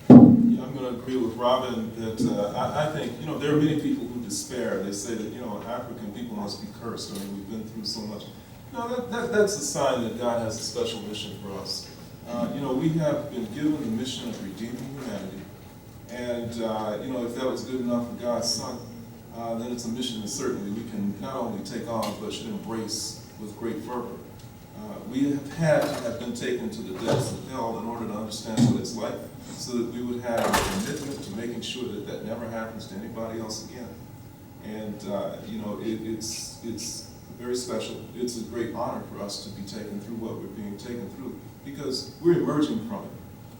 Yeah, I'm going to agree with Robin that I think, you know, there are many people who despair. They say that, you know, African people must be cursed. I mean, we've been through so much. No, that's a sign that God has a special mission for us. You know, we have been given the mission of redeeming humanity. And, you know, if that was good enough for God's Son, then it's a mission that certainly we can not only take on, but should embrace with great fervor. We have been taken to the depths of hell in order to understand what it's like, so that we would have a commitment to making sure that that never happens to anybody else again. And, you know, it's very special. It's a great honor for us to be taken through what we're being taken through, because we're emerging from it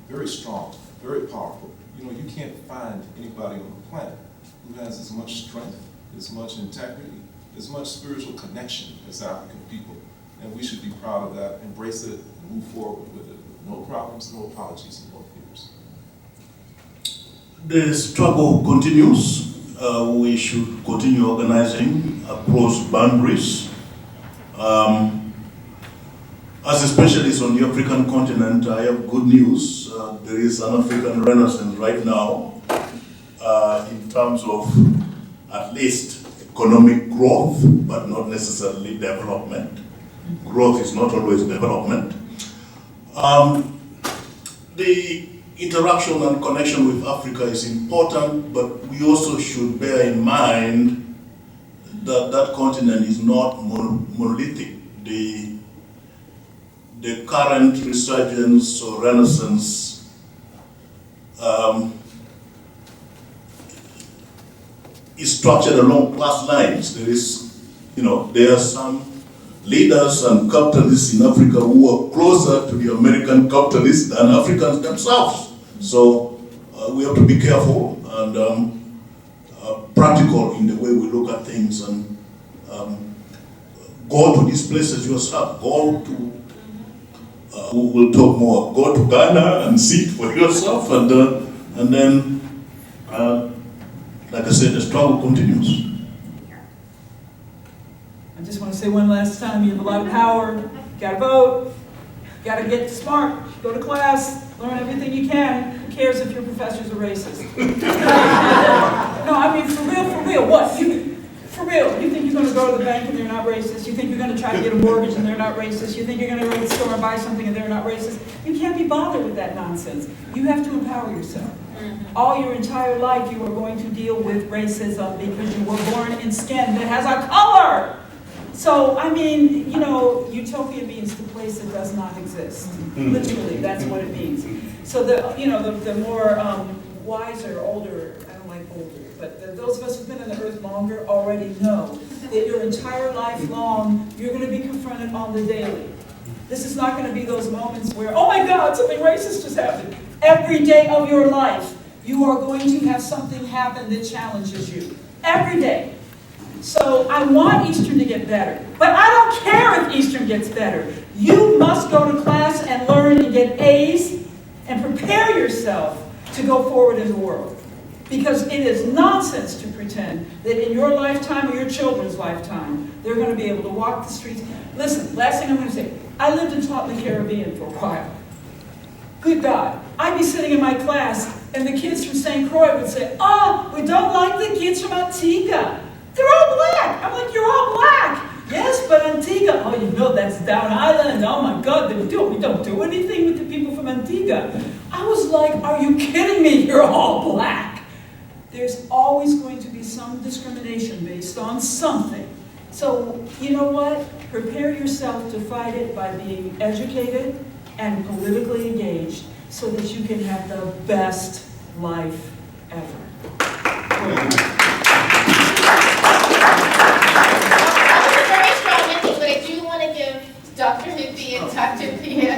very strong, very powerful. You know, you can't find anybody on the planet who has as much strength, as much integrity, as much spiritual connection as African people. And we should be proud of that, embrace it, and move forward with it. No problems, no apologies, and no fears.
The struggle continues. We should continue organizing across boundaries. As a specialist on the African continent, I have good news. There is an African renaissance right now in terms of at least economic growth, but not necessarily development. Growth is not always development. The interaction and connection with Africa is important, but we also should bear in mind that that continent is not monolithic. The current resurgence or renaissance is structured along class lines. There are some leaders and capitalists in Africa who are closer to the American capitalists than Africans themselves. So we have to be careful and practical in the way we look at things, and go to these places yourself. Go to, we'll talk more. Go to Ghana and see it for yourself, and then, like I said, the struggle continues.
I just want to say one last time, you have a lot of power, you gotta vote, you gotta get smart, go to class, learn everything you can. Who cares if your professors are racist? No, I mean, for real, what? For real, you think you're going to go to the bank and they're not racist? You think you're going to try to get a mortgage and they're not racist? You think you're going to go to the store and buy something and they're not racist? You can't be bothered with that nonsense. You have to empower yourself. All your entire life you are going to deal with racism because you were born in skin that has a color. So, I mean, utopia means the place that does not exist. Literally, that's what it means. So the more wiser, older, I don't like older, but those of us who've been on the earth longer already know that your entire life long, you're going to be confronted on the daily. This is not going to be those moments where, oh my God, something racist just happened. Every day of your life, you are going to have something happen that challenges you. Every day. So I want Eastern to get better, but I don't care if Eastern gets better. You must go to class and learn and get A's and prepare yourself to go forward in the world. Because it is nonsense to pretend that in your lifetime or your children's lifetime, they're going to be able to walk the streets. Listen, last thing I'm going to say, I lived and taught in the Caribbean for a while. Good God, I'd be sitting in my class and the kids from St. Croix would say, we don't like the kids from Antigua. They're all black. I'm like, you're all black. Yes, but Antigua, that's down island. Oh my God, we don't do anything with the people from Antigua. I was like, are you kidding me? You're all black. There's always going to be some discrimination based on something. So, you know what? Prepare yourself to fight it by being educated and politically engaged so that you can have the best life ever.
Dr. Hindi and Dr. Pia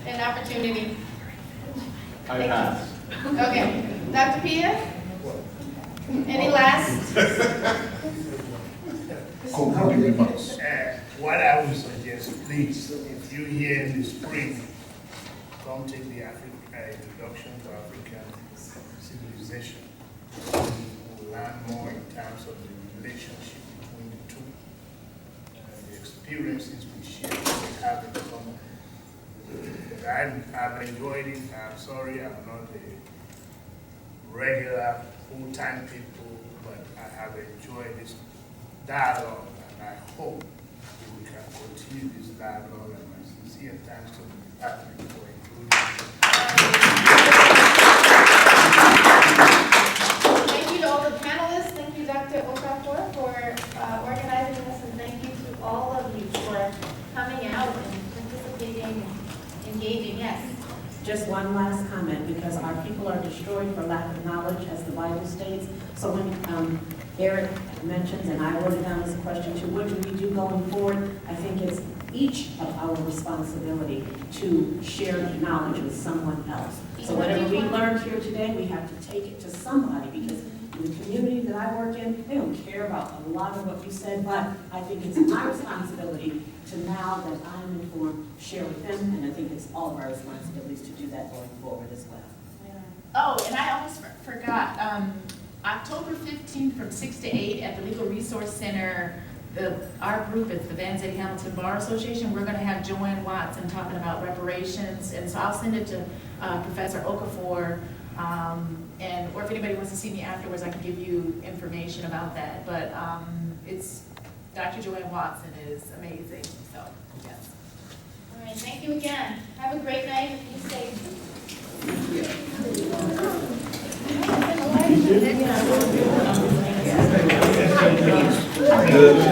an opportunity.
I pass.
Okay. Dr. Pia? Any last?
Concluding remarks. What I would suggest, please, if you here in the spring, come take the introduction to African civilization. We'll learn more in terms of the relationship between the two, the experiences we share, we have in common. I've enjoyed it. I'm sorry I'm not a regular full-time people, but I have enjoyed this dialogue, and I hope we can continue this dialogue, and my sincere thanks to the department for including
Thank you to all the panelists. Thank you, Dr. Okafor, for organizing this, and thank you to all of you for coming out and participating and engaging. Yes.
Just one last comment, because our people are destroyed for lack of knowledge, as the Bible states. So when Eric mentions, and I wrote it down as a question too, what do we do going forward? I think it's each of our responsibility to share knowledge with someone else. So whatever we learned here today, we have to take it to somebody, because in the community that I work in, they don't care about a lot of what you said, but I think it's my responsibility to, now that I'm informed, share with them, and I think it's all of our responsibilities to do that going forward as well.
Yeah. Oh, and I almost forgot, October 15th from 6 to 8 at the Legal Resource Center, our group is the Van Zandt Hamilton Bar Association. We're gonna have Joanne Watson talking about reparations, and so I'll send it to Professor Okafor, or if anybody wants to see me afterwards, I can give you information about that. But it's, Dr. Joanne Watson is amazing, so, yes.
All right, thank you again. Have a great night and be safe.
Good.